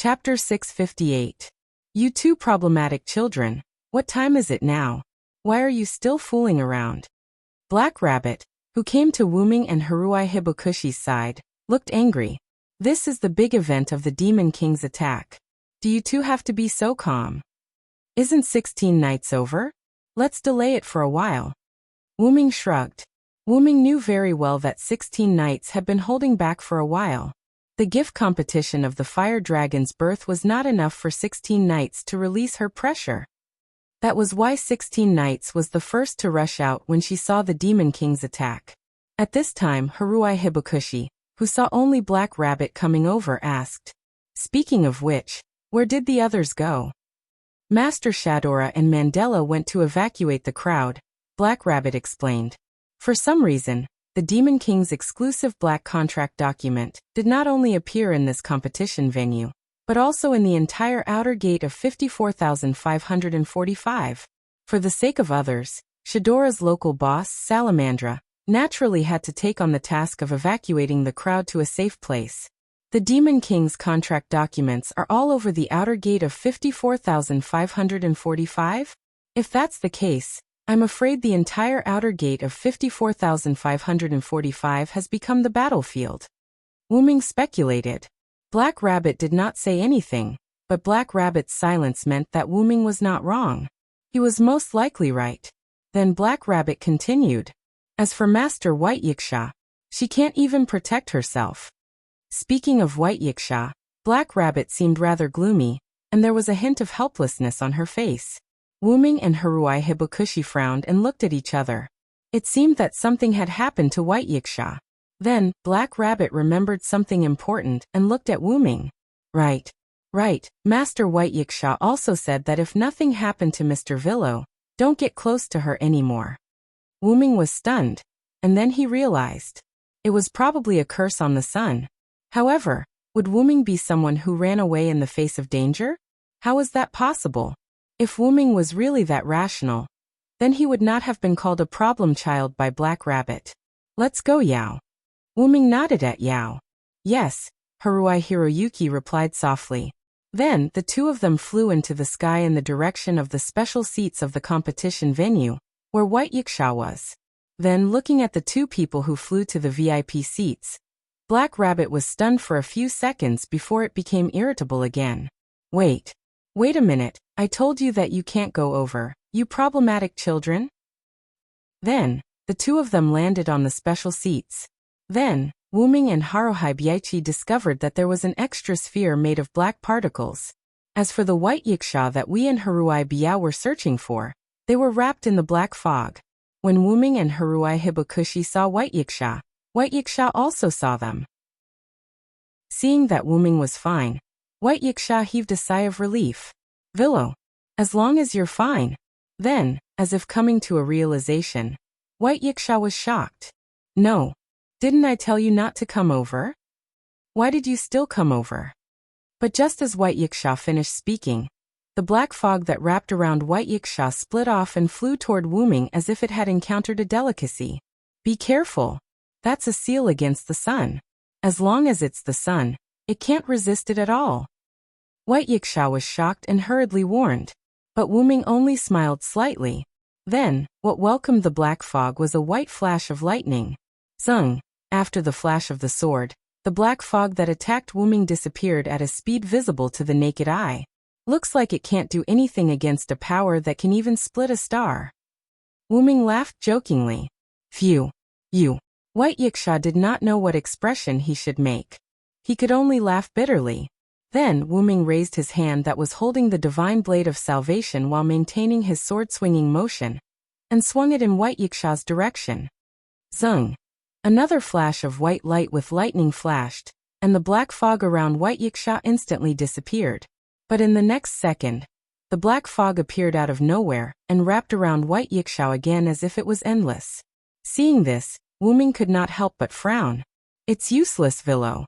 Chapter 658. You two problematic children, what time is it now? Why are you still fooling around? Black Rabbit, who came to Wyrm and Haruhi Hibakushi's side, looked angry. This is the big event of the Demon King's attack. Do you two have to be so calm? Isn't 16 nights over? Let's delay it for a while. Wyrm shrugged. Wyrm knew very well that 16 nights had been holding back for a while. The gift competition of the Fire Dragon's birth was not enough for 16 nights to release her pressure. That was why 16 nights was the first to rush out when she saw the Demon King's attack. At this time, Haruhi Hibakushi, who saw only Black Rabbit coming over, asked, "Speaking of which, where did the others go?" Master Shadora and Mandela went to evacuate the crowd, Black Rabbit explained. For some reason, the Demon King's exclusive black contract document did not only appear in this competition venue, but also in the entire outer gate of 54,545. For the sake of others, Shadora's local boss, Salamandra, naturally had to take on the task of evacuating the crowd to a safe place. The Demon King's contract documents are all over the outer gate of 54,545? If that's the case, I'm afraid the entire outer gate of 54,545 has become the battlefield. Wyrm speculated. Black Rabbit did not say anything, but Black Rabbit's silence meant that Wyrm was not wrong. He was most likely right. Then Black Rabbit continued. As for Master White Yiksha, she can't even protect herself. Speaking of White Yiksha, Black Rabbit seemed rather gloomy, and there was a hint of helplessness on her face. Wyrm and Haruhi Hibakushi frowned and looked at each other. It seemed that something had happened to White Yiksha. Then, Black Rabbit remembered something important and looked at Wyrm. Right. Master White Yiksha also said that if nothing happened to Mr. Villo, don't get close to her anymore. Wyrm was stunned, and then he realized. It was probably a curse on the sun. However, would Wyrm be someone who ran away in the face of danger? How is that possible? If Wyrm was really that rational, then he would not have been called a problem child by Black Rabbit. Let's go, Yao. Wyrm nodded at Yao. Yes, Haruhi Hiroyuki replied softly. Then, the two of them flew into the sky in the direction of the special seats of the competition venue, where White Yiksha was. Then, looking at the two people who flew to the VIP seats, Black Rabbit was stunned for a few seconds before it became irritable again. Wait a minute, I told you that you can't go over, you problematic children? Then, the two of them landed on the special seats. Then, Wyrm and Haruhi Biaichi discovered that there was an extra sphere made of black particles. As for the White Yiksha that we and Haruhi Biao were searching for, they were wrapped in the black fog. When Wyrm and Haruhi Hibakushi saw White Yiksha also saw them. Seeing that Wyrm was fine, White Yiksha heaved a sigh of relief. Villo, as long as you're fine. Then, as if coming to a realization, White Yiksha was shocked. No. Didn't I tell you not to come over? Why did you still come over? But just as White Yiksha finished speaking, the black fog that wrapped around White Yiksha split off and flew toward Wyrm as if it had encountered a delicacy. Be careful. That's a seal against the sun. As long as it's the sun, it can't resist it at all. White Yiksha was shocked and hurriedly warned, but Wyrm only smiled slightly. Then, what welcomed the black fog was a white flash of lightning. Zung! After the flash of the sword, the black fog that attacked Wyrm disappeared at a speed visible to the naked eye. Looks like it can't do anything against a power that can even split a star. Wyrm laughed jokingly. Phew! You! White Yiksha did not know what expression he should make. He could only laugh bitterly. Then Wyrm raised his hand that was holding the divine blade of salvation while maintaining his sword-swinging motion, and swung it in White Yiksha's direction. Zung! Another flash of white light with lightning flashed, and the black fog around White Yiksha instantly disappeared. But in the next second, the black fog appeared out of nowhere and wrapped around White Yiksha again as if it was endless. Seeing this, Wyrm could not help but frown. It's useless, Villo.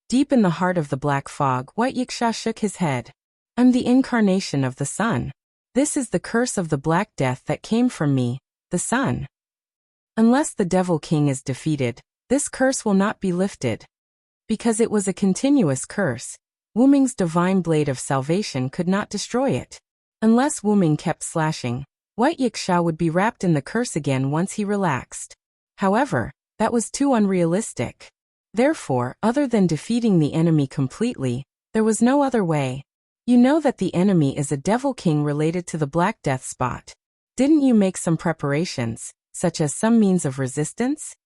Deep in the heart of the black fog, White Yiksha shook his head. I'm the incarnation of the sun. This is the curse of the Black Death that came from me, the sun. Unless the Devil King is defeated, this curse will not be lifted. Because it was a continuous curse, Wuming's divine blade of salvation could not destroy it. Unless Wuming kept slashing, White Yiksha would be wrapped in the curse again once he relaxed. However, that was too unrealistic. Therefore, other than defeating the enemy completely, there was no other way. You know that the enemy is a devil king related to the Black Death spot. Didn't you make some preparations, such as some means of resistance?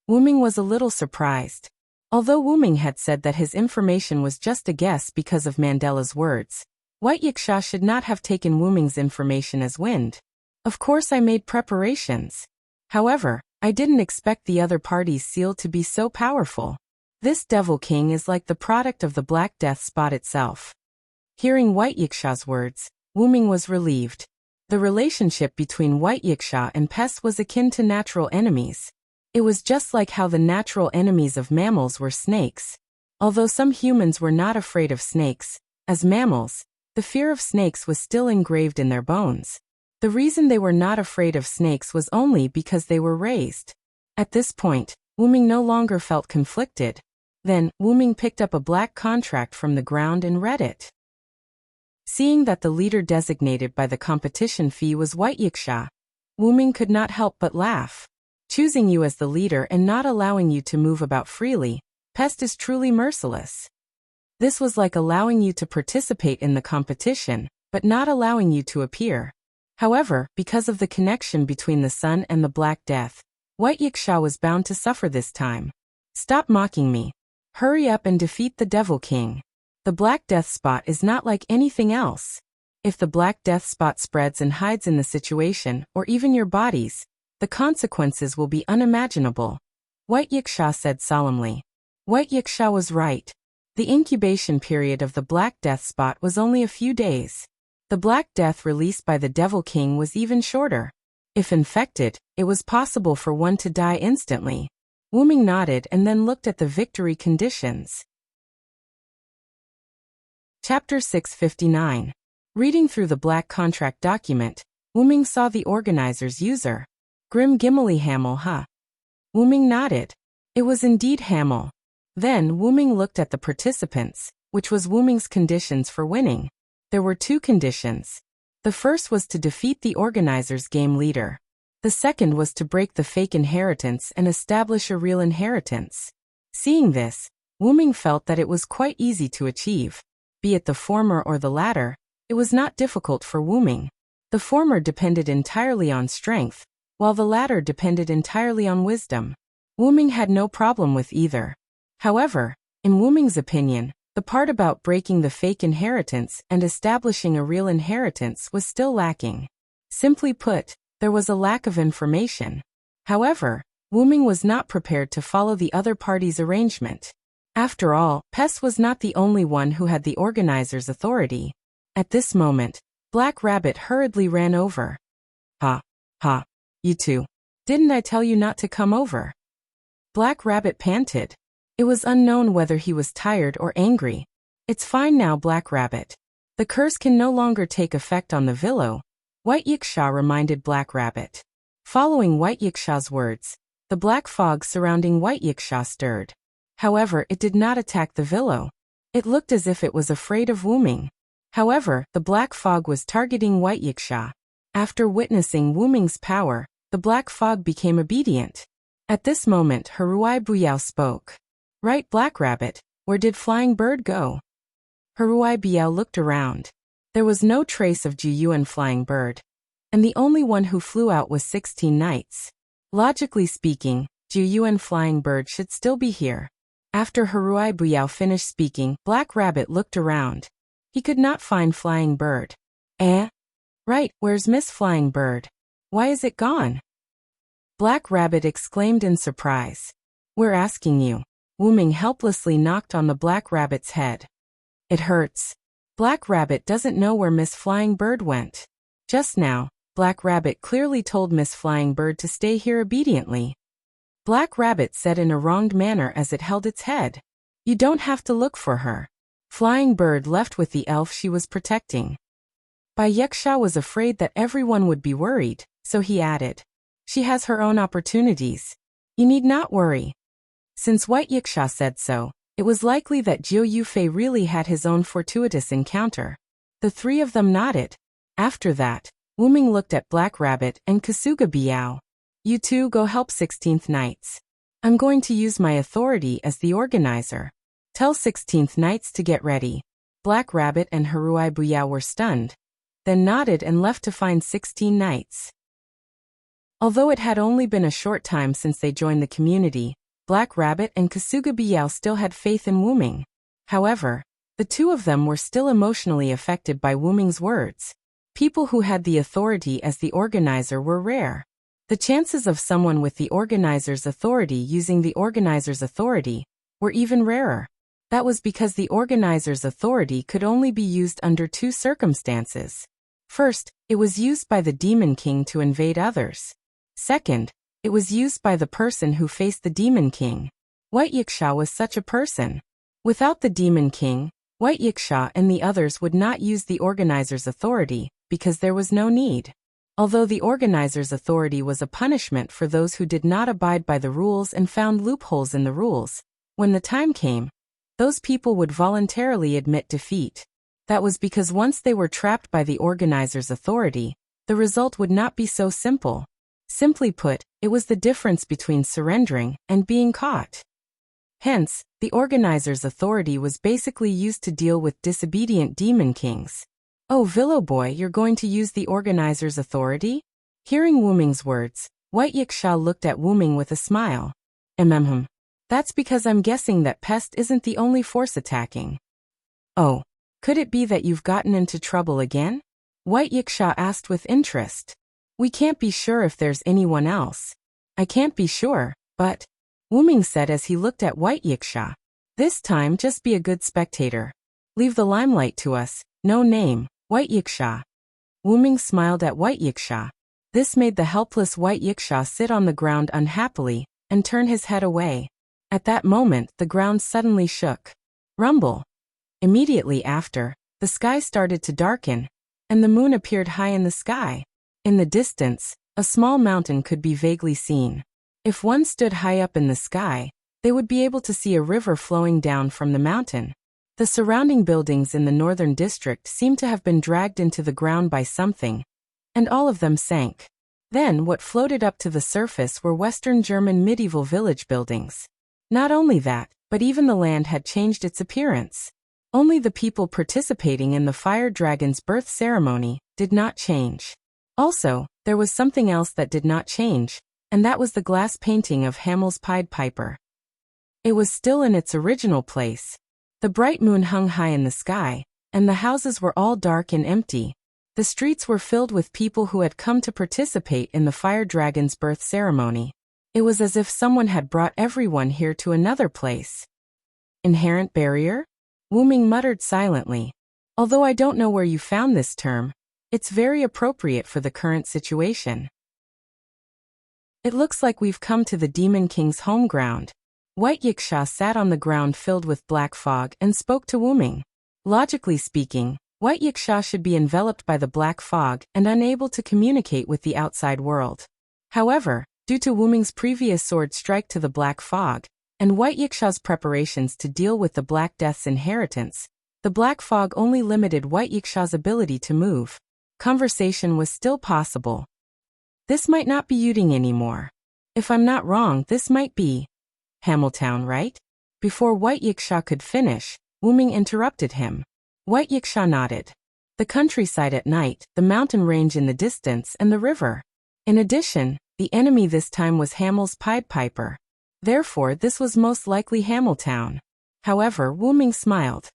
Wuming was a little surprised. Although Wuming had said that his information was just a guess because of Mandela's words, White Yiksha should not have taken Wuming's information as wind. Of course I made preparations. However, I didn't expect the other party's seal to be so powerful. This Devil King is like the product of the Black Death spot itself. Hearing White Yiksha's words, Wuming was relieved. The relationship between White Yiksha and pests was akin to natural enemies. It was just like how the natural enemies of mammals were snakes. Although some humans were not afraid of snakes, as mammals, the fear of snakes was still engraved in their bones. The reason they were not afraid of snakes was only because they were raised. At this point, Wuming no longer felt conflicted. Then, Wuming picked up a black contract from the ground and read it. Seeing that the leader designated by the competition fee was White Yiksha, Wuming could not help but laugh. Choosing you as the leader and not allowing you to move about freely, pest is truly merciless. This was like allowing you to participate in the competition, but not allowing you to appear. However, because of the connection between the sun and the Black Death, White Yiksha was bound to suffer this time. Stop mocking me. Hurry up and defeat the Devil King. The Black Death spot is not like anything else. If the Black Death spot spreads and hides in the situation, or even your bodies, the consequences will be unimaginable. White Yiksha said solemnly. White Yiksha was right. The incubation period of the Black Death spot was only a few days. The Black Death released by the Devil King was even shorter. If infected, it was possible for one to die instantly. Wuming nodded and then looked at the victory conditions. Chapter 659. Reading through the black contract document, Wuming saw the organizer's user. Grim Gimli Hamel, huh? Wuming nodded. It was indeed Hamel. Then Wuming looked at the participants, which was Wuming's conditions for winning. There were two conditions. The first was to defeat the organizer's game leader. The second was to break the fake inheritance and establish a real inheritance. Seeing this, Wuming felt that it was quite easy to achieve. Be it the former or the latter, it was not difficult for Wuming. The former depended entirely on strength, while the latter depended entirely on wisdom. Wuming had no problem with either. However, in Wuming's opinion, the part about breaking the fake inheritance and establishing a real inheritance was still lacking. Simply put, there was a lack of information. However, Wuming was not prepared to follow the other party's arrangement. After all, Pest was not the only one who had the organizer's authority. At this moment, Black Rabbit hurriedly ran over. Ha, ha, you two. Didn't I tell you not to come over? Black Rabbit panted. It was unknown whether he was tired or angry. It's fine now, Black Rabbit. The curse can no longer take effect on the Villo. White Yiksha reminded Black Rabbit. Following White Yiksha's words, the black fog surrounding White Yiksha stirred. However, it did not attack the Villo. It looked as if it was afraid of Wuming. However, the black fog was targeting White Yiksha. After witnessing Wuming's power, the black fog became obedient. At this moment, Haruai Buyao spoke. Right, Black Rabbit, where did Flying Bird go? Haruai Biao looked around. There was no trace of Juyuan Flying Bird. And the only one who flew out was 16 Knights. Logically speaking, Juyuan Flying Bird should still be here. After Haruai Biao finished speaking, Black Rabbit looked around. He could not find Flying Bird. Right, where's Miss Flying Bird? Why is it gone? Black Rabbit exclaimed in surprise. We're asking you. Wuming helplessly knocked on the Black Rabbit's head. It hurts. Black Rabbit doesn't know where Miss Flying Bird went. Just now, Black Rabbit clearly told Miss Flying Bird to stay here obediently. Black Rabbit said in a wronged manner as it held its head. You don't have to look for her. Flying Bird left with the elf she was protecting. Bai Yiksha was afraid that everyone would be worried, so he added. She has her own opportunities. You need not worry. Since White Yiksha said so, It was likely that Jiu Yufei really had his own fortuitous encounter. The three of them nodded. After that, Wu Ming looked at Black Rabbit and Kasuga Biao. You two go help 16th Knights. I'm going to use my authority as the organizer. Tell 16th Knights to get ready. Black Rabbit and Haruai Buyao were stunned, then nodded and left to find 16 Knights. Although it had only been a short time since they joined the community, Black Rabbit and Kasuga Biao still had faith in Wu Ming. However, the two of them were still emotionally affected by Wu Ming's words. People who had the authority as the organizer were rare. The chances of someone with the organizer's authority using the organizer's authority were even rarer. That was because the organizer's authority could only be used under two circumstances. First, it was used by the Demon King to invade others. Second, it was used by the person who faced the Demon King. White Yiksha was such a person. Without the Demon King, White Yiksha and the others would not use the organizer's authority, because there was no need. Although the organizer's authority was a punishment for those who did not abide by the rules and found loopholes in the rules, when the time came, those people would voluntarily admit defeat. That was because once they were trapped by the organizer's authority, the result would not be so simple. Simply put, it was the difference between surrendering and being caught. Hence, the organizer's authority was basically used to deal with disobedient demon kings. Oh, Villo boy, you're going to use the organizer's authority? Hearing Wu Ming's words, White Yiksha looked at Wu Ming with a smile. That's because I'm guessing that Pest isn't the only force attacking. Oh, could it be that you've gotten into trouble again? White Yiksha asked with interest. We can't be sure if there's anyone else. I can't be sure, but, Wu Ming said as he looked at White Yiksha. This time just be a good spectator. Leave the limelight to us, no name, White Yiksha. Wu Ming smiled at White Yiksha. This made the helpless White Yiksha sit on the ground unhappily, and turn his head away. At that moment the ground suddenly shook. Rumble. Immediately after, the sky started to darken, and the moon appeared high in the sky. In the distance, a small mountain could be vaguely seen. If one stood high up in the sky, they would be able to see a river flowing down from the mountain. The surrounding buildings in the northern district seemed to have been dragged into the ground by something, and all of them sank. Then what floated up to the surface were Western German medieval village buildings. Not only that, but even the land had changed its appearance. Only the people participating in the fire dragon's birth ceremony did not change. Also, there was something else that did not change, and that was the glass painting of Hamel's Pied Piper. It was still in its original place. The bright moon hung high in the sky, and the houses were all dark and empty. The streets were filled with people who had come to participate in the fire dragon's birth ceremony. It was as if someone had brought everyone here to another place. Inherent barrier? Wu Ming muttered silently. Although I don't know where you found this term, it's very appropriate for the current situation. It looks like we've come to the Demon King's home ground. White Yiksha sat on the ground filled with black fog and spoke to Wu Ming. Logically speaking, White Yiksha should be enveloped by the black fog and unable to communicate with the outside world. However, due to Wu Ming's previous sword strike to the black fog, and White Yiksha's preparations to deal with the Black Death's inheritance, the black fog only limited White Yiksha's ability to move. Conversation was still possible. This might not be Yuding anymore. If I'm not wrong, this might be Hamiltown, right? Before White Yiksha could finish, Wu Ming interrupted him. White Yiksha nodded. The countryside at night, the mountain range in the distance, and the river. In addition, the enemy this time was Hamel's Pied Piper. Therefore, this was most likely Hamiltown. However, Wu Ming smiled.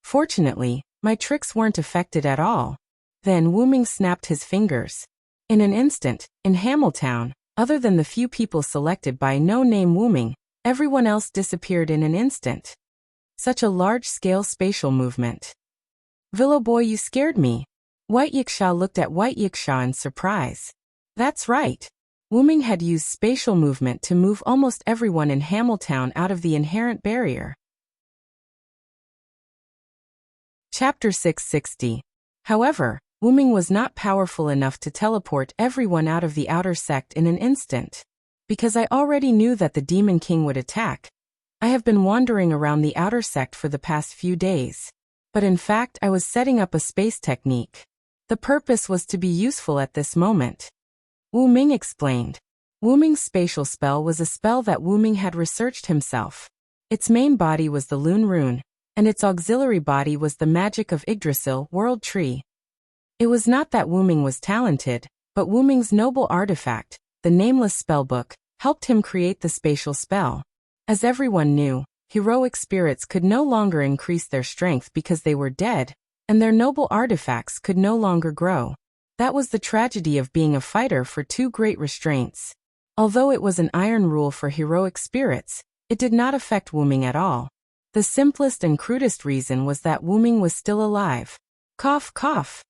Fortunately, my tricks weren't affected at all. Then Wu Ming snapped his fingers. In an instant, in Hamiltown, other than the few people selected by no-name Wu Ming, everyone else disappeared in an instant. Such a large-scale spatial movement. Villo boy, you scared me. White Yiksha looked at White Yiksha in surprise. That's right. Wu Ming had used spatial movement to move almost everyone in Hamiltown out of the inherent barrier. Chapter 660. However, Wu Ming was not powerful enough to teleport everyone out of the outer sect in an instant. Because I already knew that the Demon King would attack, I have been wandering around the outer sect for the past few days. But in fact I was setting up a space technique. The purpose was to be useful at this moment. Wu Ming explained. Wu Ming's spatial spell was a spell that Wu Ming had researched himself. Its main body was the Lune Rune, and its auxiliary body was the magic of Yggdrasil, World Tree. It was not that Wu Ming was talented, but Wu Ming's noble artifact, the nameless spellbook, helped him create the spatial spell. As everyone knew, heroic spirits could no longer increase their strength because they were dead, and their noble artifacts could no longer grow. That was the tragedy of being a fighter for two great restraints. Although it was an iron rule for heroic spirits, it did not affect Wu Ming at all. The simplest and crudest reason was that Wu Ming was still alive. Cough, cough.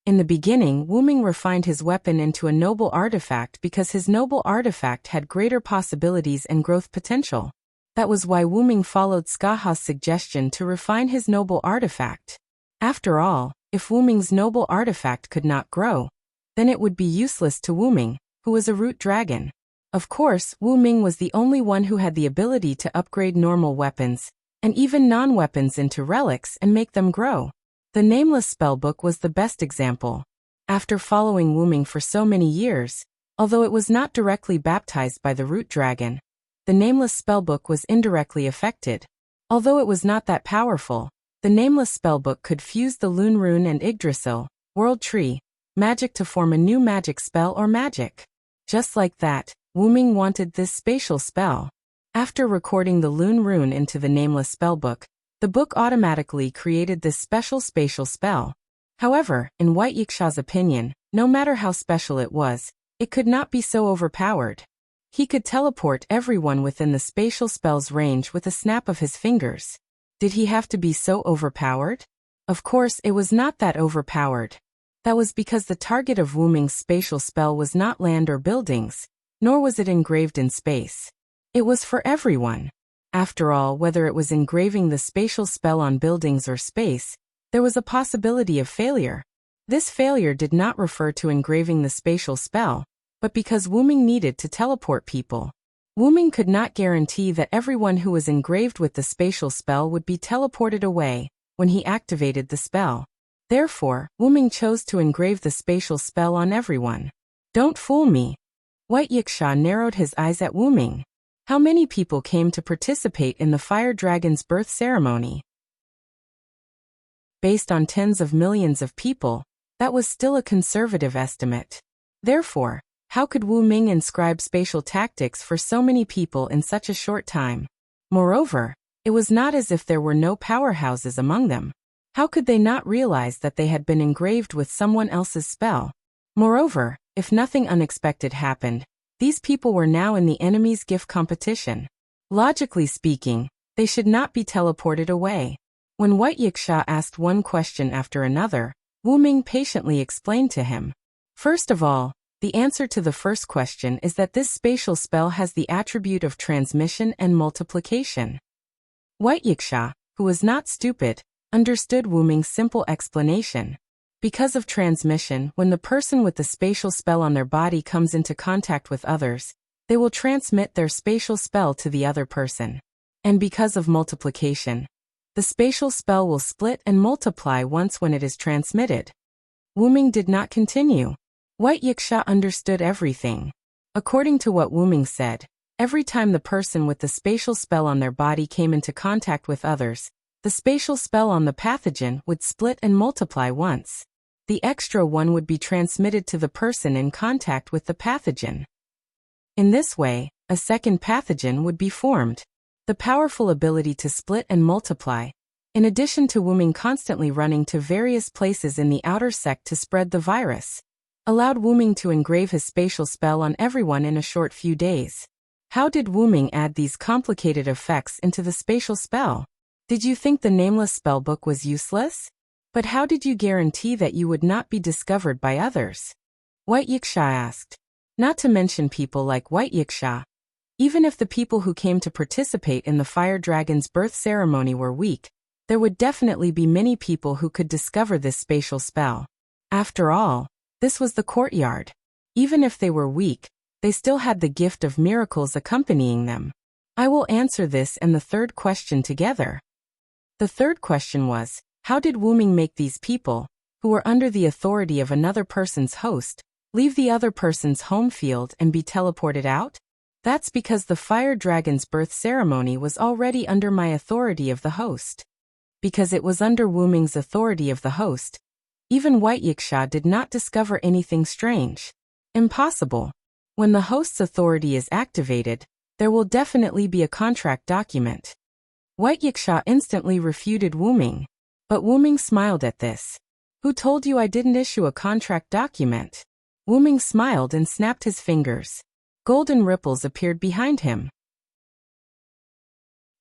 In the beginning, Wu Ming refined his weapon into a noble artifact because his noble artifact had greater possibilities and growth potential. That was why Wu Ming followed Skaha's suggestion to refine his noble artifact. After all, if Wu Ming's noble artifact could not grow, then it would be useless to Wu Ming, who was a root dragon. Of course, Wu Ming was the only one who had the ability to upgrade normal weapons, and even non-weapons into relics and make them grow. The nameless spellbook was the best example. After following Wu Ming for so many years, although it was not directly baptized by the root dragon, the nameless spellbook was indirectly affected. Although it was not that powerful, the nameless spellbook could fuse the Lune Rune and Yggdrasil, World Tree, magic to form a new magic spell or magic. Just like that, Wu Ming wanted this spatial spell. After recording the Lune Rune into the nameless spellbook, the book automatically created this special spatial spell. However, in White Yiksha's opinion, no matter how special it was, it could not be so overpowered. He could teleport everyone within the spatial spell's range with a snap of his fingers. Did he have to be so overpowered? Of course, it was not that overpowered. That was because the target of Wu Ming's spatial spell was not land or buildings, nor was it engraved in space. It was for everyone. After all, whether it was engraving the spatial spell on buildings or space, there was a possibility of failure. This failure did not refer to engraving the spatial spell, but because Wu Ming needed to teleport people. Wu Ming could not guarantee that everyone who was engraved with the spatial spell would be teleported away when he activated the spell. Therefore, Wu Ming chose to engrave the spatial spell on everyone. Don't fool me. White Yiksha narrowed his eyes at Wu Ming. How many people came to participate in the fire dragon's birth ceremony? Based on tens of millions of people, that was still a conservative estimate. Therefore, how could Wu Ming inscribe spatial tactics for so many people in such a short time? Moreover, it was not as if there were no powerhouses among them. How could they not realize that they had been engraved with someone else's spell? Moreover, if nothing unexpected happened, these people were now in the enemy's gift competition. Logically speaking, they should not be teleported away. When White Yiksha asked one question after another, Wu Ming patiently explained to him. First of all, the answer to the first question is that this spatial spell has the attribute of transmission and multiplication. White Yiksha, who was not stupid, understood Wu Ming's simple explanation. Because of transmission, when the person with the spatial spell on their body comes into contact with others, they will transmit their spatial spell to the other person. And because of multiplication, the spatial spell will split and multiply once when it is transmitted. Wu Ming did not continue. White Yiksha understood everything. According to what Wu Ming said, every time the person with the spatial spell on their body came into contact with others, the spatial spell on the pathogen would split and multiply once. The extra one would be transmitted to the person in contact with the pathogen. In this way, a second pathogen would be formed. The powerful ability to split and multiply, in addition to Wu Ming constantly running to various places in the outer sect to spread the virus, allowed Wu Ming to engrave his spatial spell on everyone in a short few days. How did Wu Ming add these complicated effects into the spatial spell? Did you think the nameless spellbook was useless? But how did you guarantee that you would not be discovered by others? White Yiksha asked. Not to mention people like White Yiksha. Even if the people who came to participate in the fire dragon's birth ceremony were weak, there would definitely be many people who could discover this spatial spell. After all, this was the courtyard. Even if they were weak, they still had the gift of miracles accompanying them. I will answer this and the third question together. The third question was, how did Wuming make these people, who were under the authority of another person's host, leave the other person's home field and be teleported out? That's because the fire dragon's birth ceremony was already under my authority of the host. Because it was under Wuming's authority of the host, even White Yiksha did not discover anything strange. Impossible. When the host's authority is activated, there will definitely be a contract document. White Yiksha instantly refuted Wuming, but Wuming smiled at this. Who told you I didn't issue a contract document? Wuming smiled and snapped his fingers. Golden ripples appeared behind him.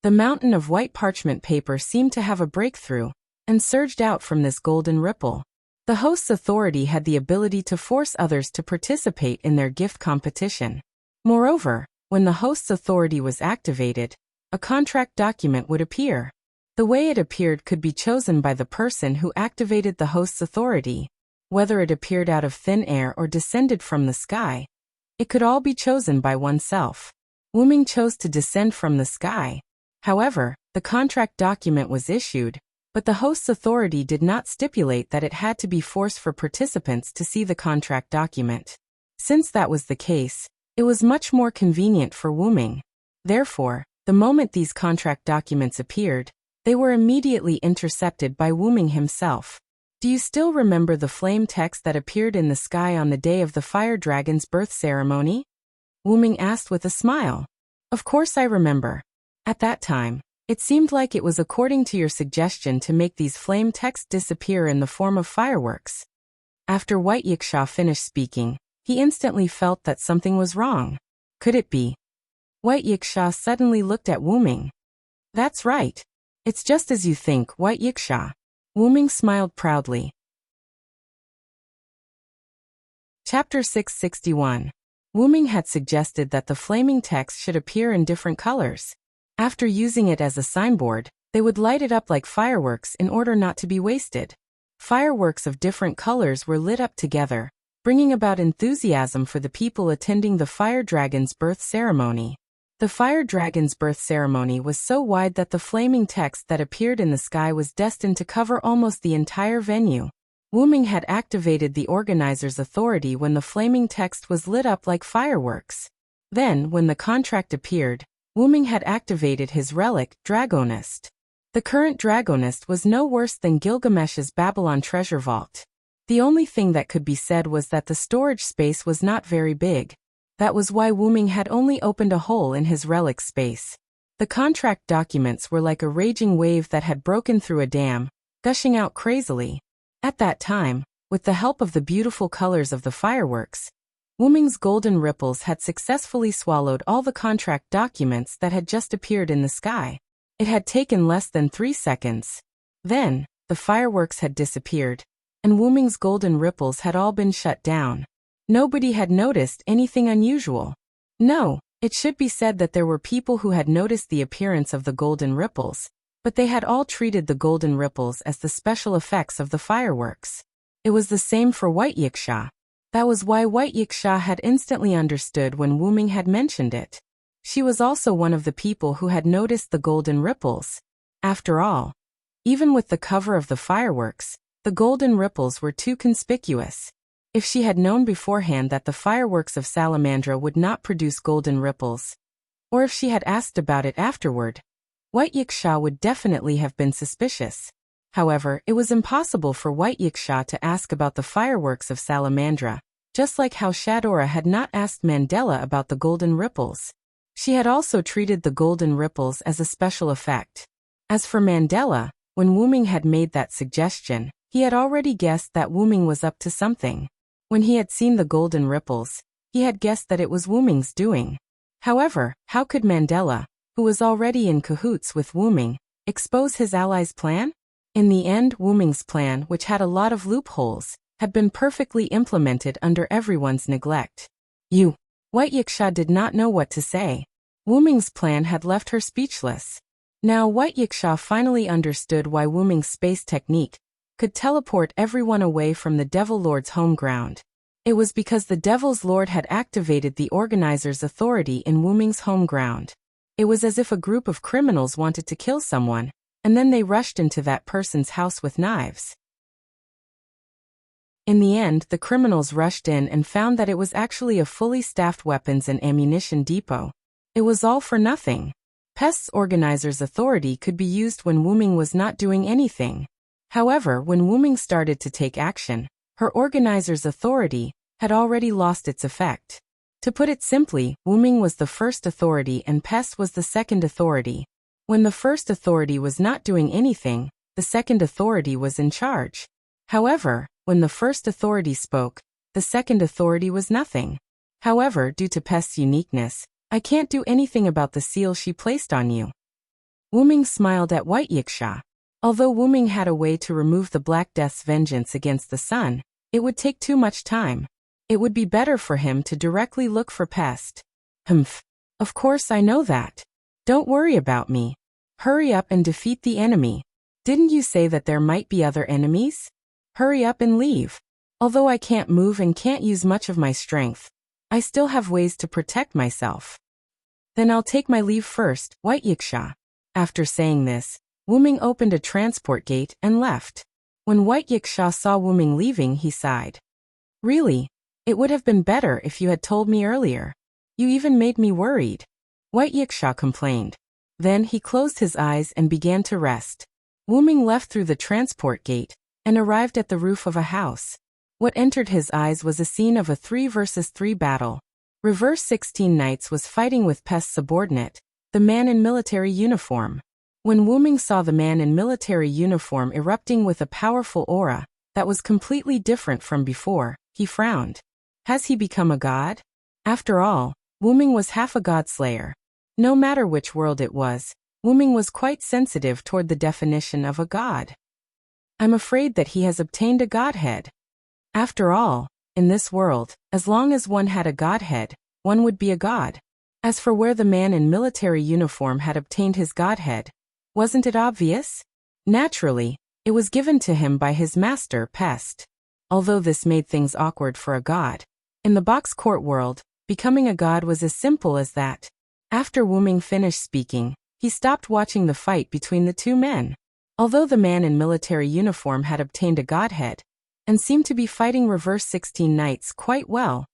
The mountain of white parchment paper seemed to have a breakthrough, and surged out from this golden ripple. The host's authority had the ability to force others to participate in their gift competition. Moreover, when the host's authority was activated, a contract document would appear. The way it appeared could be chosen by the person who activated the host's authority. Whether it appeared out of thin air or descended from the sky, it could all be chosen by oneself. Wuming chose to descend from the sky. However, the contract document was issued, but the host's authority did not stipulate that it had to be forced for participants to see the contract document. Since that was the case, it was much more convenient for Wuming. Therefore, the moment these contract documents appeared, they were immediately intercepted by Wuming himself. Do you still remember the flame text that appeared in the sky on the day of the fire dragon's birth ceremony? Wuming asked with a smile. Of course I remember. At that time, it seemed like it was according to your suggestion to make these flame texts disappear in the form of fireworks. After White Yiksha finished speaking, he instantly felt that something was wrong. Could it be? White Yiksha suddenly looked at Wuming. That's right. It's just as you think, White Yiksha. Wuming smiled proudly. Chapter 661. Wuming had suggested that the flaming text should appear in different colors. After using it as a signboard, they would light it up like fireworks in order not to be wasted. Fireworks of different colors were lit up together, bringing about enthusiasm for the people attending the fire dragon's birth ceremony. The fire dragon's birth ceremony was so wide that the flaming text that appeared in the sky was destined to cover almost the entire venue. Wuming had activated the organizer's authority when the flaming text was lit up like fireworks. Then, when the contract appeared, Wuming had activated his relic, Dragonist. The current Dragonist was no worse than Gilgamesh's Babylon treasure vault. The only thing that could be said was that the storage space was not very big. That was why Wuming had only opened a hole in his relic space. The contract documents were like a raging wave that had broken through a dam, gushing out crazily. At that time, with the help of the beautiful colors of the fireworks, Wuming's golden ripples had successfully swallowed all the contract documents that had just appeared in the sky. It had taken less than 3 seconds. Then, the fireworks had disappeared, and Wuming's golden ripples had all been shut down. Nobody had noticed anything unusual. No, it should be said that there were people who had noticed the appearance of the golden ripples, but they had all treated the golden ripples as the special effects of the fireworks. It was the same for White Yiksha. That was why White Yiksha had instantly understood when Wuming had mentioned it. She was also one of the people who had noticed the golden ripples. After all, even with the cover of the fireworks, the golden ripples were too conspicuous. If she had known beforehand that the fireworks of Salamandra would not produce golden ripples, or if she had asked about it afterward, White Yiksha would definitely have been suspicious. However, it was impossible for White Yiksha to ask about the fireworks of Salamandra, just like how Shadora had not asked Mandela about the golden ripples. She had also treated the golden ripples as a special effect. As for Mandela, when Wuming had made that suggestion, he had already guessed that Wuming was up to something. When he had seen the golden ripples, he had guessed that it was Wuming's doing. However, how could Mandela, who was already in cahoots with Wuming, expose his ally's plan? In the end, Wuming's plan, which had a lot of loopholes, had been perfectly implemented under everyone's neglect. White Yiksha did not know what to say. Wuming's plan had left her speechless. Now White Yiksha finally understood why Wuming's space technique could teleport everyone away from the Devil Lord's home ground. It was because the Devil's Lord had activated the organizer's authority in Wuming's home ground. It was as if a group of criminals wanted to kill someone, and then they rushed into that person's house with knives. In the end, the criminals rushed in and found that it was actually a fully staffed weapons and ammunition depot. It was all for nothing. Pest's organizer's authority could be used when Wyrm was not doing anything. However, when Wyrm started to take action, her organizer's authority had already lost its effect. To put it simply, Wyrm was the first authority and Pest was the second authority. When the first authority was not doing anything, the second authority was in charge. However, when the first authority spoke, the second authority was nothing. However, due to Pest's uniqueness, I can't do anything about the seal she placed on you. Wyrm smiled at White Yiksha. Although Wyrm had a way to remove the Black Death's vengeance against the sun, it would take too much time. It would be better for him to directly look for Pest. Humph. Of course I know that. Don't worry about me. Hurry up and defeat the enemy. Didn't you say that there might be other enemies? Hurry up and leave. Although I can't move and can't use much of my strength, I still have ways to protect myself. Then I'll take my leave first, White Yiksha. After saying this, Wyrm opened a transport gate and left. When White Yiksha saw Wyrm leaving, he sighed. Really? It would have been better if you had told me earlier. You even made me worried. White Yiksha complained. Then he closed his eyes and began to rest. Wyrm left through the transport gate and arrived at the roof of a house. What entered his eyes was a scene of a 3 versus 3 battle. Reverse 16 Knights was fighting with Pest's subordinate, the man in military uniform. When Wyrm saw the man in military uniform erupting with a powerful aura that was completely different from before, he frowned. Has he become a god? After all, Wyrm was half a god-slayer. No matter which world it was, Wyrm was quite sensitive toward the definition of a god. I'm afraid that he has obtained a godhead. After all, in this world, as long as one had a godhead, one would be a god. As for where the man in military uniform had obtained his godhead, wasn't it obvious? Naturally, it was given to him by his master, Pest. Although this made things awkward for a god, in the box court world, becoming a god was as simple as that. After Wyrm finished speaking, he stopped watching the fight between the two men. Although the man in military uniform had obtained a godhead, and seemed to be fighting Reverse 16 Knights quite well,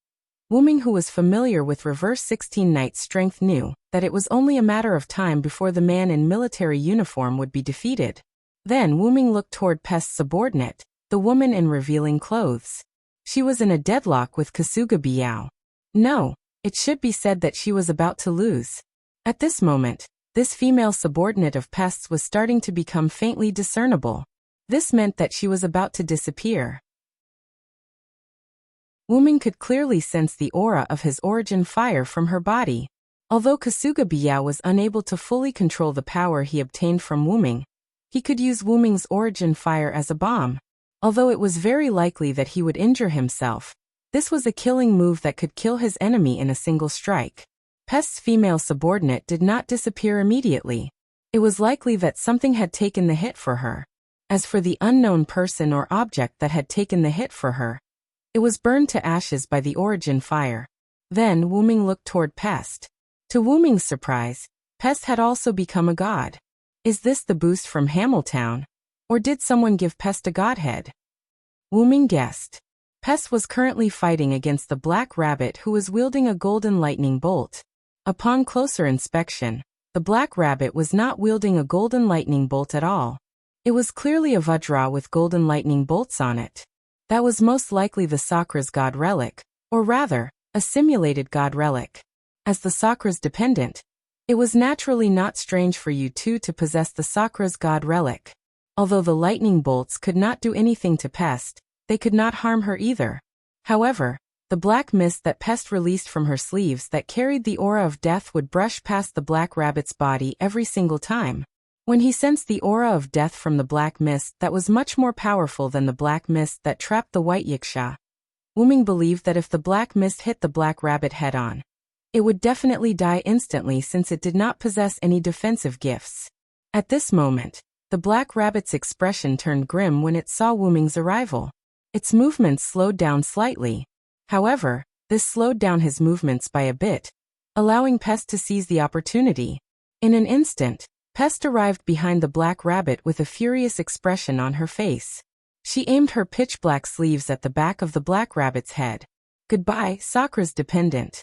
Wyrm, who was familiar with Reverse 16 Knights' strength, knew that it was only a matter of time before the man in military uniform would be defeated. Then Wyrm looked toward Pest's subordinate, the woman in revealing clothes. She was in a deadlock with Kasuga Biao. No, it should be said that she was about to lose. At this moment, this female subordinate of Pest's was starting to become faintly discernible. This meant that she was about to disappear. Wyrm could clearly sense the aura of his origin fire from her body. Although Kasuga Biao was unable to fully control the power he obtained from Wyrm, he could use Wyrm's origin fire as a bomb. Although it was very likely that he would injure himself, this was a killing move that could kill his enemy in a single strike. Pest's female subordinate did not disappear immediately. It was likely that something had taken the hit for her. As for the unknown person or object that had taken the hit for her, it was burned to ashes by the origin fire. Then Wyrm looked toward Pest. To Wyrm's surprise, Pest had also become a god. Is this the boost from Hamiltown? Or did someone give Pest a godhead? Wyrm guessed. Pest was currently fighting against the Black Rabbit, who was wielding a golden lightning bolt. Upon closer inspection, the Black Rabbit was not wielding a golden lightning bolt at all. It was clearly a Vajra with golden lightning bolts on it. That was most likely the Sakra's god relic, or rather, a simulated god relic. As the Sakra's dependent, it was naturally not strange for you two to possess the Sakra's god relic. Although the lightning bolts could not do anything to Pest, they could not harm her either. However, the black mist that Pest released from her sleeves that carried the aura of death would brush past the Black Rabbit's body every single time. When he sensed the aura of death from the black mist that was much more powerful than the black mist that trapped the White Yiksha, Wyrm believed that if the black mist hit the Black Rabbit head-on, it would definitely die instantly since it did not possess any defensive gifts. At this moment, the Black Rabbit's expression turned grim when it saw Wyrm's arrival. Its movements slowed down slightly. However, this slowed down his movements by a bit, allowing Pest to seize the opportunity. In an instant, Pest arrived behind the black rabbit with a furious expression on her face. She aimed her pitch-black sleeves at the back of the black rabbit's head. Goodbye, Sakra's dependent.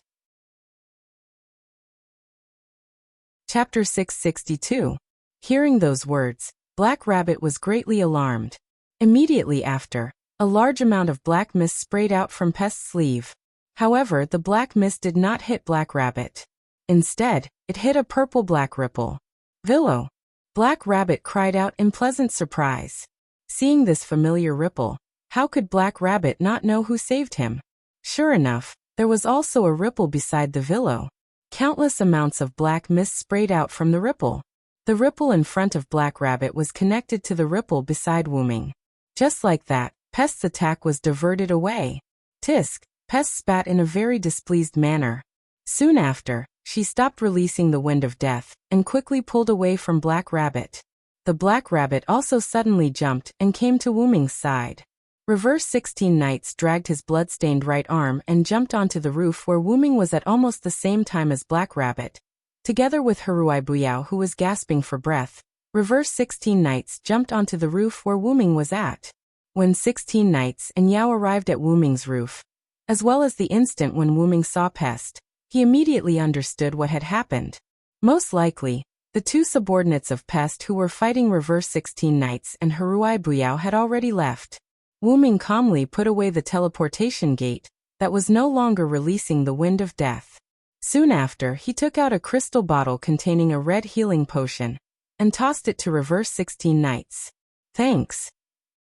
Chapter 662. Hearing those words, Black Rabbit was greatly alarmed. Immediately after, a large amount of black mist sprayed out from Pest's sleeve. However, the black mist did not hit Black Rabbit. Instead, it hit a purple-black ripple. Villo! Black Rabbit cried out in pleasant surprise. Seeing this familiar ripple, how could Black Rabbit not know who saved him? Sure enough, there was also a ripple beside the Villo. Countless amounts of black mist sprayed out from the ripple. The ripple in front of Black Rabbit was connected to the ripple beside Wyrm. Just like that, Pest's attack was diverted away. Tisk! Pest spat in a very displeased manner. Soon after, she stopped releasing the wind of death and quickly pulled away from Black Rabbit. The Black Rabbit also suddenly jumped and came to Wyrm's side. Reverse 16 Knights dragged his blood-stained right arm and jumped onto the roof where Wyrm was at almost the same time as Black Rabbit. Together with Buyao, who was gasping for breath, Reverse 16 Knights jumped onto the roof where Wyrm was at. When 16 Knights and Yao arrived at Wyrm's roof, as well as the instant when Wyrm saw Pest, he immediately understood what had happened. Most likely, the two subordinates of Pest who were fighting Reverse 16 Knights and Buyao had already left. Wyrm calmly put away the teleportation gate that was no longer releasing the wind of death. Soon after, he took out a crystal bottle containing a red healing potion and tossed it to Reverse 16 Knights. Thanks.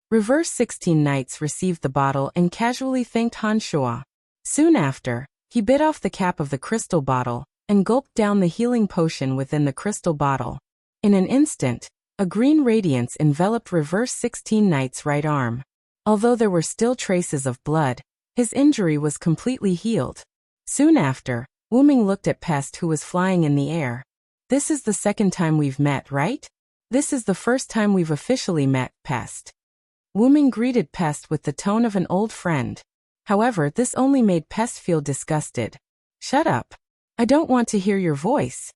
Reverse 16 Knights received the bottle and casually thanked Han Shua. Soon after, he bit off the cap of the crystal bottle and gulped down the healing potion within the crystal bottle. In an instant, a green radiance enveloped Reverse 16 Knights' right arm. Although there were still traces of blood, his injury was completely healed. Soon after, Wyrm looked at Pest, who was flying in the air. This is the second time we've met, right? This is the first time we've officially met, Pest. Wyrm greeted Pest with the tone of an old friend. However, this only made Pest feel disgusted. Shut up. I don't want to hear your voice.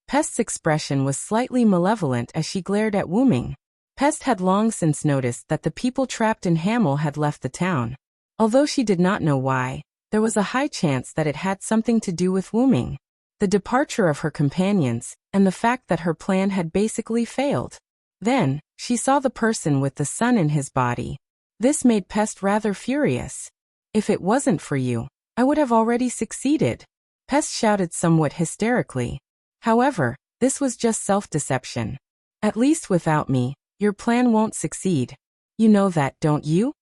Pest's expression was slightly malevolent as she glared at Wyrm. Pest had long since noticed that the people trapped in Hamel had left the town. Although she did not know why, there was a high chance that it had something to do with Wyrm. The departure of her companions, and the fact that her plan had basically failed. Then, she saw the person with the sun in his body. This made Pest rather furious. If it wasn't for you, I would have already succeeded. Pest shouted somewhat hysterically. However, this was just self-deception. At least without me, your plan won't succeed. You know that, don't you?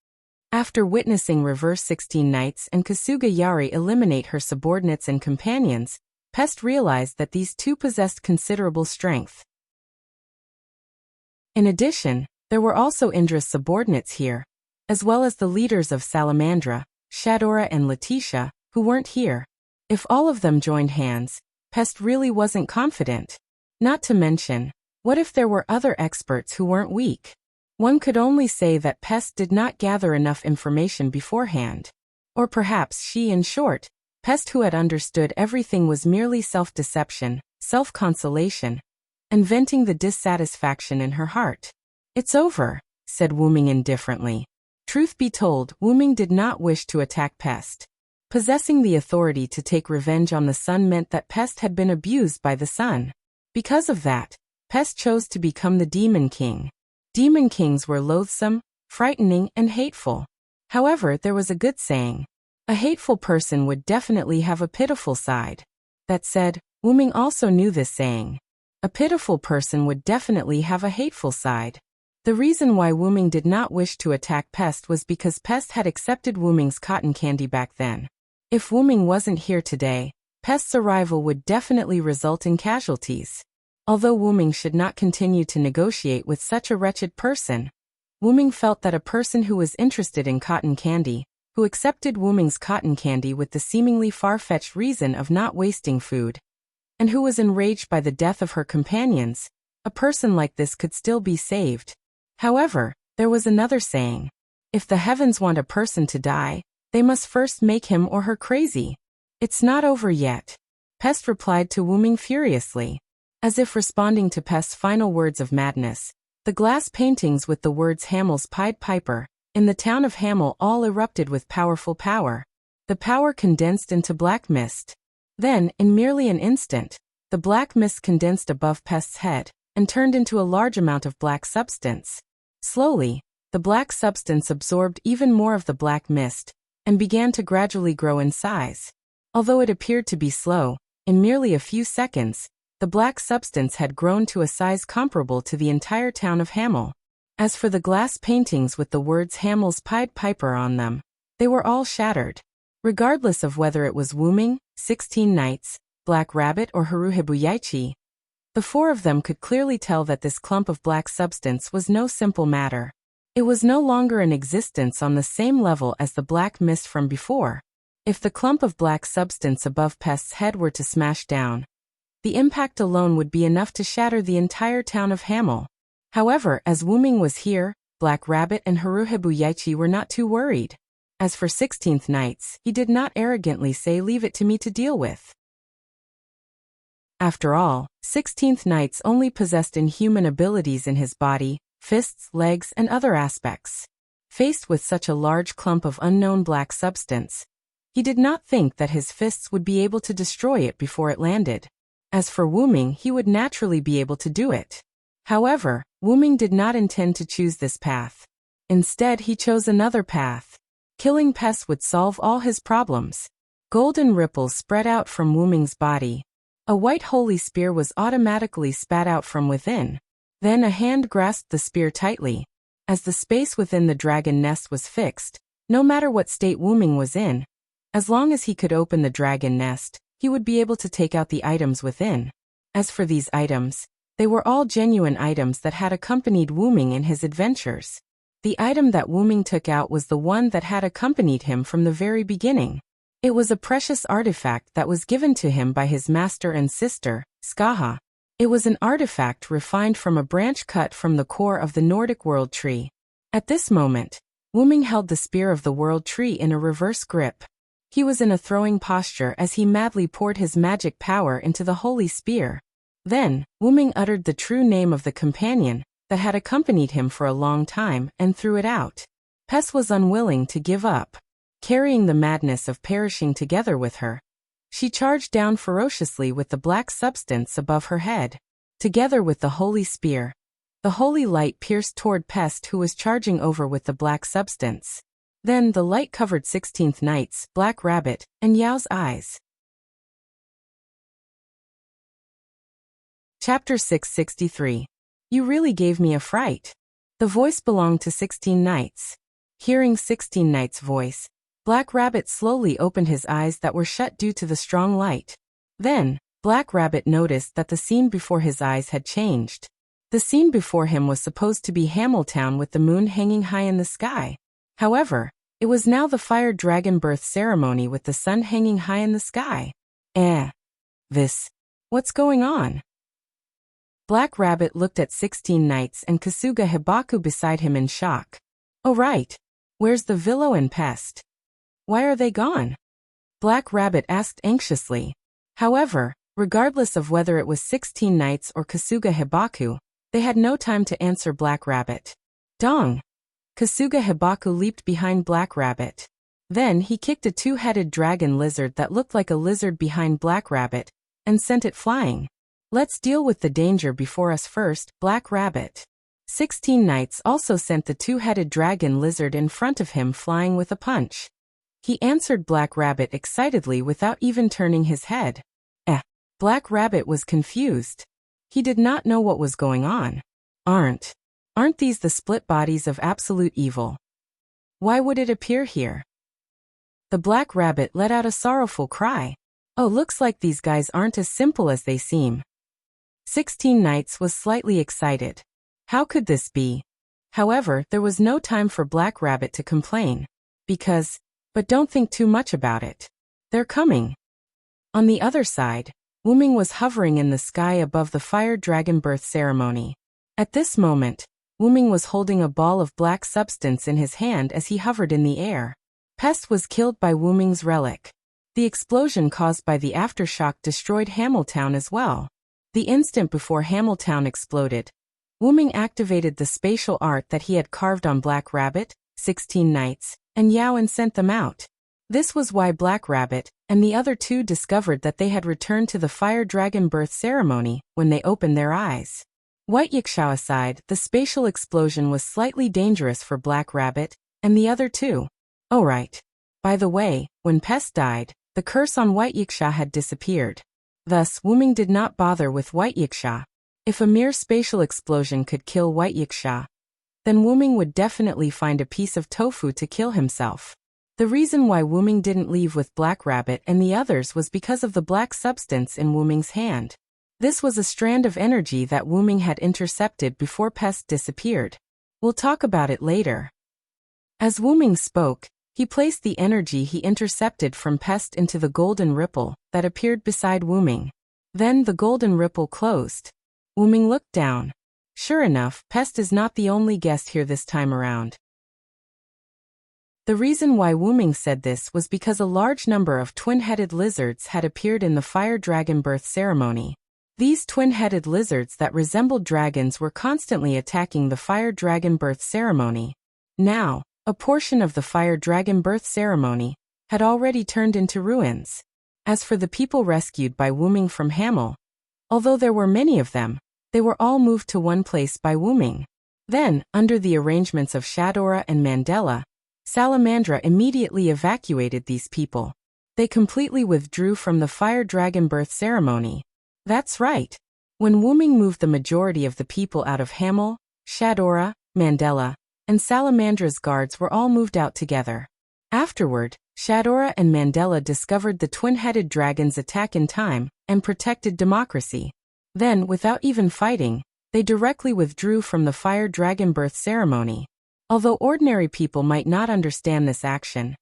After witnessing Reverse 16 Knights and Kasuga Yari eliminate her subordinates and companions, Pest realized that these two possessed considerable strength. In addition, there were also Indra's subordinates here, as well as the leaders of Salamandra, Shadora and Letitia, who weren't here. If all of them joined hands, Pest really wasn't confident. Not to mention, what if there were other experts who weren't weak? One could only say that Pest did not gather enough information beforehand. Or perhaps she, in short, Pest who had understood everything was merely self-deception, self-consolation, and venting the dissatisfaction in her heart. It's over, said Wyrm indifferently. Truth be told, Wyrm did not wish to attack Pest. Possessing the authority to take revenge on the sun meant that Pest had been abused by the sun. Because of that, Pest chose to become the Demon King. Demon Kings were loathsome, frightening, and hateful. However, there was a good saying. A hateful person would definitely have a pitiful side. That said, Wyrm also knew this saying. A pitiful person would definitely have a hateful side. The reason why Wyrm did not wish to attack Pest was because Pest had accepted Wyrm's cotton candy back then. If Wyrm wasn't here today, Pest's arrival would definitely result in casualties. Although Wyrm should not continue to negotiate with such a wretched person, Wyrm felt that a person who was interested in cotton candy, who accepted Wyrm's cotton candy with the seemingly far-fetched reason of not wasting food, and who was enraged by the death of her companions, a person like this could still be saved. However, there was another saying. If the heavens want a person to die, they must first make him or her crazy. It's not over yet. Pest replied to Wyrm furiously. As if responding to Pest's final words of madness, the glass paintings with the words Hamel's Pied Piper, in the town of Hamel all erupted with powerful power. The power condensed into black mist. Then, in merely an instant, the black mist condensed above Pest's head, and turned into a large amount of black substance. Slowly, the black substance absorbed even more of the black mist, and began to gradually grow in size. Although it appeared to be slow, in merely a few seconds, the black substance had grown to a size comparable to the entire town of Hamel. As for the glass paintings with the words Hamel's Pied Piper on them, they were all shattered. Regardless of whether it was Wyrm, 16 Knights, Black Rabbit or Haruhibuyaichi, the four of them could clearly tell that this clump of black substance was no simple matter. It was no longer in existence on the same level as the black mist from before. If the clump of black substance above Pest's head were to smash down, the impact alone would be enough to shatter the entire town of Hamel. However, as Wyrm was here, Black Rabbit and Haruhibuyaichi were not too worried. As for 16th Knights, he did not arrogantly say leave it to me to deal with. After all, 16th Knights only possessed inhuman abilities in his body, fists, legs, and other aspects. Faced with such a large clump of unknown black substance, he did not think that his fists would be able to destroy it before it landed. As for Wyrm, he would naturally be able to do it. However, Wyrm did not intend to choose this path. Instead, he chose another path. Killing Pest would solve all his problems. Golden ripples spread out from Wyrm's body. A white holy spear was automatically spat out from within. Then a hand grasped the spear tightly. As the space within the dragon nest was fixed, no matter what state Wyrm was in, as long as he could open the dragon nest, he would be able to take out the items within. As for these items, they were all genuine items that had accompanied Wyrm in his adventures. The item that Wyrm took out was the one that had accompanied him from the very beginning. It was a precious artifact that was given to him by his master and sister, Skaha. It was an artifact refined from a branch cut from the core of the Nordic World Tree. At this moment, Wyrm held the spear of the World Tree in a reverse grip. He was in a throwing posture as he madly poured his magic power into the holy spear. Then, Wyrm uttered the true name of the companion that had accompanied him for a long time and threw it out. Pest was unwilling to give up. Carrying the madness of perishing together with her, she charged down ferociously with the black substance above her head. Together with the holy spear, the holy light pierced toward Pest, who was charging over with the black substance. Then the light covered 16th Knights, Black Rabbit, and Yao's eyes. Chapter 663. You really gave me a fright. The voice belonged to 16 Knights. Hearing 16 Knights' voice, Black Rabbit slowly opened his eyes that were shut due to the strong light. Then, Black Rabbit noticed that the scene before his eyes had changed. The scene before him was supposed to be Hamiltown with the moon hanging high in the sky. However, it was now the fire dragon birth ceremony with the sun hanging high in the sky. What's going on? Black Rabbit looked at 16 Knights and Kasuga Hibaku beside him in shock. Oh right. Where's the Villo and Pest? Why are they gone? Black Rabbit asked anxiously. However, regardless of whether it was 16 Knights or Kasuga Hibaku, they had no time to answer Black Rabbit. Dong! Kasuga Hibaku leaped behind Black Rabbit. Then he kicked a two-headed dragon lizard that looked like a lizard behind Black Rabbit, and sent it flying. Let's deal with the danger before us first, Black Rabbit. 16 Knights also sent the two-headed dragon lizard in front of him flying with a punch. He answered Black Rabbit excitedly without even turning his head. Black Rabbit was confused. He did not know what was going on. Aren't these the split bodies of absolute evil? Why would it appear here? The Black Rabbit let out a sorrowful cry. Oh, looks like these guys aren't as simple as they seem. 16 Knights was slightly excited. How could this be? However, there was no time for Black Rabbit to complain. But don't think too much about it. They're coming. On the other side, Wyrm was hovering in the sky above the fire dragon birth ceremony. At this moment, Wyrm was holding a ball of black substance in his hand as he hovered in the air. Pest was killed by Wyrm's relic. The explosion caused by the aftershock destroyed Hamiltown as well. The instant before Hamiltown exploded, Wuming activated the spatial art that he had carved on Black Rabbit, 16 Knights, and Yao and sent them out. This was why Black Rabbit and the other two discovered that they had returned to the Fire Dragon birth ceremony when they opened their eyes. White Yiksha aside, the spatial explosion was slightly dangerous for Black Rabbit and the other two. Oh right. By the way, when Pest died, the curse on White Yiksha had disappeared. Thus, Wuming did not bother with White Yiksha. If a mere spatial explosion could kill White Yiksha, then Wuming would definitely find a piece of tofu to kill himself. The reason why Wuming didn't leave with Black Rabbit and the others was because of the black substance in Wuming's hand. This was a strand of energy that Wuming had intercepted before Pest disappeared. We'll talk about it later. As Wuming spoke, he placed the energy he intercepted from Pest into the golden ripple that appeared beside Wuming. Then the golden ripple closed. Wuming looked down. Sure enough, Pest is not the only guest here this time around. The reason why Wuming said this was because a large number of twin-headed lizards had appeared in the Fire Dragon birth ceremony. These twin-headed lizards that resembled dragons were constantly attacking the Fire Dragon birth ceremony. Now, a portion of the Fire Dragon birth ceremony had already turned into ruins. As for the people rescued by Wuming from Hamel, although there were many of them, they were all moved to one place by Wuming. Then, under the arrangements of Shadora and Mandela, Salamandra immediately evacuated these people. They completely withdrew from the Fire Dragon birth ceremony. That's right. When Wuming moved the majority of the people out of Hamel, Shadora, Mandela, and Salamandra's guards were all moved out together. Afterward, Shadora and Mandela discovered the twin-headed dragon's attack in time and protected democracy. Then, without even fighting, they directly withdrew from the Fire Dragon birth ceremony. Although ordinary people might not understand this action,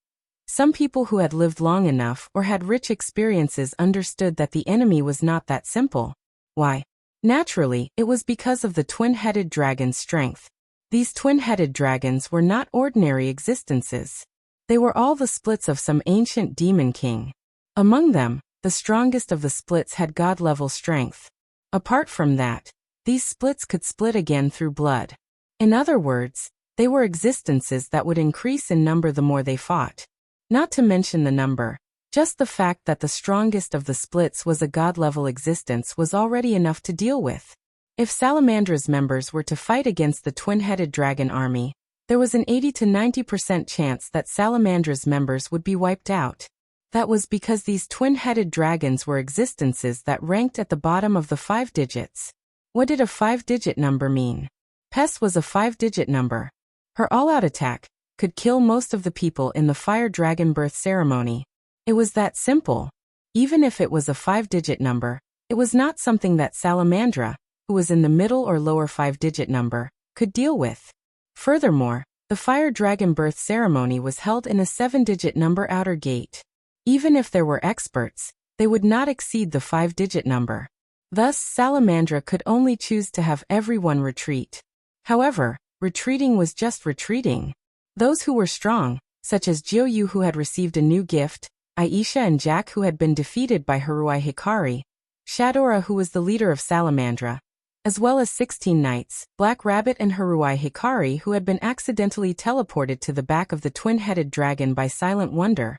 some people who had lived long enough or had rich experiences understood that the enemy was not that simple. Why? Naturally, it was because of the twin-headed dragon's strength. These twin-headed dragons were not ordinary existences. They were all the splits of some ancient demon king. Among them, the strongest of the splits had god-level strength. Apart from that, these splits could split again through blood. In other words, they were existences that would increase in number the more they fought. Not to mention the number, just the fact that the strongest of the splits was a god-level existence was already enough to deal with. If Salamandra's members were to fight against the twin-headed dragon army, there was an 80 to 90% chance that Salamandra's members would be wiped out. That was because these twin-headed dragons were existences that ranked at the bottom of the 5 digits. What did a 5-digit number mean? Pest was a 5-digit number. Her all-out attack could kill most of the people in the Fire Dragon birth ceremony. It was that simple. Even if it was a 5-digit number, it was not something that Salamandra, who was in the middle or lower 5-digit number, could deal with. Furthermore, the Fire Dragon birth ceremony was held in a 7-digit number outer gate. Even if there were experts, they would not exceed the 5-digit number. Thus, Salamandra could only choose to have everyone retreat. However, retreating was just retreating. Those who were strong, such as Jiuyu who had received a new gift, Aisha and Jack who had been defeated by Haruai Hikari, Shadora who was the leader of Salamandra, as well as 16 Knights, Black Rabbit and Haruai Hikari who had been accidentally teleported to the back of the twin-headed dragon by Silent Wonder,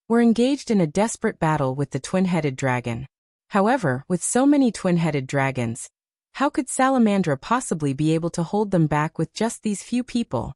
were engaged in a desperate battle with the twin-headed dragon. However, with so many twin-headed dragons, how could Salamandra possibly be able to hold them back with just these few people?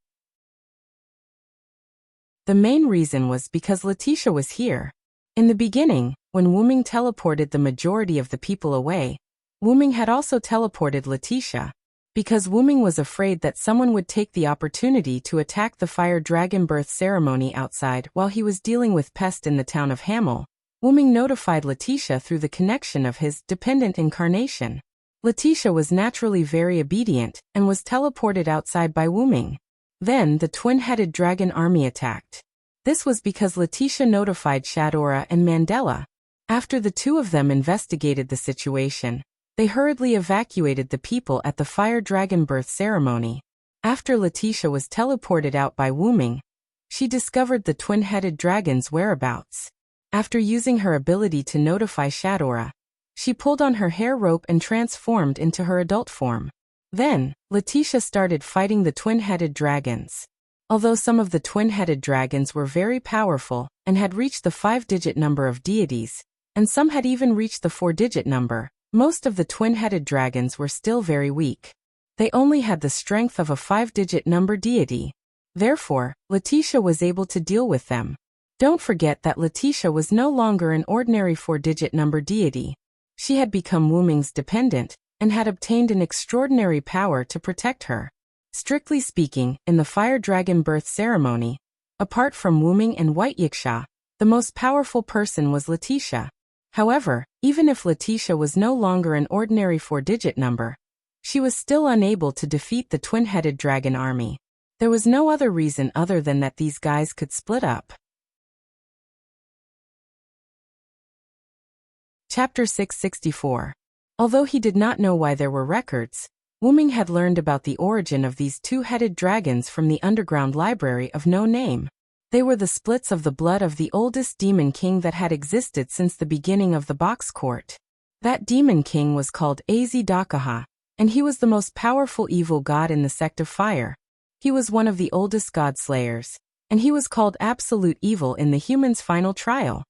The main reason was because Letitia was here. In the beginning, when Wuming teleported the majority of the people away, Wuming had also teleported Letitia, because Wuming was afraid that someone would take the opportunity to attack the Fire Dragon birth ceremony outside while he was dealing with Pest in the town of Hamel. Wuming notified Letitia through the connection of his dependent incarnation. Letitia was naturally very obedient and was teleported outside by Wuming. Then the twin-headed dragon army attacked. This was because Letitia notified Shadora and Mandela. After the two of them investigated the situation, they hurriedly evacuated the people at the Fire Dragon birth ceremony. After Letitia was teleported out by Wuming, she discovered the twin-headed dragon's whereabouts. After using her ability to notify Shadora, She pulled on her hair rope and transformed into her adult form. Then, Letitia started fighting the twin-headed dragons. Although some of the twin-headed dragons were very powerful and had reached the 5-digit number of deities, and some had even reached the 4-digit number, most of the twin-headed dragons were still very weak. They only had the strength of a 5-digit number deity. Therefore, Letitia was able to deal with them. Don't forget that Letitia was no longer an ordinary 4-digit number deity. She had become Wuming's dependent and had obtained an extraordinary power to protect her. Strictly speaking, in the fire dragon birth ceremony, apart from Wuming and White Yiksha, the most powerful person was Letitia. However, even if Letitia was no longer an ordinary 4-digit number, she was still unable to defeat the twin-headed dragon army. There was no other reason other than that these guys could split up. Chapter 664. Although he did not know why there were records, Wuming had learned about the origin of these two-headed dragons from the underground library of no name. They were the splits of the blood of the oldest demon king that had existed since the beginning of the box court. That demon king was called Azidakaha, and he was the most powerful evil god in the sect of fire. He was one of the oldest god slayers, and he was called absolute evil in the humans' final trial.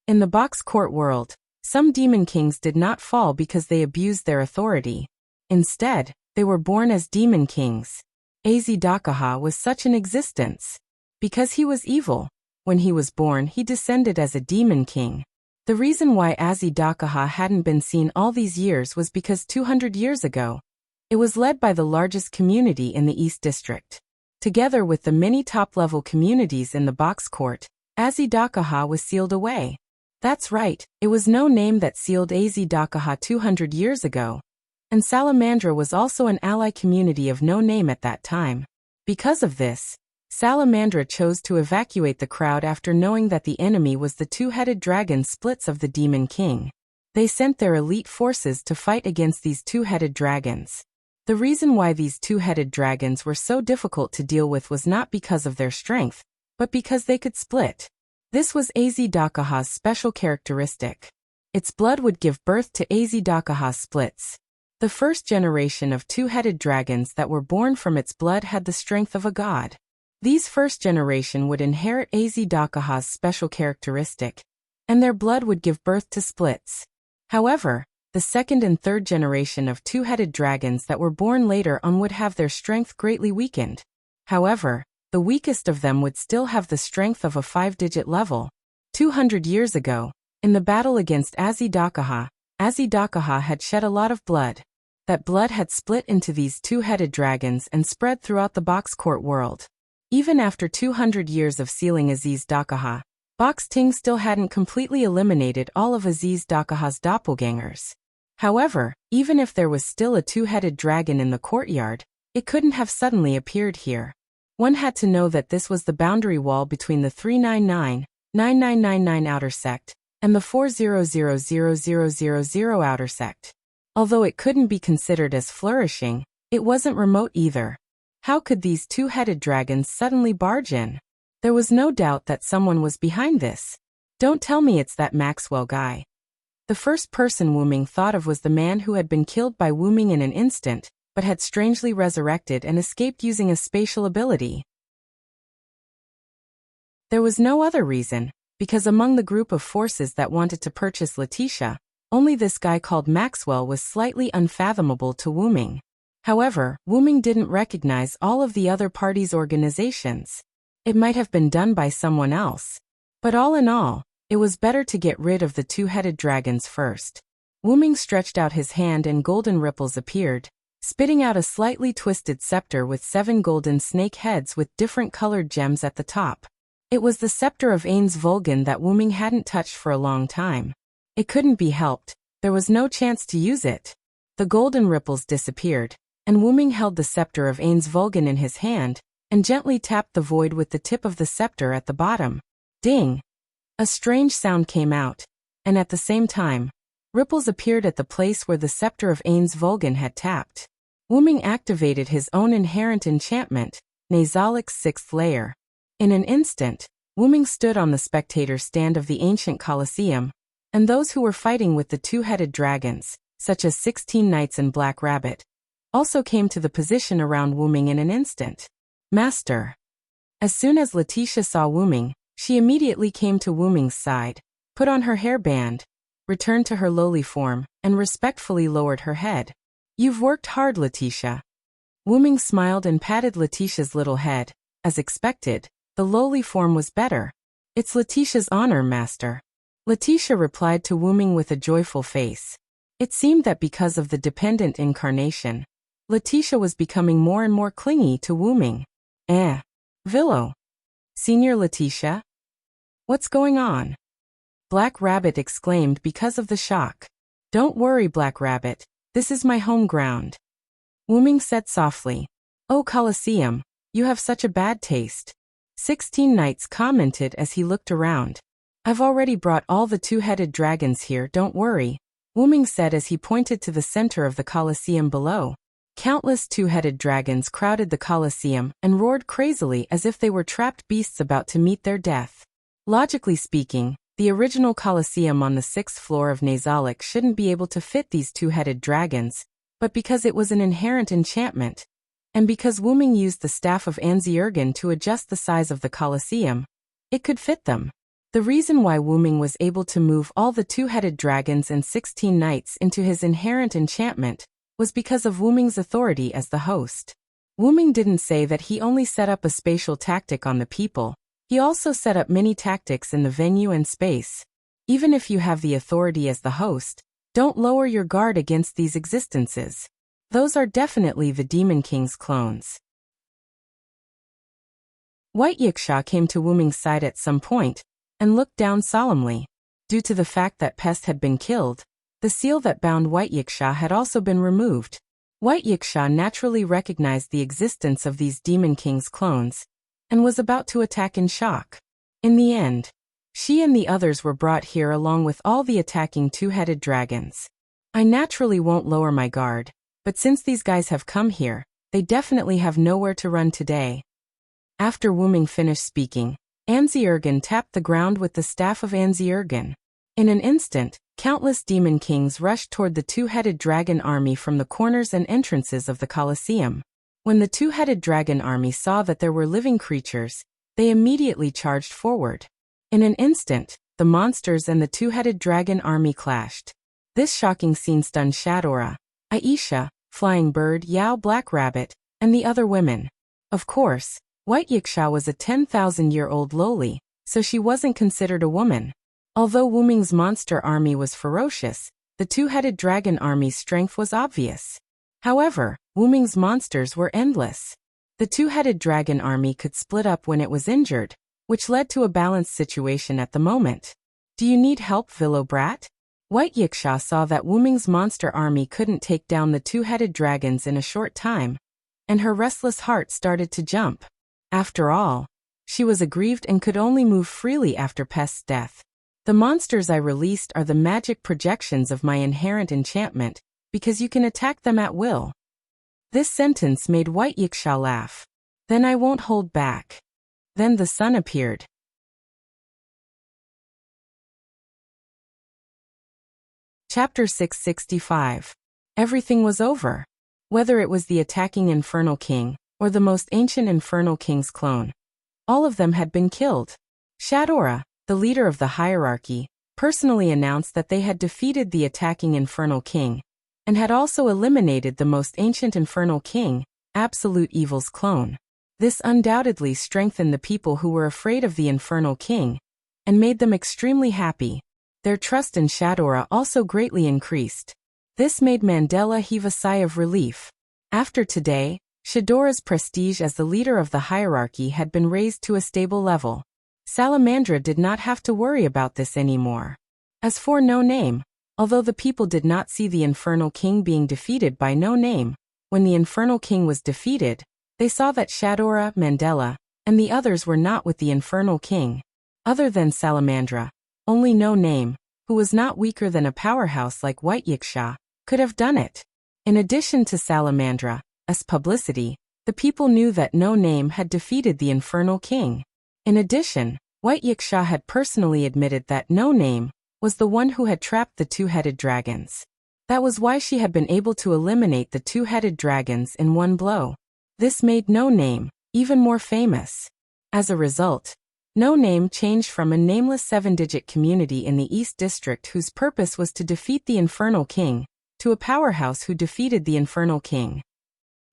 In the box court world, some demon kings did not fall because they abused their authority. Instead, they were born as demon kings. Azidakaha was such an existence. Because he was evil, when he was born he descended as a demon king. The reason why Azidakaha hadn't been seen all these years was because 200 years ago, it was led by the largest community in the East District. Together with the many top-level communities in the box court, Azidakaha was sealed away. That's right, it was no name that sealed Azidakaha 200 years ago. And Salamandra was also an ally community of no name at that time. Because of this, Salamandra chose to evacuate the crowd after knowing that the enemy was the two-headed dragon splits of the Demon King. They sent their elite forces to fight against these two-headed dragons. The reason why these two-headed dragons were so difficult to deal with was not because of their strength, but because they could split. This was Azidakaha's special characteristic. Its blood would give birth to Azidakaha splits. The first generation of two-headed dragons that were born from its blood had the strength of a god. These first generation would inherit Azidakaha's special characteristic, and their blood would give birth to splits. However, the second and third generation of two-headed dragons that were born later on would have their strength greatly weakened. However, the weakest of them would still have the strength of a 5-digit level. 200 years ago, in the battle against Azidakaha, Azidakaha had shed a lot of blood. That blood had split into these two-headed dragons and spread throughout the box court world. Even after 200 years of sealing Azidakaha, Box Ting still hadn't completely eliminated all of Azidakaha's doppelgangers. However, even if there was still a two-headed dragon in the courtyard, it couldn't have suddenly appeared here. One had to know that this was the boundary wall between the 399-9999 outer sect and the 4000000 outer sect. Although it couldn't be considered as flourishing, it wasn't remote either. How could these two-headed dragons suddenly barge in? There was no doubt that someone was behind this. Don't tell me it's that Maxwell guy. The first person Wuming thought of was the man who had been killed by Wuming in an instant, but had strangely resurrected and escaped using a spatial ability. There was no other reason, because among the group of forces that wanted to purchase Letitia, only this guy called Maxwell was slightly unfathomable to Wuming. However, Wuming didn't recognize all of the other parties' organizations. It might have been done by someone else. But all in all, it was better to get rid of the two-headed dragons first. Wuming stretched out his hand and golden ripples appeared, spitting out a slightly twisted scepter with 7 golden snake heads with different colored gems at the top. It was the scepter of Ains Vulgan that Wuming hadn't touched for a long time. It couldn't be helped, there was no chance to use it. The golden ripples disappeared, and Wuming held the scepter of Ains Vulgan in his hand, and gently tapped the void with the tip of the scepter at the bottom. Ding! A strange sound came out, and at the same time, ripples appeared at the place where the scepter of Ains Vulgan had tapped. Wuming activated his own inherent enchantment, Nasalic's 6th layer. In an instant, Wuming stood on the spectator stand of the ancient Colosseum, and those who were fighting with the two-headed dragons, such as 16 knights and Black Rabbit, also came to the position around Wuming in an instant. Master. As soon as Letitia saw Wuming, she immediately came to Wuming's side, put on her hairband, returned to her lowly form, and respectfully lowered her head. You've worked hard, Letitia. Wuming smiled and patted Letitia's little head. As expected, the lowly form was better. It's Letitia's honor, Master. Letitia replied to Wuming with a joyful face. It seemed that because of the dependent incarnation, Letitia was becoming more and more clingy to Wuming. Villo. Senior Letitia? What's going on? Black Rabbit exclaimed because of the shock. Don't worry, Black Rabbit. This is my home ground. Wuming said softly. Oh, Colosseum, you have such a bad taste. 16 Knights commented as he looked around. I've already brought all the two-headed dragons here, don't worry, Wuming said as he pointed to the center of the Colosseum below. Countless two-headed dragons crowded the Colosseum and roared crazily as if they were trapped beasts about to meet their death. Logically speaking, the original Colosseum on the 6th floor of Nazalic shouldn't be able to fit these two-headed dragons, but because it was an inherent enchantment, and because Wuming used the staff of Anziurgan to adjust the size of the Colosseum, it could fit them. The reason why Wuming was able to move all the two-headed dragons and 16 knights into his inherent enchantment was because of Wuming's authority as the host. Wuming didn't say that he only set up a spatial tactic on the people, he also set up many tactics in the venue and space. Even if you have the authority as the host, don't lower your guard against these existences. Those are definitely the Demon King's clones. White Yiksha came to Wuming's side at some point, and looked down solemnly. Due to the fact that Pest had been killed, the seal that bound White Yiksha had also been removed. White Yiksha naturally recognized the existence of these Demon King's clones, and was about to attack in shock. In the end, she and the others were brought here along with all the attacking two-headed dragons. I naturally won't lower my guard, but since these guys have come here, they definitely have nowhere to run today. After Wuming finished speaking, Anziurgan tapped the ground with the staff of Anziurgan. In an instant, countless demon kings rushed toward the two-headed dragon army from the corners and entrances of the Colosseum. When the two-headed dragon army saw that there were living creatures, they immediately charged forward. In an instant, the monsters and the two-headed dragon army clashed. This shocking scene stunned Shadora, Aisha, Flying Bird, Yao, Black Rabbit, and the other women. Of course, White Yiksha was a 10,000-year-old lowly, so she wasn't considered a woman. Although Wuming's monster army was ferocious, the two-headed dragon army's strength was obvious. However, Wuming's monsters were endless. The two-headed dragon army could split up when it was injured, which led to a balanced situation at the moment. Do you need help, Villo Brat? White Yiksha saw that Wuming's monster army couldn't take down the two-headed dragons in a short time, and her restless heart started to jump. After all, she was aggrieved and could only move freely after Pest's death. The monsters I released are the magic projections of my inherent enchantment, because you can attack them at will. This sentence made White Yiksha laugh. Then I won't hold back. Then the sun appeared. Chapter 665. Everything was over. Whether it was the attacking Infernal King, or the most ancient Infernal King's clone, all of them had been killed. Shadora, the leader of the hierarchy, personally announced that they had defeated the attacking Infernal King, and had also eliminated the most ancient Infernal King, Absolute Evil's clone. This undoubtedly strengthened the people who were afraid of the Infernal King, and made them extremely happy. Their trust in Shadora also greatly increased. This made Mandela heave a sigh of relief. After today, Shadora's prestige as the leader of the hierarchy had been raised to a stable level. Salamandra did not have to worry about this anymore. As for No Name, although the people did not see the Infernal King being defeated by No Name, when the Infernal King was defeated, they saw that Shadora, Mandela, and the others were not with the Infernal King. Other than Salamandra, only No Name, who was not weaker than a powerhouse like White Yiksha, could have done it. In addition to Salamandra, as publicity, the people knew that No Name had defeated the Infernal King. In addition, White Yiksha had personally admitted that No Name, was the one who had trapped the two-headed dragons. That was why she had been able to eliminate the two-headed dragons in one blow. This made No Name even more famous. As a result, No Name changed from a nameless 7-digit community in the East District whose purpose was to defeat the Infernal King, to a powerhouse who defeated the Infernal King.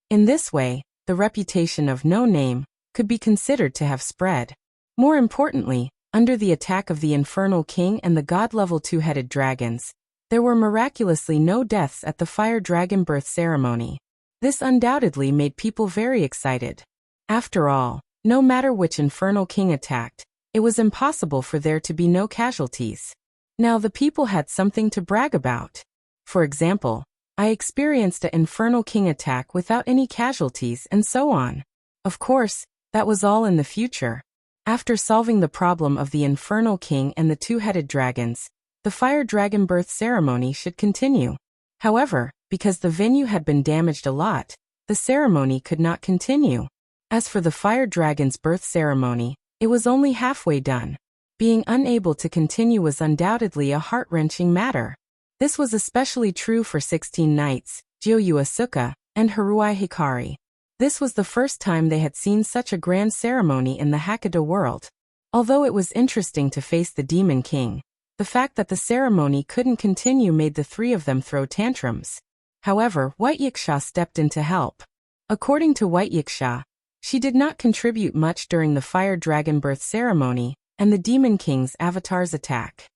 In this way, the reputation of No Name could be considered to have spread. More importantly, under the attack of the Infernal King and the god-level two-headed dragons, there were miraculously no deaths at the fire dragon birth ceremony. This undoubtedly made people very excited. After all, no matter which Infernal King attacked, it was impossible for there to be no casualties. Now the people had something to brag about. For example, I experienced an Infernal King attack without any casualties and so on. Of course, that was all in the future. After solving the problem of the Infernal King and the two-headed dragons, the fire dragon birth ceremony should continue. However, because the venue had been damaged a lot, the ceremony could not continue. As for the fire dragon's birth ceremony, it was only halfway done. Being unable to continue was undoubtedly a heart-wrenching matter. This was especially true for 16 knights, Jioyu Asuka, and Haruai Hikari. This was the first time they had seen such a grand ceremony in the Hakata world. Although it was interesting to face the Demon King, the fact that the ceremony couldn't continue made the three of them throw tantrums. However, White Yiksha stepped in to help. According to White Yiksha, she did not contribute much during the fire dragon birth ceremony and the Demon King's avatar's attack.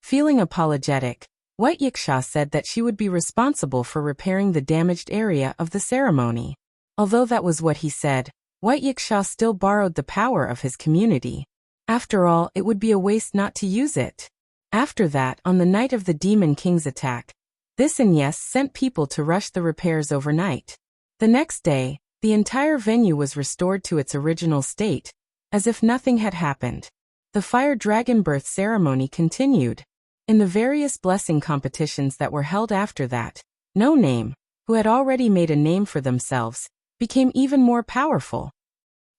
Feeling apologetic, White Yiksha said that she would be responsible for repairing the damaged area of the ceremony. Although that was what he said, White Yiksha still borrowed the power of his community. After all, it would be a waste not to use it. After that, on the night of the Demon King's attack, this and yes sent people to rush the repairs overnight. The next day, the entire venue was restored to its original state, as if nothing had happened. The fire dragon birth ceremony continued. In the various blessing competitions that were held after that, No Name, who had already made a name for themselves, became even more powerful.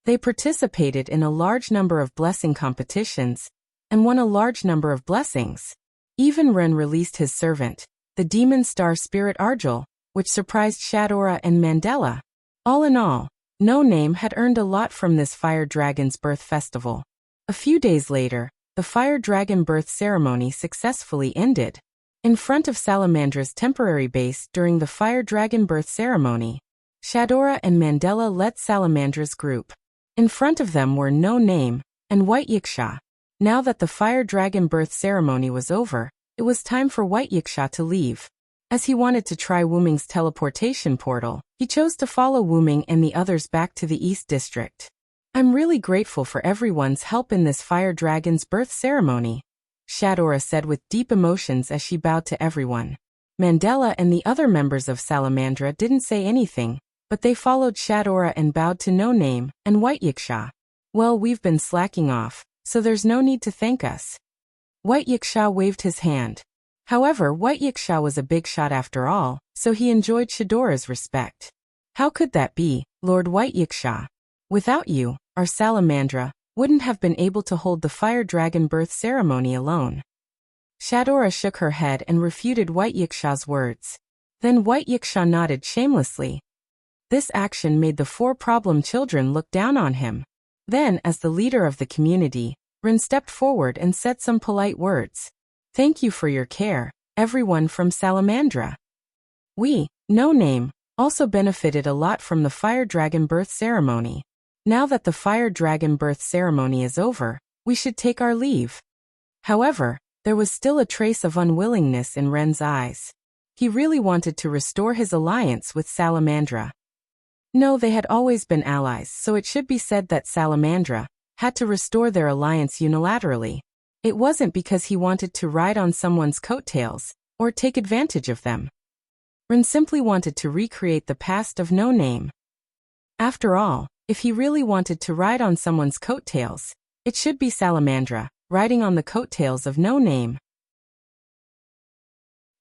They participated in a large number of blessing competitions and won a large number of blessings. Even Ren released his servant, the demon star spirit Argel, which surprised Shadora and Mandela. All in all, No Name had earned a lot from this fire dragon's birth festival. A few days later, the fire dragon birth ceremony successfully ended. In front of Salamandra's temporary base during the fire dragon birth ceremony, Shadora and Mandela led Salamandra's group. In front of them were No Name and White Yiksha. Now that the fire dragon birth ceremony was over, it was time for White Yiksha to leave. As he wanted to try Wuming's teleportation portal, he chose to follow Wuming and the others back to the East District. I'm really grateful for everyone's help in this fire dragon's birth ceremony, Shadora said with deep emotions as she bowed to everyone. Mandela and the other members of Salamandra didn't say anything, but they followed Shadora and bowed to No Name and White Yiksha. Well, we've been slacking off, so there's no need to thank us. White Yiksha waved his hand. However, White Yiksha was a big shot after all, so he enjoyed Shadora's respect. How could that be, Lord White Yiksha? Without you, our Salamandra wouldn't have been able to hold the fire dragon birth ceremony alone. Shadora shook her head and refuted White Yiksha's words. Then White Yiksha nodded shamelessly. This action made the 4 problem children look down on him. Then, as the leader of the community, Rin stepped forward and said some polite words. Thank you for your care, everyone from Salamandra. We, No Name, also benefited a lot from the fire dragon birth ceremony. Now that the fire dragon birth ceremony is over, we should take our leave. However, there was still a trace of unwillingness in Ren's eyes. He really wanted to restore his alliance with Salamandra. No, they had always been allies, so it should be said that Salamandra had to restore their alliance unilaterally. It wasn't because he wanted to ride on someone's coattails or take advantage of them. Ren simply wanted to recreate the past of No Name. After all, if he really wanted to ride on someone's coattails, it should be Salamandra, riding on the coattails of No Name.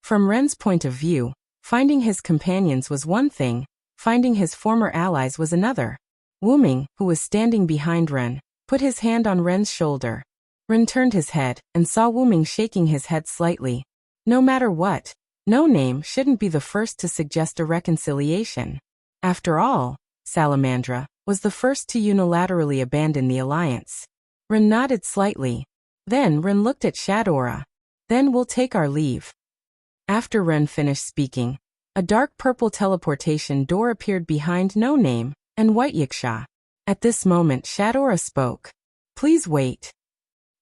From Ren's point of view, finding his companions was one thing, finding his former allies was another. Wuming, who was standing behind Ren, put his hand on Ren's shoulder. Ren turned his head and saw Wuming shaking his head slightly. No matter what, No Name shouldn't be the first to suggest a reconciliation. After all, Salamandra was the first to unilaterally abandon the alliance. Ren nodded slightly. Then Ren looked at Shadora. Then we'll take our leave. After Ren finished speaking, a dark purple teleportation door appeared behind No Name and White Yiksha. At this moment Shadora spoke. Please wait.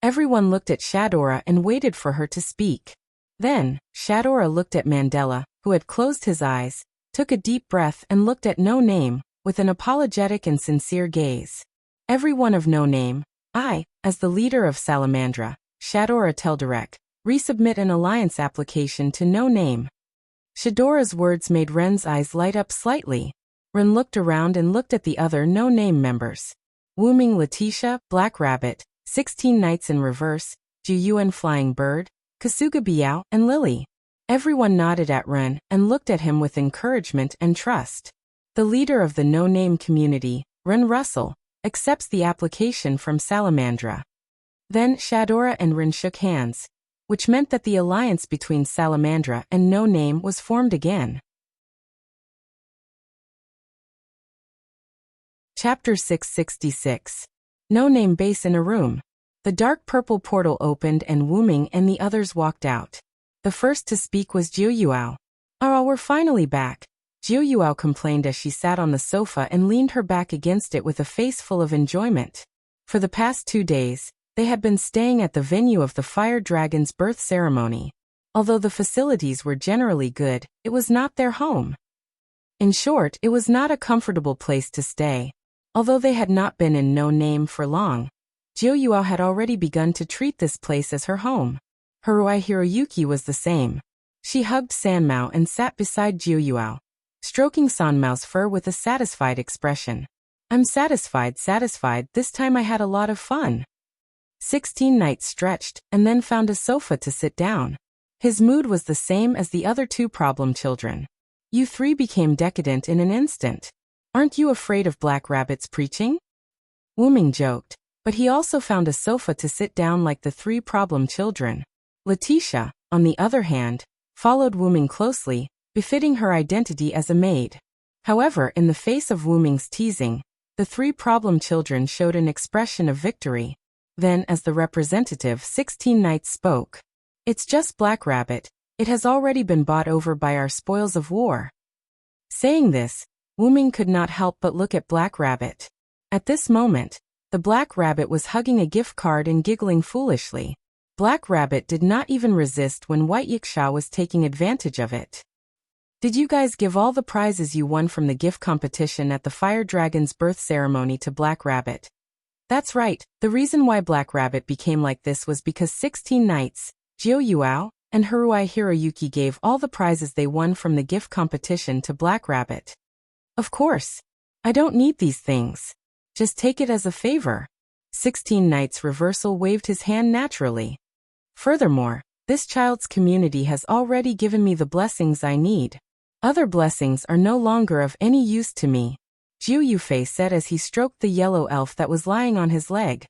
Everyone looked at Shadora and waited for her to speak. Then, Shadora looked at Mandela, who had closed his eyes, took a deep breath and looked at No Name, with an apologetic and sincere gaze. Everyone of No Name, I, as the leader of Salamandra, Shadora Teldirek, resubmit an alliance application to No Name. Shadora's words made Ren's eyes light up slightly. Ren looked around and looked at the other No Name members. Wuming Letitia, Black Rabbit, 16 Knights in Reverse, Ju Yuan Flying Bird, Kasuga Biao, and Lily. Everyone nodded at Ren and looked at him with encouragement and trust. The leader of the No Name community, Ren Russell, accepts the application from Salamandra. Then Shadora and Ren shook hands, which meant that the alliance between Salamandra and No Name was formed again. Chapter 666. No Name Base in a room. The dark purple portal opened and Wuming and the others walked out. The first to speak was Jiu Yuao. "Oh, we're finally back," Jiu Yuao complained as she sat on the sofa and leaned her back against it with a face full of enjoyment. For the past 2 days, they had been staying at the venue of the Fire Dragon's birth ceremony. Although the facilities were generally good, it was not their home. In short, it was not a comfortable place to stay. Although they had not been in No Name for long, Jiu Yuao had already begun to treat this place as her home. Haruai Hiroyuki was the same. She hugged Sanmao and sat beside Jiu Yuao, stroking Sanmao's fur with a satisfied expression. "I'm satisfied, this time I had a lot of fun." 16 Knights stretched and then found a sofa to sit down. His mood was the same as the other 2 problem children. "You 3 became decadent in an instant. Aren't you afraid of Black Rabbit's preaching?" Wuming joked, but he also found a sofa to sit down like the 3 problem children. Letitia, on the other hand, followed Wuming closely, befitting her identity as a maid. However, in the face of Wuming's teasing, the 3 problem children showed an expression of victory. Then, as the representative 16 Knights spoke, "It's just Black Rabbit. It has already been bought over by our spoils of war." Saying this, Wuming could not help but look at Black Rabbit. At this moment, the Black Rabbit was hugging a gift card and giggling foolishly. Black Rabbit did not even resist when White Yiksha was taking advantage of it. "Did you guys give all the prizes you won from the gift competition at the Fire Dragon's birth ceremony to Black Rabbit?" "That's right. The reason why Black Rabbit became like this was because 16 Knights, Jiu Yuao, and Haruai Hiroyuki gave all the prizes they won from the gift competition to Black Rabbit." "Of course. I don't need these things. Just take it as a favor." 16 Knights Reversal waved his hand naturally. "Furthermore, this child's community has already given me the blessings I need. Other blessings are no longer of any use to me," Jiu Yufei said as he stroked the yellow elf that was lying on his leg.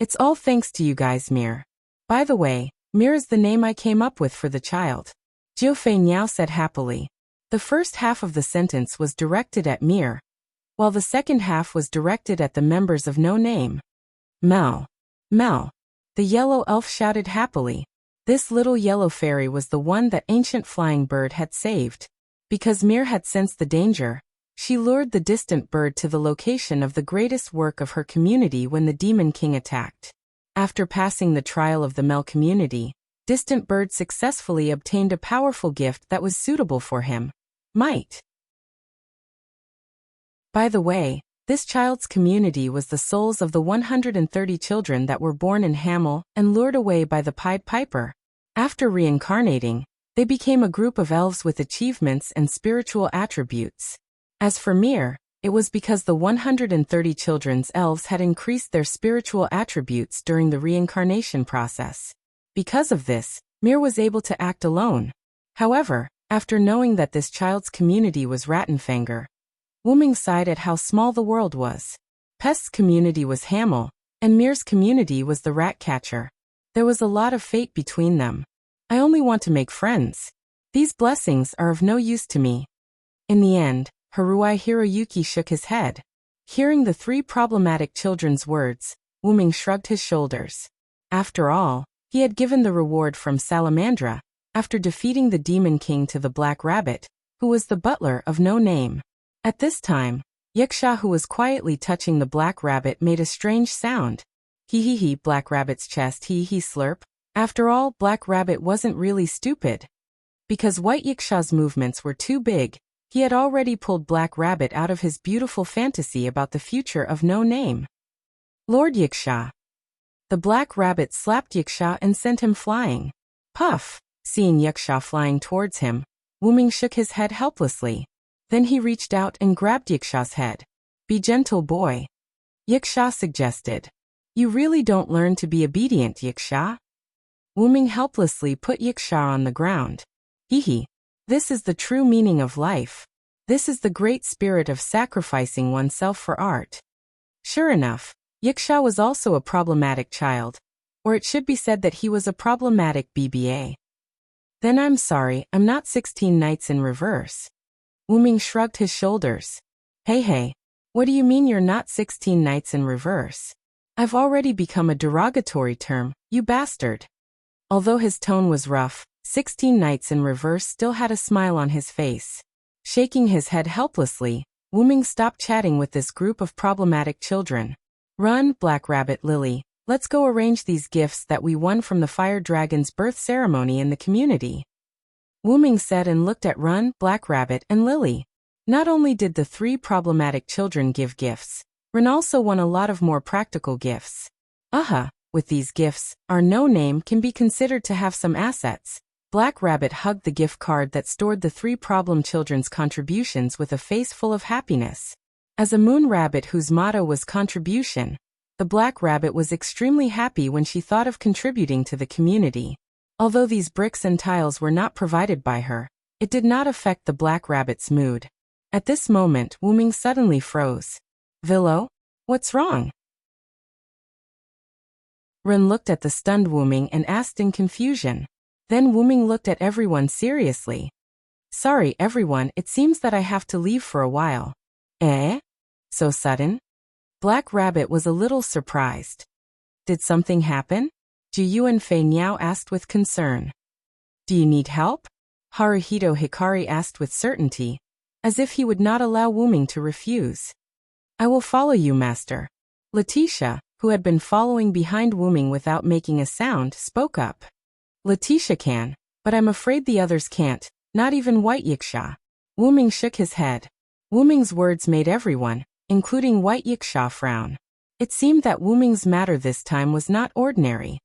"It's all thanks to you guys, Mir. By the way, Mir is the name I came up with for the child," Jiu Fei Niao said happily. The first half of the sentence was directed at Mir, while the second half was directed at the members of No Name. "Mel. Mel." The yellow elf shouted happily. This little yellow fairy was the one that ancient flying bird had saved. Because Mir had sensed the danger, she lured the distant bird to the location of the greatest work of her community when the Demon King attacked. After passing the trial of the Mel community, Distant Bird successfully obtained a powerful gift that was suitable for him: might. By the way, this child's community was the souls of the 130 children that were born in Hamel and lured away by the Pied Piper. After reincarnating, they became a group of elves with achievements and spiritual attributes. As for Mir, it was because the 130 children's elves had increased their spiritual attributes during the reincarnation process. Because of this, Mir was able to act alone. However, after knowing that this child's community was Rattenfanger, Wuming sighed at how small the world was. Pest's community was Hamel, and Mir's community was the rat catcher. There was a lot of fate between them. I only want to make friends. These blessings are of no use to me. In the end, Haruai Hiroyuki shook his head. Hearing the three problematic children's words, Wuming shrugged his shoulders. After all, he had given the reward from Salamandra, after defeating the Demon King to the Black Rabbit, who was the butler of no name. At this time, Yaksha, who was quietly touching the Black Rabbit, made a strange sound. Hee Black Rabbit's chest hee slurp. After all, Black Rabbit wasn't really stupid. Because White Yaksha's movements were too big, he had already pulled Black Rabbit out of his beautiful fantasy about the future of no name. Lord Yaksha. The Black Rabbit slapped Yaksha and sent him flying. Puff! Seeing Yaksha flying towards him, Wuming shook his head helplessly. Then he reached out and grabbed Yaksha's head. Be gentle, boy. Yaksha suggested. You really don't learn to be obedient, Yaksha. Wuming helplessly put Yaksha on the ground. Hee. This is the true meaning of life. This is the great spirit of sacrificing oneself for art. Sure enough, Yaksha was also a problematic child, or it should be said that he was a problematic BBA. Then I'm sorry, I'm not 16 Nights in Reverse. Wuming shrugged his shoulders. Hey, what do you mean you're not 16 Nights in Reverse? I've already become a derogatory term, you bastard. Although his tone was rough, 16 Nights in Reverse still had a smile on his face. Shaking his head helplessly, Wuming stopped chatting with this group of problematic children. Run, Black Rabbit Lily, let's go arrange these gifts that we won from the Fire Dragon's birth ceremony in the community. Wuming said and looked at Run, Black Rabbit, and Lily. Not only did the three problematic children give gifts, Run also won a lot of more practical gifts. With these gifts, our no-name can be considered to have some assets. Black Rabbit hugged the gift card that stored the three problem children's contributions with a face full of happiness. As a moon rabbit whose motto was contribution, the Black Rabbit was extremely happy when she thought of contributing to the community. Although these bricks and tiles were not provided by her, it did not affect the Black Rabbit's mood. At this moment, Wuming suddenly froze. Villo? What's wrong? Ren looked at the stunned Wuming and asked in confusion. Then Wuming looked at everyone seriously. Sorry everyone, it seems that I have to leave for a while. Eh? So sudden? Black Rabbit was a little surprised. Did something happen? Ju Yuan Fei Niao asked with concern. Do you need help? Haruhito Hikari asked with certainty, as if he would not allow Wuming to refuse. I will follow you, master. Letitia, who had been following behind Wuming without making a sound, spoke up. Letitia can, but I'm afraid the others can't, not even White Yaksha. Wuming shook his head. Wuming's words made everyone, including White Yaksha, frown. It seemed that Wuming's matter this time was not ordinary.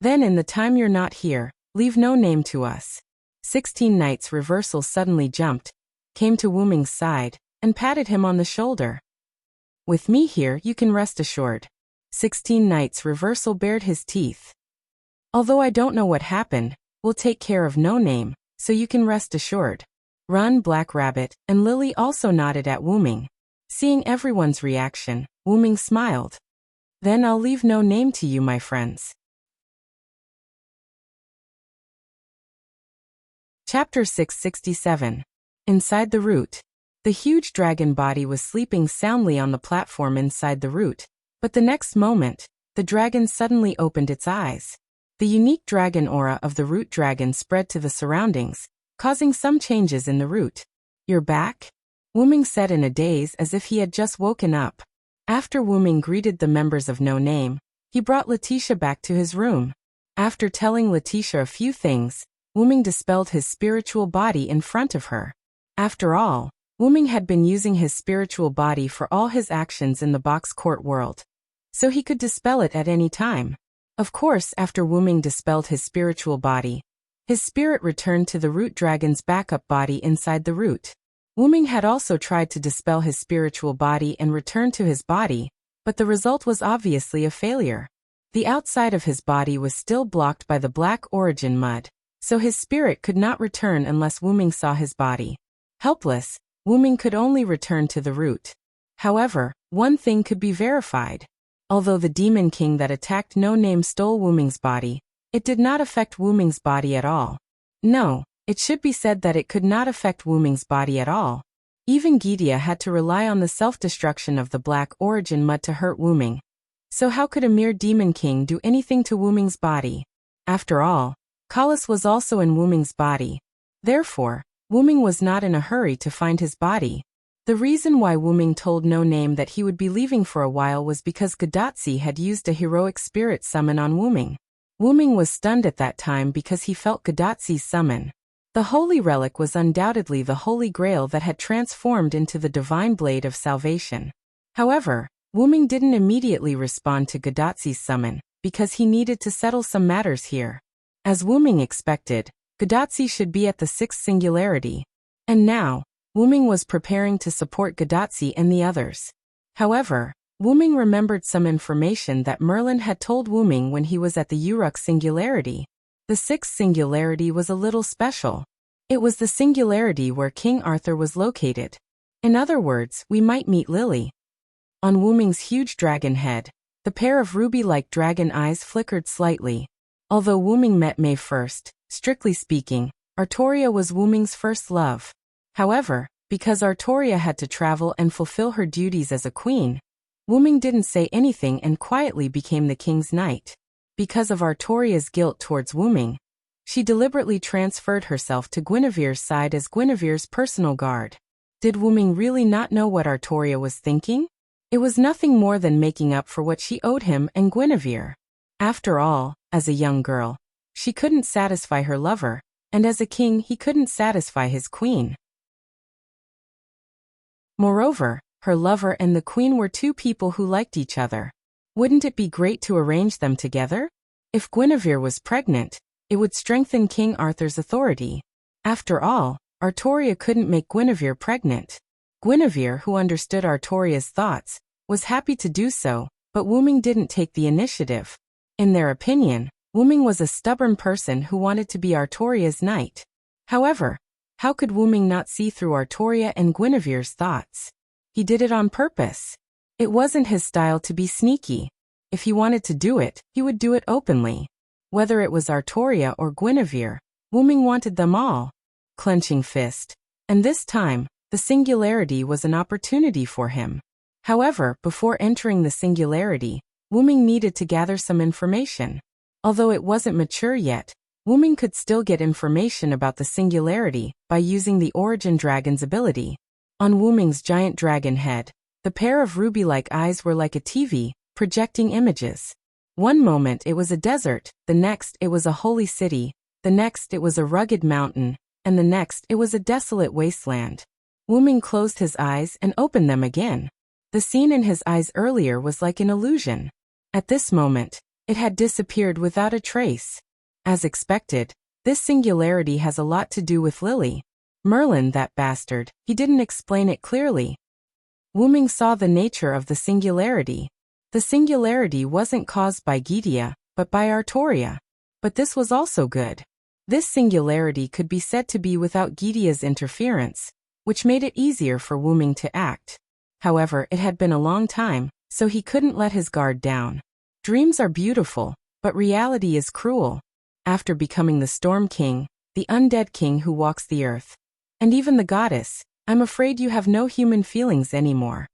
Then in the time you're not here, leave no name to us. 16 Nights Reversal suddenly jumped, came to Wuming's side, and patted him on the shoulder. With me here you can rest assured. 16 Nights Reversal bared his teeth. Although I don't know what happened, we'll take care of no name, so you can rest assured. Run, Black Rabbit, and Lily also nodded at Wuming. Seeing everyone's reaction, Wuming smiled. Then I'll leave no name to you, my friends. Chapter 667. Inside the Root. The huge dragon body was sleeping soundly on the platform inside the root, but the next moment, the dragon suddenly opened its eyes. The unique dragon aura of the root dragon spread to the surroundings, causing some changes in the root. You're back? Wuming said in a daze as if he had just woken up. After Wuming greeted the members of No Name, he brought Letitia back to his room. After telling Letitia a few things, Wuming dispelled his spiritual body in front of her. After all, Wuming had been using his spiritual body for all his actions in the box court world, so he could dispel it at any time. Of course, after Wuming dispelled his spiritual body, his spirit returned to the root dragon's backup body inside the root. Wuming had also tried to dispel his spiritual body and return to his body, but the result was obviously a failure. The outside of his body was still blocked by the black origin mud, so his spirit could not return unless Wuming saw his body. Helpless, Wuming could only return to the root. However, one thing could be verified. Although the demon king that attacked No Name stole Wuming's body, it did not affect Wuming's body at all. No, it should be said that it could not affect Wuming's body at all. Even Gidia had to rely on the self-destruction of the Black Origin mud to hurt Wuming. So how could a mere demon king do anything to Wuming's body? After all, Kalas was also in Wuming's body. Therefore, Wuming was not in a hurry to find his body. The reason why Wuming told No Name that he would be leaving for a while was because Gadatsi had used a heroic spirit summon on Wuming. Wuming was stunned at that time because he felt Gadatsi's summon. The holy relic was undoubtedly the Holy Grail that had transformed into the divine blade of salvation. However, Wuming didn't immediately respond to Gadatsi's summon, because he needed to settle some matters here. As Wuming expected, Gadatsi should be at the sixth singularity. And now, Wuming was preparing to support Gadatsi and the others. However, Wuming remembered some information that Merlin had told Wuming when he was at the Uruk singularity. The sixth singularity was a little special. It was the singularity where King Arthur was located. In other words, we might meet Lily. On Wuming's huge dragon head, the pair of ruby-like dragon eyes flickered slightly. Although Wuming met May first, strictly speaking, Artoria was Wuming's first love. However, because Artoria had to travel and fulfill her duties as a queen, Wuming didn't say anything and quietly became the king's knight. Because of Artoria's guilt towards Wuming, she deliberately transferred herself to Guinevere's side as Guinevere's personal guard. Did Wuming really not know what Artoria was thinking? It was nothing more than making up for what she owed him and Guinevere. After all, as a young girl, she couldn't satisfy her lover, and as a king he couldn't satisfy his queen. Moreover, her lover and the queen were two people who liked each other. Wouldn't it be great to arrange them together? If Guinevere was pregnant, it would strengthen King Arthur's authority. After all, Artoria couldn't make Guinevere pregnant. Guinevere, who understood Artoria's thoughts, was happy to do so, but Wuming didn't take the initiative. In their opinion, Wuming was a stubborn person who wanted to be Artoria's knight. However, how could Wuming not see through Artoria and Guinevere's thoughts? He did it on purpose. It wasn't his style to be sneaky. If he wanted to do it, he would do it openly. Whether it was Artoria or Guinevere, Wuming wanted them all. Clenching fist. And this time, the singularity was an opportunity for him. However, before entering the singularity, Wuming needed to gather some information. Although it wasn't mature yet, Wuming could still get information about the singularity by using the Origin Dragon's ability. On Wuming's giant dragon head, the pair of ruby-like eyes were like a TV, projecting images. One moment it was a desert, the next it was a holy city, the next it was a rugged mountain, and the next it was a desolate wasteland. Wuming closed his eyes and opened them again. The scene in his eyes earlier was like an illusion. At this moment, it had disappeared without a trace. As expected, this singularity has a lot to do with Lily. Merlin, that bastard, he didn't explain it clearly. Wuming saw the nature of the singularity. The singularity wasn't caused by Gidia, but by Artoria. But this was also good. This singularity could be said to be without Gidia's interference, which made it easier for Wuming to act. However, it had been a long time, so he couldn't let his guard down. Dreams are beautiful, but reality is cruel. After becoming the Storm King, the undead king who walks the earth, and even the goddess, I'm afraid you have no human feelings anymore.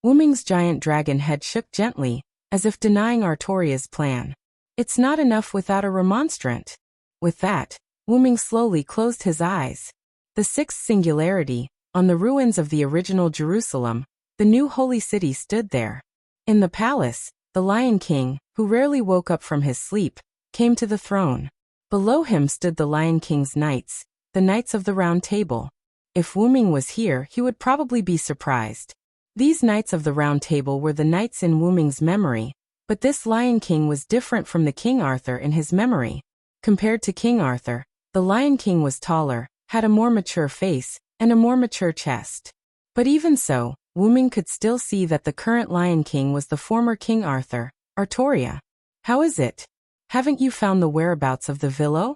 Wuming's giant dragon head shook gently, as if denying Artoria's plan. It's not enough without a remonstrant. With that, Wuming slowly closed his eyes. The sixth singularity, on the ruins of the original Jerusalem, the new holy city stood there. In the palace, the Lion King, who rarely woke up from his sleep, came to the throne. Below him stood the Lion King's knights, the Knights of the Round Table. If Wuming was here, he would probably be surprised. These Knights of the Round Table were the knights in Wuming's memory, but this Lion King was different from the King Arthur in his memory. Compared to King Arthur, the Lion King was taller, had a more mature face, and a more mature chest. But even so, Wuming could still see that the current Lion King was the former King Arthur, Artoria. How is it? Haven't you found the whereabouts of the Villo?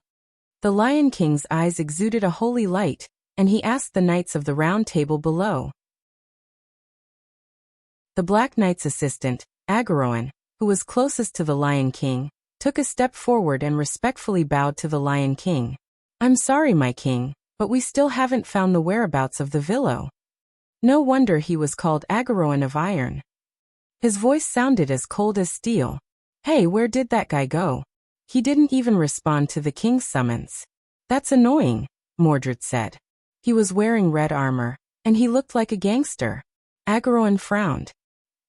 The Lion King's eyes exuded a holy light, and he asked the Knights of the Round Table below. The Black Knight's assistant, Agaroan, who was closest to the Lion King, took a step forward and respectfully bowed to the Lion King. "I'm sorry, my king, but we still haven't found the whereabouts of the Villo." No wonder he was called Agaroan of Iron. His voice sounded as cold as steel. "Hey, where did that guy go?" He didn't even respond to the king's summons. "That's annoying," Mordred said. He was wearing red armor, and he looked like a gangster. Agaroan frowned.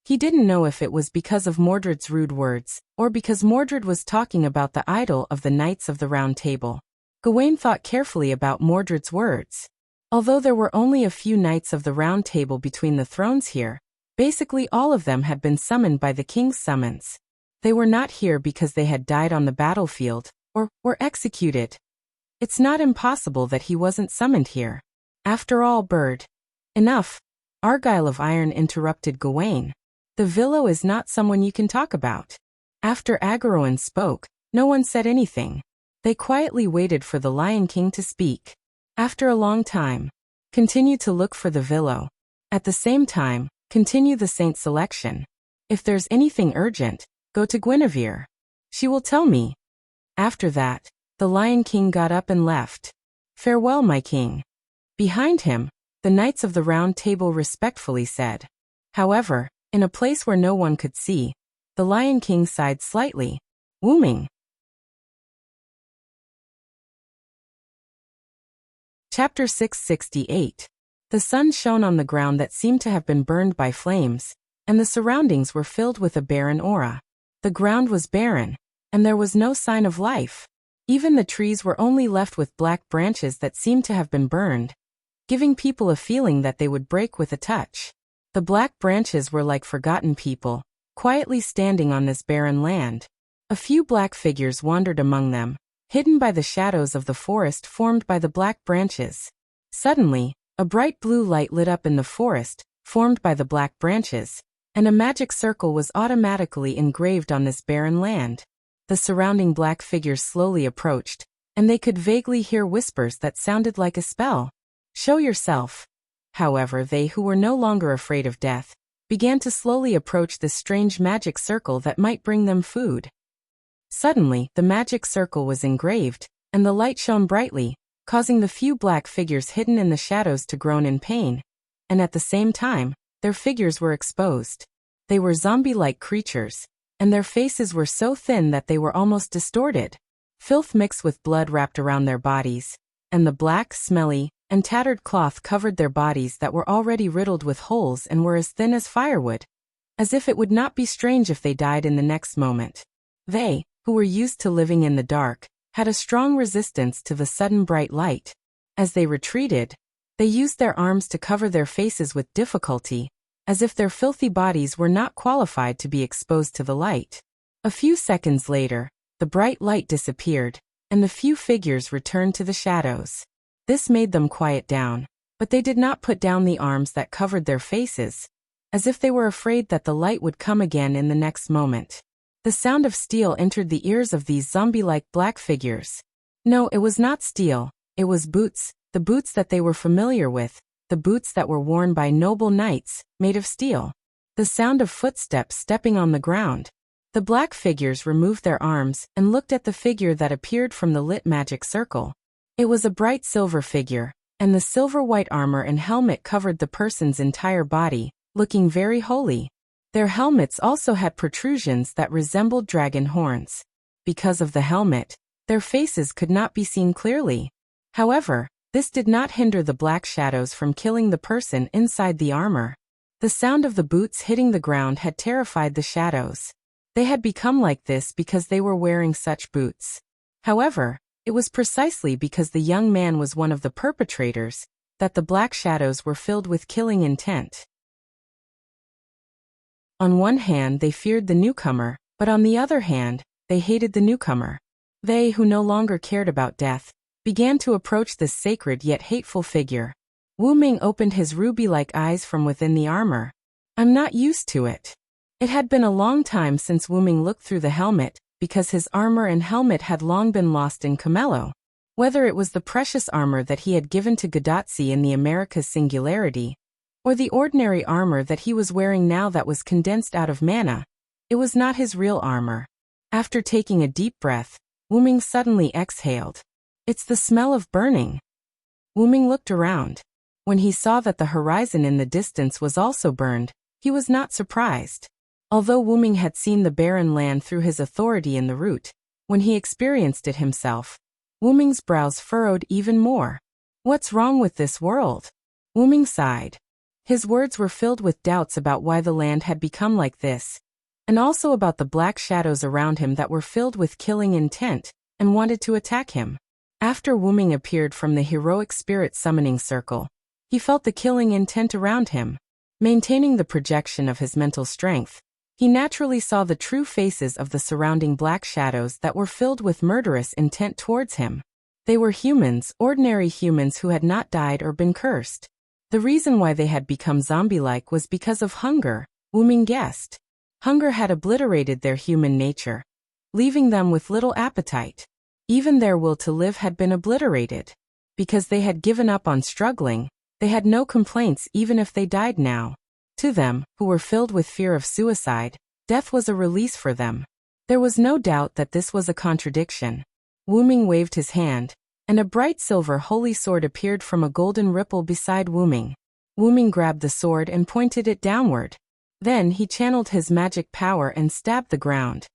He didn't know if it was because of Mordred's rude words, or because Mordred was talking about the idol of the Knights of the Round Table. Gawain thought carefully about Mordred's words. Although there were only a few Knights of the Round Table between the thrones here, basically all of them had been summoned by the king's summons. They were not here because they had died on the battlefield, or were executed. It's not impossible that he wasn't summoned here. After all, Bird. Enough. Argyle of Iron interrupted Gawain. "The Villo is not someone you can talk about." After Agaroan spoke, no one said anything. They quietly waited for the Lion King to speak. After a long time, "Continue to look for the Villo. At the same time, continue the saint selection. If there's anything urgent, go to Guinevere. She will tell me." After that, the Lion King got up and left. "Farewell, my king." Behind him, the Knights of the Round Table respectfully said. However, in a place where no one could see, the Lion King sighed slightly. Wooming. Chapter 668. The sun shone on the ground that seemed to have been burned by flames, and the surroundings were filled with a barren aura. The ground was barren, and there was no sign of life. Even the trees were only left with black branches that seemed to have been burned, giving people a feeling that they would break with a touch. The black branches were like forgotten people, quietly standing on this barren land. A few black figures wandered among them, hidden by the shadows of the forest formed by the black branches. Suddenly, a bright blue light lit up in the forest, formed by the black branches, and a magic circle was automatically engraved on this barren land. The surrounding black figures slowly approached, and they could vaguely hear whispers that sounded like a spell. "Show yourself." However, they who were no longer afraid of death began to slowly approach this strange magic circle that might bring them food. Suddenly, the magic circle was engraved, and the light shone brightly, causing the few black figures hidden in the shadows to groan in pain, and at the same time, their figures were exposed. They were zombie-like creatures, and their faces were so thin that they were almost distorted. Filth mixed with blood wrapped around their bodies, and the black, smelly, and tattered cloth covered their bodies that were already riddled with holes and were as thin as firewood, as if it would not be strange if they died in the next moment. They, who were used to living in the dark, had a strong resistance to the sudden bright light. As they retreated, they used their arms to cover their faces with difficulty, as if their filthy bodies were not qualified to be exposed to the light. A few seconds later, the bright light disappeared, and the few figures returned to the shadows. This made them quiet down, but they did not put down the arms that covered their faces, as if they were afraid that the light would come again in the next moment. The sound of steel entered the ears of these zombie-like black figures. No, it was not steel, it was boots, the boots that they were familiar with, the boots that were worn by noble knights, made of steel. The sound of footsteps stepping on the ground. The black figures removed their arms and looked at the figure that appeared from the lit magic circle. It was a bright silver figure, and the silver-white armor and helmet covered the person's entire body, looking very holy. Their helmets also had protrusions that resembled dragon horns. Because of the helmet, their faces could not be seen clearly. However, this did not hinder the black shadows from killing the person inside the armor. The sound of the boots hitting the ground had terrified the shadows. They had become like this because they were wearing such boots. However, it was precisely because the young man was one of the perpetrators that the black shadows were filled with killing intent. On one hand, they feared the newcomer, but on the other hand, they hated the newcomer. They, who no longer cared about death, began to approach this sacred yet hateful figure. Wu Ming opened his ruby-like eyes from within the armor. "I'm not used to it." It had been a long time since Wu Ming looked through the helmet, because his armor and helmet had long been lost in Camello. Whether it was the precious armor that he had given to Gadotsi in the America's Singularity, or the ordinary armor that he was wearing now that was condensed out of mana, It was not his real armor. After taking a deep breath, Wuming suddenly exhaled. It's the smell of burning. Wuming looked around. When he saw that the horizon in the distance was also burned, he was not surprised. Although Wuming had seen the barren land through his authority in the route, when he experienced it himself, Wuming's brows furrowed even more. What's wrong with this world? Wuming sighed. His words were filled with doubts about why the land had become like this, and also about the black shadows around him that were filled with killing intent and wanted to attack him. After Wuming appeared from the heroic spirit summoning circle, he felt the killing intent around him. Maintaining the projection of his mental strength, he naturally saw the true faces of the surrounding black shadows that were filled with murderous intent towards him. They were humans, ordinary humans who had not died or been cursed. The reason why they had become zombie-like was because of hunger, Wuming guessed. Hunger had obliterated their human nature, leaving them with little appetite. Even their will to live had been obliterated. Because they had given up on struggling, they had no complaints even if they died now. To them, who were filled with fear of suicide, death was a release for them. There was no doubt that this was a contradiction. Wuming waved his hand, and a bright silver holy sword appeared from a golden ripple beside Wuming. Wuming grabbed the sword and pointed it downward. Then he channeled his magic power and stabbed the ground.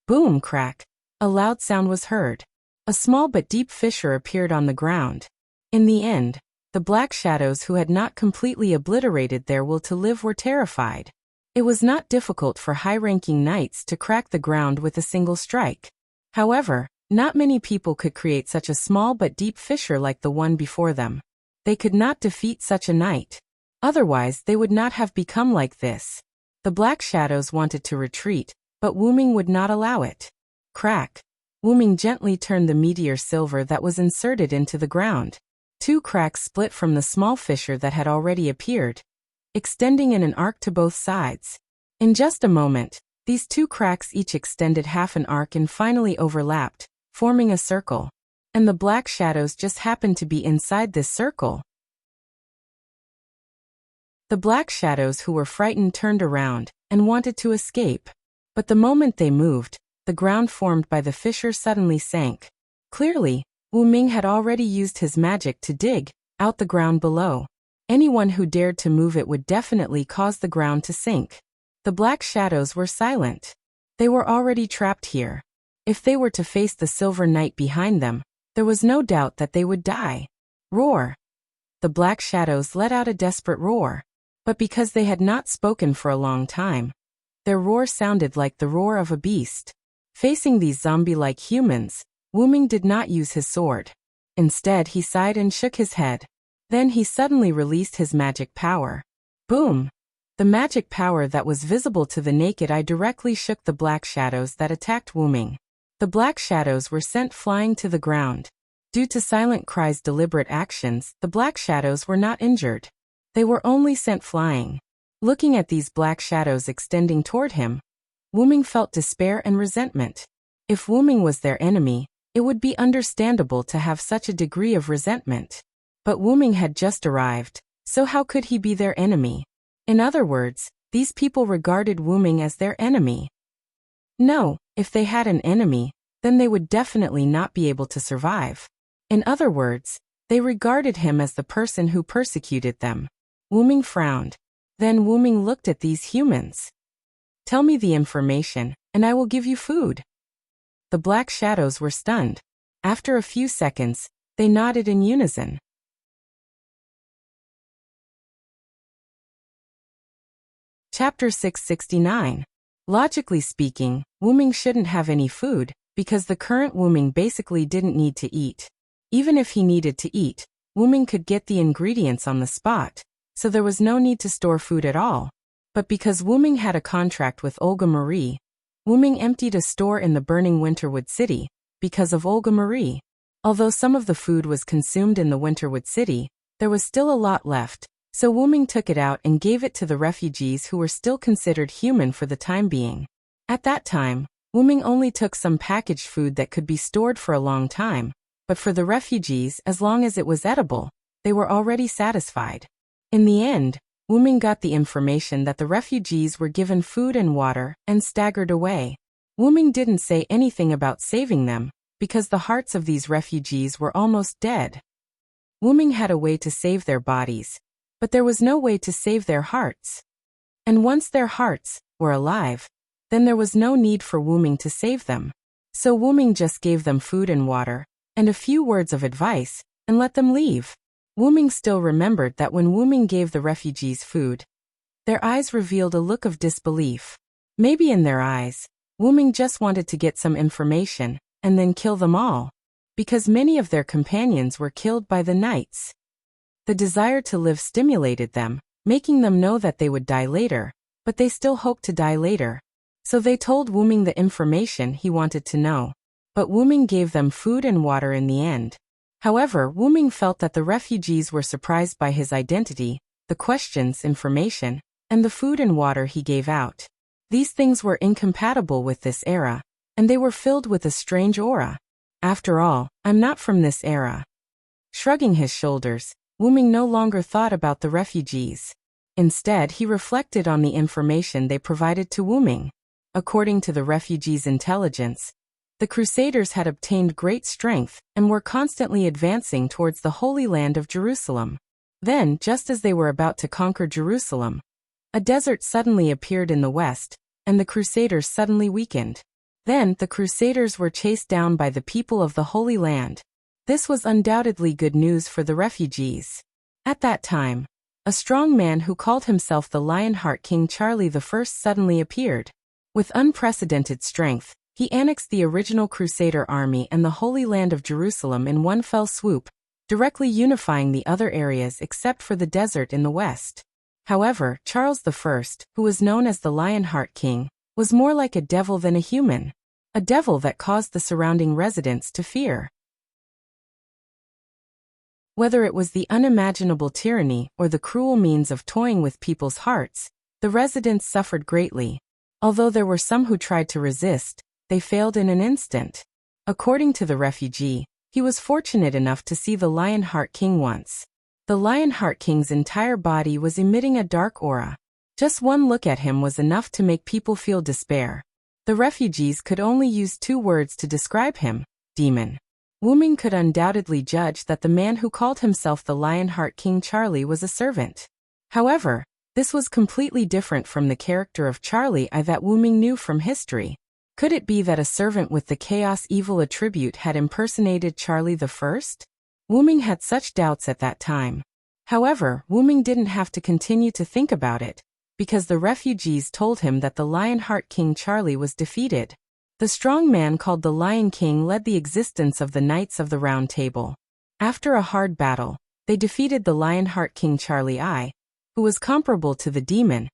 Boom, crack! A loud sound was heard. A small but deep fissure appeared on the ground. In the end, the black shadows who had not completely obliterated their will to live were terrified. It was not difficult for high-ranking knights to crack the ground with a single strike. However, not many people could create such a small but deep fissure like the one before them. They could not defeat such a knight. Otherwise, they would not have become like this. The black shadows wanted to retreat, but Wuming would not allow it. Crack! Wuming gently turned the meteor silver that was inserted into the ground. Two cracks split from the small fissure that had already appeared, extending in an arc to both sides. In just a moment, these two cracks each extended half an arc and finally overlapped, forming a circle. And the black shadows just happened to be inside this circle. The black shadows who were frightened turned around and wanted to escape. But the moment they moved, the ground formed by the fissure suddenly sank. Clearly, Wuming had already used his magic to dig out the ground below. Anyone who dared to move it would definitely cause the ground to sink. The black shadows were silent. They were already trapped here. If they were to face the silver knight behind them, there was no doubt that they would die. Roar! The black shadows let out a desperate roar. But because they had not spoken for a long time, their roar sounded like the roar of a beast. Facing these zombie-like humans, Wuming did not use his sword. Instead, he sighed and shook his head. Then he suddenly released his magic power. Boom! The magic power that was visible to the naked eye directly shook the black shadows that attacked Wuming. The black shadows were sent flying to the ground. Due to Silent Cry's deliberate actions, the black shadows were not injured. They were only sent flying. Looking at these black shadows extending toward him, Wuming felt despair and resentment. If Wuming was their enemy, it would be understandable to have such a degree of resentment. But Wuming had just arrived, so how could he be their enemy? In other words, these people regarded Wuming as their enemy. No, if they had an enemy, then they would definitely not be able to survive. In other words, they regarded him as the person who persecuted them. Wuming frowned. Then Wuming looked at these humans. Tell me the information, and I will give you food. The black shadows were stunned. After a few seconds, they nodded in unison. Chapter 669. Logically speaking, Wuming shouldn't have any food, because the current Wuming basically didn't need to eat. Even if he needed to eat, Wuming could get the ingredients on the spot, so there was no need to store food at all. But because Wuming had a contract with Olga Marie, Wuming emptied a store in the burning Winterwood City, because of Olga Marie. Although some of the food was consumed in the Winterwood City, there was still a lot left, so Wuming took it out and gave it to the refugees who were still considered human for the time being. At that time, Wuming only took some packaged food that could be stored for a long time, but for the refugees, as long as it was edible, they were already satisfied. In the end, Wuming got the information that the refugees were given food and water and staggered away. Wuming didn't say anything about saving them, because the hearts of these refugees were almost dead. Wuming had a way to save their bodies, but there was no way to save their hearts. And once their hearts were alive, then there was no need for Wuming to save them. So Wuming just gave them food and water, and a few words of advice, and let them leave. Wuming still remembered that when Wuming gave the refugees food, their eyes revealed a look of disbelief. Maybe in their eyes, Wuming just wanted to get some information, and then kill them all, because many of their companions were killed by the knights. The desire to live stimulated them, making them know that they would die later, but they still hoped to die later. So they told Wuming the information he wanted to know. But Wuming gave them food and water in the end. However, Wuming felt that the refugees were surprised by his identity, the questions, information, and the food and water he gave out. These things were incompatible with this era, and they were filled with a strange aura. After all, I'm not from this era. Shrugging his shoulders, Wuming no longer thought about the refugees. Instead, he reflected on the information they provided to Wuming. According to the refugees' intelligence, the Crusaders had obtained great strength and were constantly advancing towards the Holy Land of Jerusalem. Then, just as they were about to conquer Jerusalem, a desert suddenly appeared in the west, and the Crusaders suddenly weakened. Then, the Crusaders were chased down by the people of the Holy Land. This was undoubtedly good news for the refugees. At that time, a strong man who called himself the Lionheart King Charlie I suddenly appeared. With unprecedented strength, he annexed the original Crusader army and the Holy Land of Jerusalem in one fell swoop, directly unifying the other areas except for the desert in the west. However, Charles I, who was known as the Lionheart King, was more like a devil than a human, a devil that caused the surrounding residents to fear. Whether it was the unimaginable tyranny or the cruel means of toying with people's hearts, the residents suffered greatly. Although there were some who tried to resist, they failed in an instant. According to the refugee, he was fortunate enough to see the Lionheart King once. The Lionheart King's entire body was emitting a dark aura. Just one look at him was enough to make people feel despair. The refugees could only use 2 words to describe him: demon. Wuming could undoubtedly judge that the man who called himself the Lionheart King Charlie was a servant. However, this was completely different from the character of Charlie I that Wuming knew from history. Could it be that a servant with the chaos evil attribute had impersonated Charlie I? Wuming had such doubts at that time. However, Wuming didn't have to continue to think about it, because the refugees told him that the Lionheart King Charlie was defeated. The strong man called the Lion King led the existence of the Knights of the Round Table. After a hard battle, they defeated the Lionheart King Charlie I, who was comparable to the demon,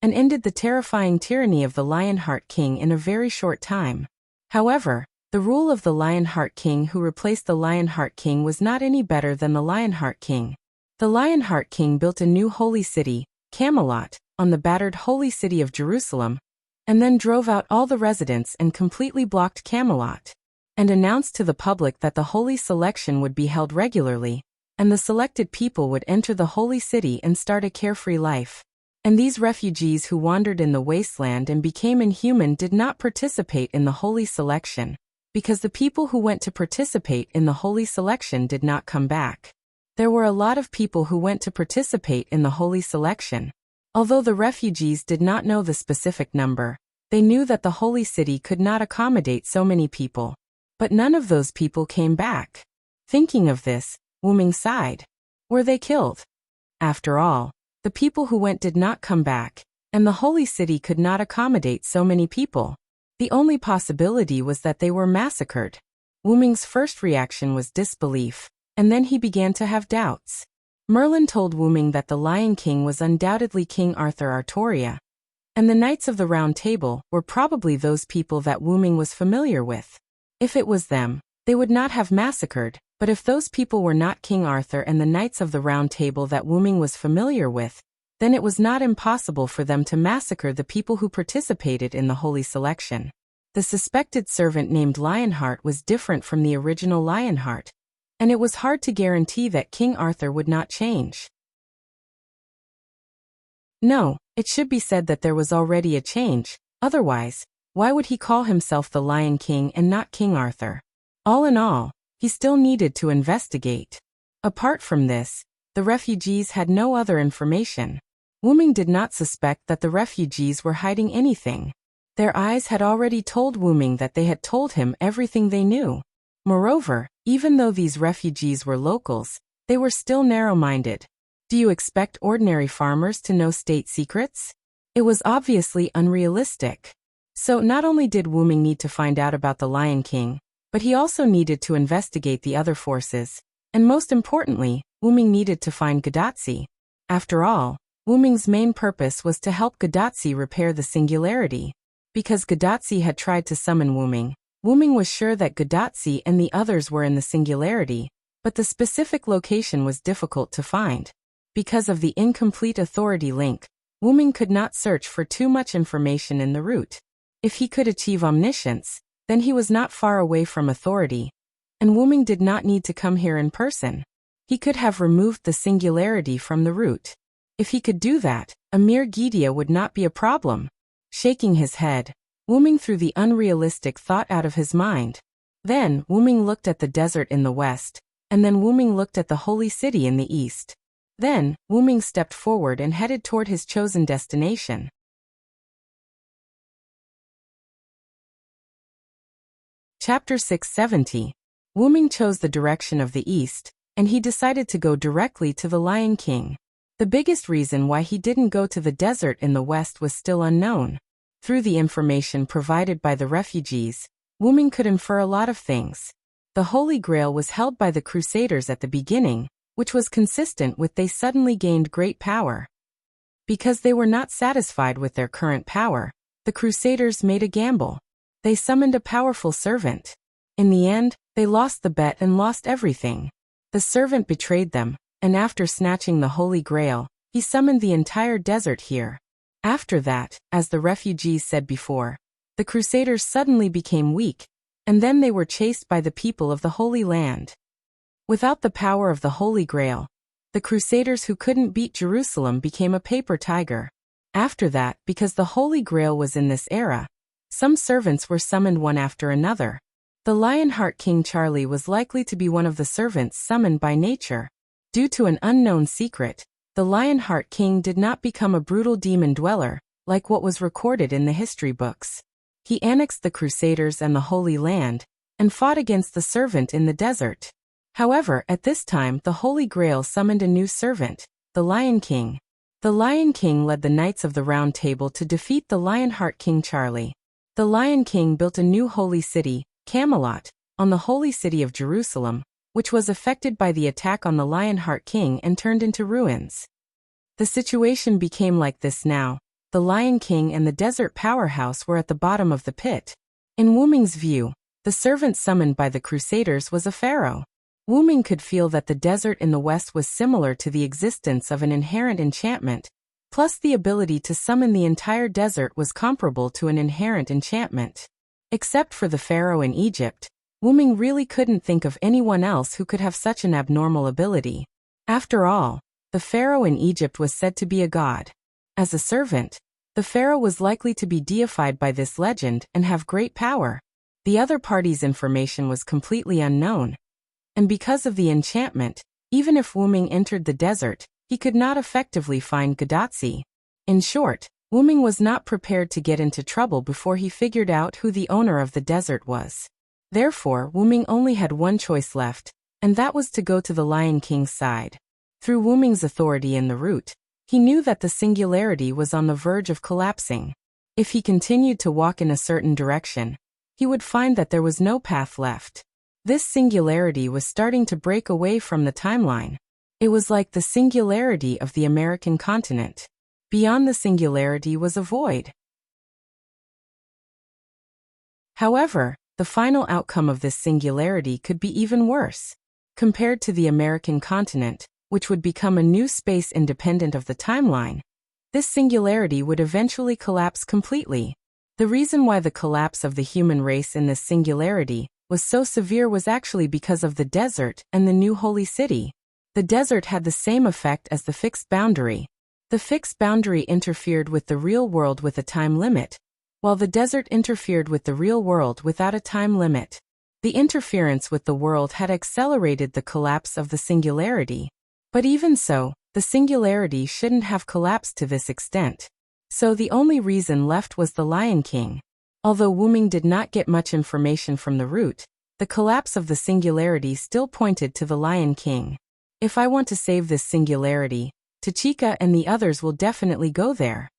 and ended the terrifying tyranny of the Lionheart King in a very short time. However, the rule of the Lionheart King who replaced the Lionheart King was not any better than the Lionheart King. The Lionheart King built a new holy city, Camelot, on the battered holy city of Jerusalem, and then drove out all the residents and completely blocked Camelot, and announced to the public that the holy selection would be held regularly, and the selected people would enter the holy city and start a carefree life. And these refugees who wandered in the wasteland and became inhuman did not participate in the holy selection, because the people who went to participate in the holy selection did not come back. There were a lot of people who went to participate in the holy selection. Although the refugees did not know the specific number, they knew that the holy city could not accommodate so many people. But none of those people came back. Thinking of this, Wuming sighed. Were they killed? After all, the people who went did not come back, and the holy city could not accommodate so many people. The only possibility was that they were massacred. Wuming's first reaction was disbelief, and then he began to have doubts. Merlin told Wuming that the Lion King was undoubtedly King Arthur Artoria, and the Knights of the Round Table were probably those people that Wuming was familiar with. If it was them, they would not have massacred, but if those people were not King Arthur and the Knights of the Round Table that Wuming was familiar with, then it was not impossible for them to massacre the people who participated in the holy selection. The suspected servant named Lionheart was different from the original Lionheart, and it was hard to guarantee that King Arthur would not change. No, it should be said that there was already a change, otherwise, why would he call himself the Lion King and not King Arthur? All in all, he still needed to investigate. Apart from this, the refugees had no other information. Wuming did not suspect that the refugees were hiding anything. Their eyes had already told Wuming that they had told him everything they knew. Moreover, even though these refugees were locals, they were still narrow-minded. Do you expect ordinary farmers to know state secrets? It was obviously unrealistic. So not only did Wuming need to find out about the Lion King, but he also needed to investigate the other forces. And most importantly, Wuming needed to find Gadotsi. After all, Wuming's main purpose was to help Gadotsi repair the singularity. Because Gadotsi had tried to summon Wuming, Wuming was sure that Gadotsi and the others were in the singularity, but the specific location was difficult to find. Because of the incomplete authority link, Wuming could not search for too much information in the root. If he could achieve omniscience, then he was not far away from authority, and Wuming did not need to come here in person. He could have removed the singularity from the root. If he could do that, a mere Gidea would not be a problem. Shaking his head, Wuming threw the unrealistic thought out of his mind. Then, Wuming looked at the desert in the west, and then Wuming looked at the holy city in the east. Then, Wuming stepped forward and headed toward his chosen destination. Chapter 670. Wuming chose the direction of the east, and he decided to go directly to the Lion King. The biggest reason why he didn't go to the desert in the west was still unknown. Through the information provided by the refugees, Wuming could infer a lot of things. The Holy Grail was held by the Crusaders at the beginning, which was consistent with they suddenly gained great power. Because they were not satisfied with their current power, the Crusaders made a gamble. They summoned a powerful servant. In the end, they lost the bet and lost everything. The servant betrayed them, and after snatching the Holy Grail, he summoned the entire desert here. After that, as the refugees said before, the Crusaders suddenly became weak, and then they were chased by the people of the Holy Land. Without the power of the Holy Grail, the Crusaders who couldn't beat Jerusalem became a paper tiger. After that, because the Holy Grail was in this era, some servants were summoned one after another. The Lionheart King Charlie was likely to be one of the servants summoned by nature. Due to an unknown secret, the Lionheart King did not become a brutal demon dweller, like what was recorded in the history books. He annexed the Crusaders and the Holy Land, and fought against the servant in the desert. However, at this time the Holy Grail summoned a new servant, the Lion King. The Lion King led the Knights of the Round Table to defeat the Lionheart King Charlie. The Lion King built a new holy city, Camelot, on the holy city of Jerusalem, which was affected by the attack on the Lionheart King and turned into ruins. The situation became like this now. The Lion King and the desert powerhouse were at the bottom of the pit. In Wuming's view, the servant summoned by the Crusaders was a pharaoh. Wuming could feel that the desert in the west was similar to the existence of an inherent enchantment, plus the ability to summon the entire desert was comparable to an inherent enchantment. Except for the pharaoh in Egypt, Wuming really couldn't think of anyone else who could have such an abnormal ability. After all, the pharaoh in Egypt was said to be a god. As a servant, the pharaoh was likely to be deified by this legend and have great power. The other party's information was completely unknown. And because of the enchantment, even if Wuming entered the desert, he could not effectively find Gadotsi. In short, Wuming was not prepared to get into trouble before he figured out who the owner of the desert was. Therefore, Wuming only had one choice left, and that was to go to the Lion King's side. Through Wuming's authority in the root, he knew that the singularity was on the verge of collapsing. If he continued to walk in a certain direction, he would find that there was no path left. This singularity was starting to break away from the timeline. It was like the singularity of the American continent. Beyond the singularity was a void. However, the final outcome of this singularity could be even worse. Compared to the American continent, which would become a new space independent of the timeline, this singularity would eventually collapse completely. The reason why the collapse of the human race in this singularity was so severe was actually because of the desert and the new holy city. The desert had the same effect as the fixed boundary. The fixed boundary interfered with the real world with a time limit, while the desert interfered with the real world without a time limit. The interference with the world had accelerated the collapse of the singularity. But even so, the singularity shouldn't have collapsed to this extent. So the only reason left was the Lion King. Although Wuming did not get much information from the root, the collapse of the singularity still pointed to the Lion King. If I want to save this singularity, Tachika and the others will definitely go there.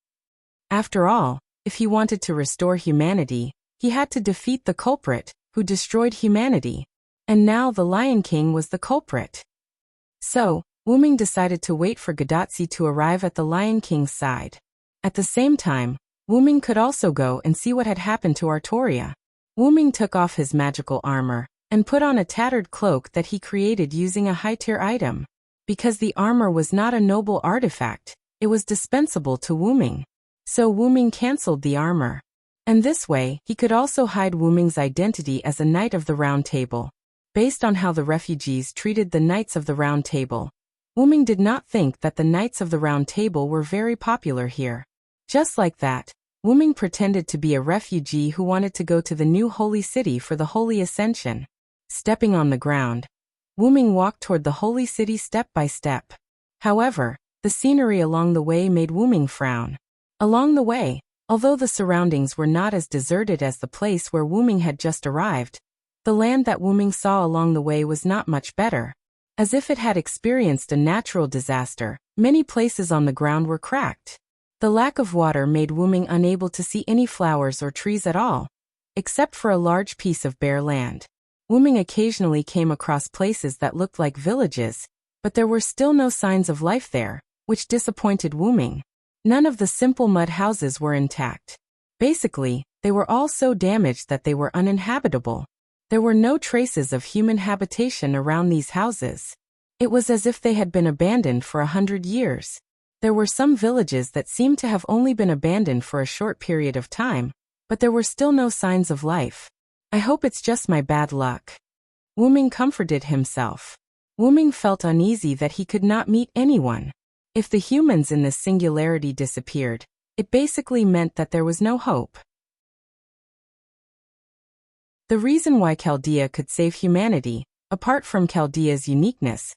After all, if he wanted to restore humanity, he had to defeat the culprit, who destroyed humanity. And now the Lion King was the culprit. So, Wuming decided to wait for Gadatsi to arrive at the Lion King's side. At the same time, Wuming could also go and see what had happened to Artoria. Wuming took off his magical armor, and put on a tattered cloak that he created using a high-tier item. Because the armor was not a noble artifact, it was dispensable to Wuming. So Wuming cancelled the armor. And this way, he could also hide Wuming's identity as a Knight of the Round Table. Based on how the refugees treated the Knights of the Round Table, Wuming did not think that the Knights of the Round Table were very popular here. Just like that, Wuming pretended to be a refugee who wanted to go to the new holy city for the Holy Ascension. Stepping on the ground, Wuming walked toward the holy city step by step. However, the scenery along the way made Wuming frown. Along the way, although the surroundings were not as deserted as the place where Wuming had just arrived, the land that Wuming saw along the way was not much better. As if it had experienced a natural disaster, many places on the ground were cracked. The lack of water made Wuming unable to see any flowers or trees at all, except for a large piece of bare land. Wuming occasionally came across places that looked like villages, but there were still no signs of life there, which disappointed Wuming. None of the simple mud houses were intact. Basically, they were all so damaged that they were uninhabitable. There were no traces of human habitation around these houses. It was as if they had been abandoned for 100 years. There were some villages that seemed to have only been abandoned for a short period of time, but there were still no signs of life. I hope it's just my bad luck. Wuming comforted himself. Wuming felt uneasy that he could not meet anyone. If the humans in this singularity disappeared, it basically meant that there was no hope. The reason why Chaldea could save humanity, apart from Chaldea's uniqueness,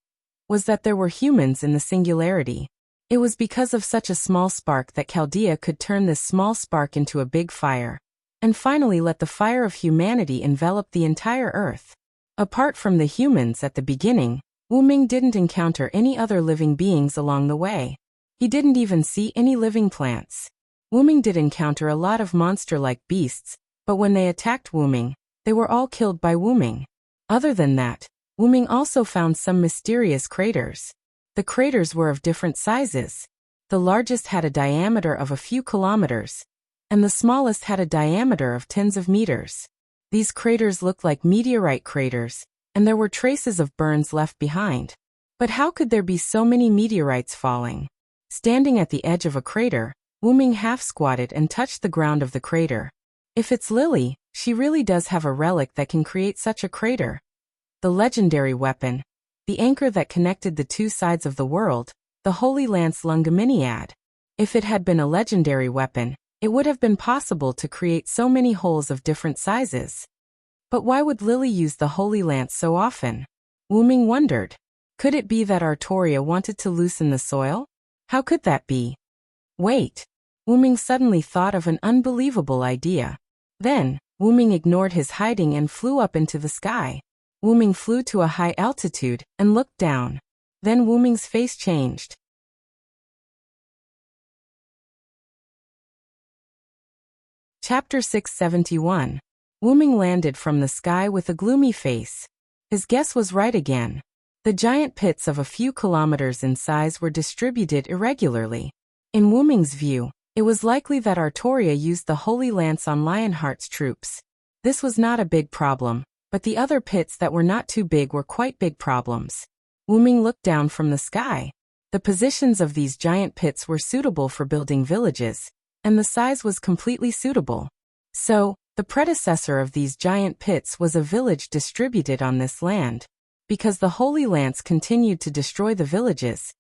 was that there were humans in the singularity. It was because of such a small spark that Chaldea could turn this small spark into a big fire, and finally let the fire of humanity envelop the entire Earth. Apart from the humans at the beginning, Wuming didn't encounter any other living beings along the way. He didn't even see any living plants. Wuming did encounter a lot of monster-like beasts, but when they attacked Wuming, they were all killed by Wuming. Other than that, Wuming also found some mysterious craters. The craters were of different sizes. The largest had a diameter of a few kilometers, and the smallest had a diameter of tens of meters. These craters looked like meteorite craters, and there were traces of burns left behind. But how could there be so many meteorites falling? Standing at the edge of a crater, Wuming half-squatted and touched the ground of the crater. If it's Lily, she really does have a relic that can create such a crater. The legendary weapon, the anchor that connected the two sides of the world, the Holy Lance Lungominiad. If it had been a legendary weapon, it would have been possible to create so many holes of different sizes. But why would Lily use the Holy Lance so often? Wuming wondered. Could it be that Artoria wanted to loosen the soil? How could that be? Wait. Wuming suddenly thought of an unbelievable idea. Then, Wuming ignored his hiding and flew up into the sky. Wuming flew to a high altitude and looked down. Then Wuming's face changed. Chapter 671. Wuming landed from the sky with a gloomy face. His guess was right again. The giant pits of a few kilometers in size were distributed irregularly. In Wuming's view, it was likely that Artoria used the Holy Lance on Lionheart's troops. This was not a big problem, but the other pits that were not too big were quite big problems. Wuming looked down from the sky. The positions of these giant pits were suitable for building villages, and the size was completely suitable. So, the predecessor of these giant pits was a village distributed on this land. Because the Holy Lance continued to destroy the villages,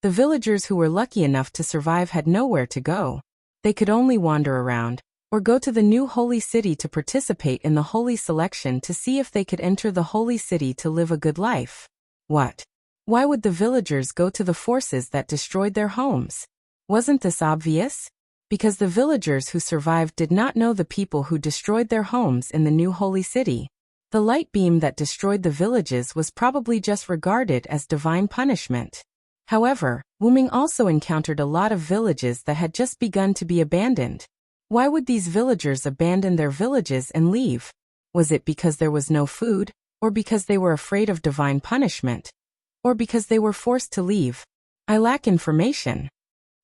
The villagers who were lucky enough to survive had nowhere to go. They could only wander around, or go to the new holy city to participate in the holy selection to see if they could enter the holy city to live a good life. What? Why would the villagers go to the forces that destroyed their homes? Wasn't this obvious? Because the villagers who survived did not know the people who destroyed their homes in the new holy city. The light beam that destroyed the villages was probably just regarded as divine punishment. However, Wyrm also encountered a lot of villages that had just begun to be abandoned. Why would these villagers abandon their villages and leave? Was it because there was no food, or because they were afraid of divine punishment, or because they were forced to leave? I lack information.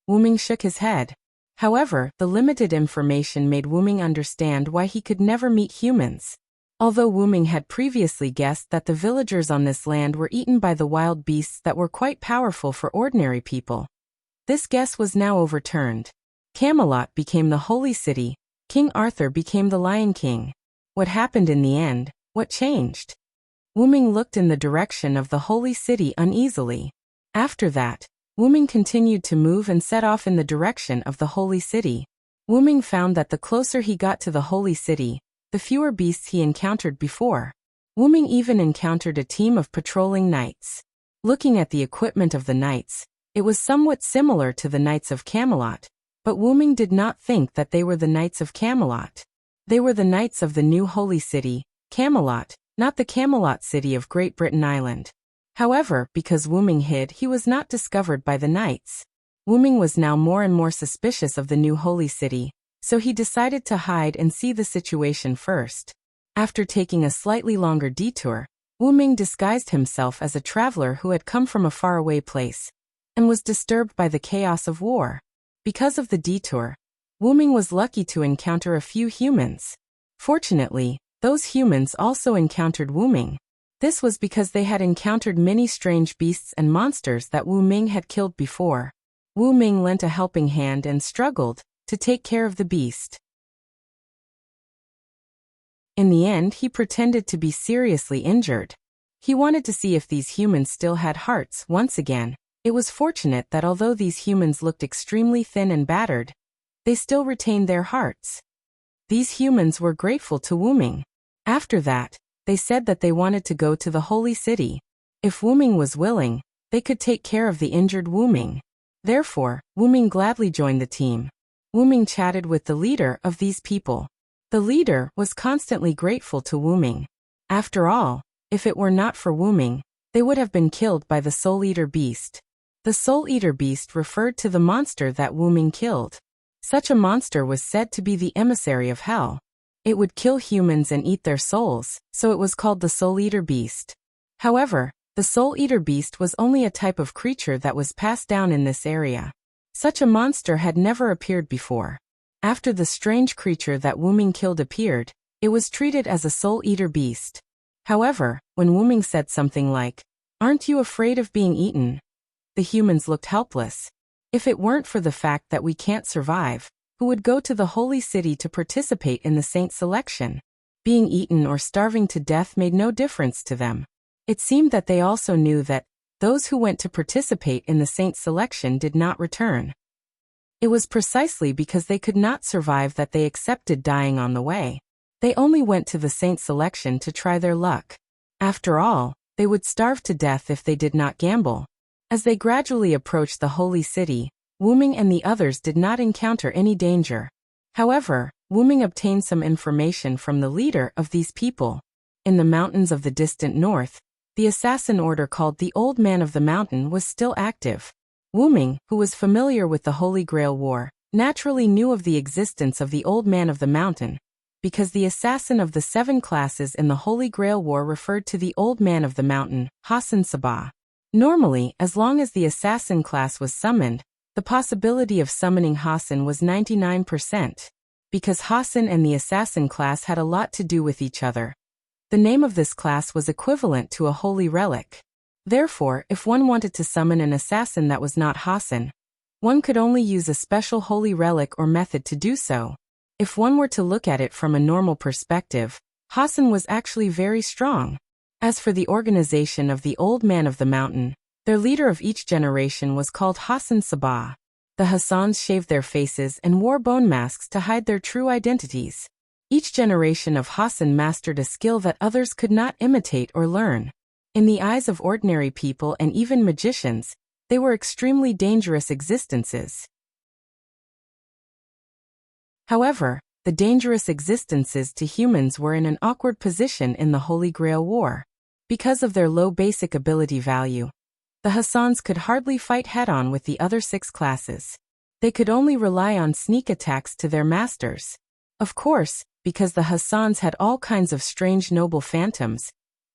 Wyrm shook his head. However, the limited information made Wyrm understand why he could never meet humans. Although Wyrm had previously guessed that the villagers on this land were eaten by the wild beasts that were quite powerful for ordinary people, this guess was now overturned. Camelot became the holy city. King Arthur became the Lion King. What happened in the end? What changed? Wyrm looked in the direction of the holy city uneasily. After that, Wyrm continued to move and set off in the direction of the holy city. Wyrm found that the closer he got to the holy city, the fewer beasts he encountered before. Wyrm even encountered a team of patrolling knights. Looking at the equipment of the knights, it was somewhat similar to the Knights of Camelot, but Wyrm did not think that they were the Knights of Camelot. They were the Knights of the new holy city, Camelot, not the Camelot city of Great Britain Island. However, because Wyrm hid, he was not discovered by the knights. Wyrm was now more and more suspicious of the new holy city, so he decided to hide and see the situation first. After taking a slightly longer detour, Wyrm disguised himself as a traveler who had come from a faraway place and was disturbed by the chaos of war. Because of the detour, Wyrm was lucky to encounter a few humans. Fortunately, those humans also encountered Wyrm. This was because they had encountered many strange beasts and monsters that Wyrm had killed before. Wyrm lent a helping hand and struggled to take care of the beast. In the end, he pretended to be seriously injured. He wanted to see if these humans still had hearts. Once again, it was fortunate that although these humans looked extremely thin and battered, they still retained their hearts. These humans were grateful to Wyrm. After that, they said that they wanted to go to the holy city. If Wyrm was willing, they could take care of the injured Wyrm. Therefore, Wyrm gladly joined the team. Wyrm chatted with the leader of these people. The leader was constantly grateful to Wyrm. After all, if it were not for Wyrm, they would have been killed by the Soul Eater beast. The Soul Eater beast referred to the monster that Wyrm killed. Such a monster was said to be the emissary of hell. It would kill humans and eat their souls, so it was called the Soul Eater beast. However, the Soul Eater beast was only a type of creature that was passed down in this area. Such a monster had never appeared before. After the strange creature that Wyrm killed appeared, it was treated as a Soul Eater beast. However, when Wyrm said something like, "Aren't you afraid of being eaten?" the humans looked helpless. If it weren't for the fact that we can't survive, who would go to the holy city to participate in the saint selection? Being eaten or starving to death made no difference to them. It seemed that they also knew that those who went to participate in the saint selection did not return. It was precisely because they could not survive that they accepted dying on the way. They only went to the saint selection to try their luck. After all, they would starve to death if they did not gamble. As they gradually approached the holy city, Wyrm and the others did not encounter any danger. However, Wyrm obtained some information from the leader of these people. In the mountains of the distant north, the assassin order called the Old Man of the Mountain was still active. Wyrm, who was familiar with the Holy Grail War, naturally knew of the existence of the Old Man of the Mountain, because the assassin of the 7 classes in the Holy Grail War referred to the Old Man of the Mountain, Hassan Sabah. Normally, as long as the assassin class was summoned, the possibility of summoning Hassan was 99%. Because Hassan and the assassin class had a lot to do with each other, the name of this class was equivalent to a holy relic. Therefore, if one wanted to summon an assassin that was not Hassan, one could only use a special holy relic or method to do so. If one were to look at it from a normal perspective, Hassan was actually very strong. As for the organization of the Old Man of the Mountain, Their leader of each generation was called Hassan Sabah. The Hassans shaved their faces and wore bone masks to hide their true identities. Each generation of Hassan mastered a skill that others could not imitate or learn. In the eyes of ordinary people and even magicians, they were extremely dangerous existences. However, the dangerous existences to humans were in an awkward position in the Holy Grail War. Because of their low basic ability value, the Hassans could hardly fight head-on with the other 6 classes. They could only rely on sneak attacks to their masters. Of course, because the Hassans had all kinds of strange noble phantoms,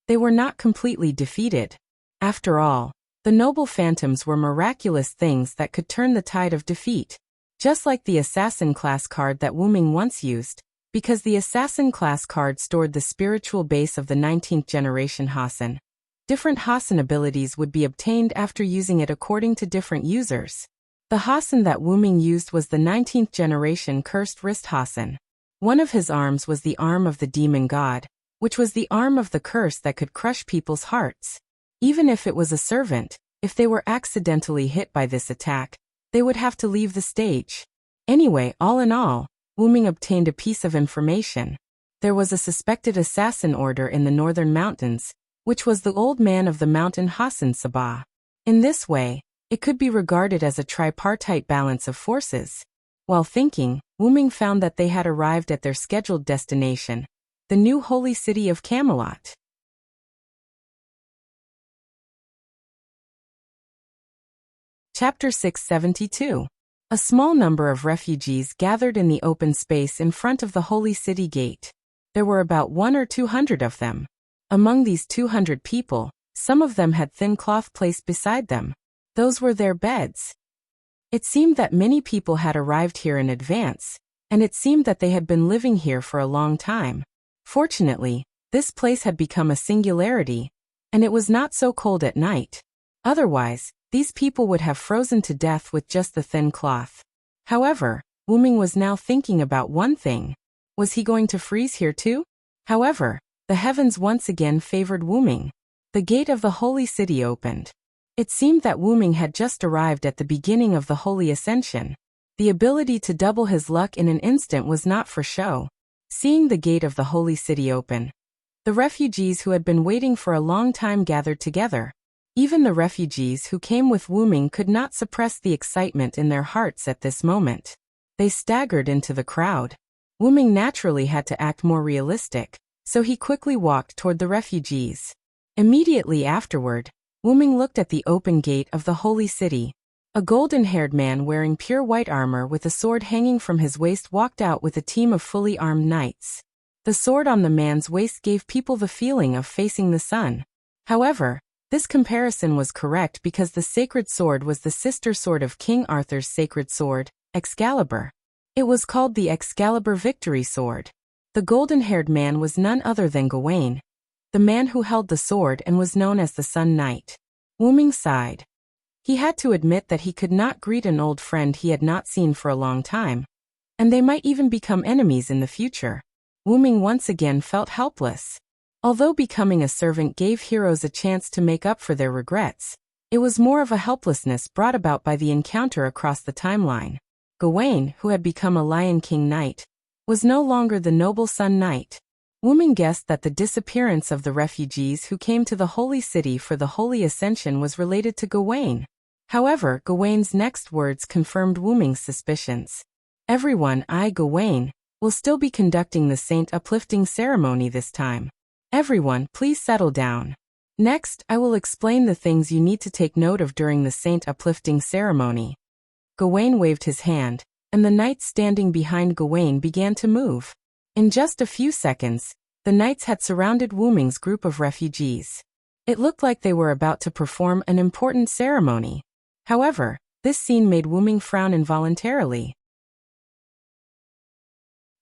they were not completely defeated. After all, the noble phantoms were miraculous things that could turn the tide of defeat. Just like the assassin class card that Wuming once used, because the assassin class card stored the spiritual base of the 19th generation Hassan. Different Hassan abilities would be obtained after using it according to different users. The Hassan that Wuming used was the 19th generation Cursed Wrist Hassan. One of his arms was the arm of the demon god, which was the arm of the curse that could crush people's hearts. Even if it was a servant, if they were accidentally hit by this attack, they would have to leave the stage. Anyway, all in all, Wuming obtained a piece of information. There was a suspected assassin order in the northern mountains, which was the old man of the mountain Hassan Sabah. In this way, it could be regarded as a tripartite balance of forces. While thinking, Wuming found that they had arrived at their scheduled destination, the new holy city of Camelot. Chapter 672. A small number of refugees gathered in the open space in front of the holy city gate. There were about 100 or 200 of them. Among these 200 people, some of them had thin cloth placed beside them. Those were their beds. It seemed that many people had arrived here in advance, and it seemed that they had been living here for a long time. Fortunately, this place had become a singularity, and it was not so cold at night. Otherwise, these people would have frozen to death with just the thin cloth. However, Wuming was now thinking about one thing. Was he going to freeze here too? However, the heavens once again favored Wuming. The gate of the holy city opened. It seemed that Wuming had just arrived at the beginning of the holy ascension. The ability to double his luck in an instant was not for show. Seeing the gate of the holy city open, the refugees who had been waiting for a long time gathered together. Even the refugees who came with Wuming could not suppress the excitement in their hearts at this moment. They staggered into the crowd. Wuming naturally had to act more realistic, so he quickly walked toward the refugees. Immediately afterward, Wuming looked at the open gate of the holy city. A golden-haired man wearing pure white armor with a sword hanging from his waist walked out with a team of fully armed knights. The sword on the man's waist gave people the feeling of facing the sun. However, this comparison was correct because the sacred sword was the sister sword of King Arthur's sacred sword, Excalibur. It was called the Excalibur Victory Sword. The golden-haired man was none other than Gawain, the man who held the sword and was known as the Sun Knight. Wuming sighed. He had to admit that he could not greet an old friend he had not seen for a long time, and they might even become enemies in the future. Wuming once again felt helpless. Although becoming a servant gave heroes a chance to make up for their regrets, it was more of a helplessness brought about by the encounter across the timeline. Gawain, who had become a Lion King Knight, was no longer the noble Sun Knight. Wuming guessed that the disappearance of the refugees who came to the holy city for the holy ascension was related to Gawain. However, Gawain's next words confirmed Wuming's suspicions. Everyone, Gawain, will still be conducting the saint uplifting ceremony this time. Everyone, please settle down. Next, I will explain the things you need to take note of during the saint uplifting ceremony. Gawain waved his hand, and the knights standing behind Gawain began to move. In just a few seconds, the knights had surrounded Wuming's group of refugees. It looked like they were about to perform an important ceremony. However, this scene made Wuming frown involuntarily.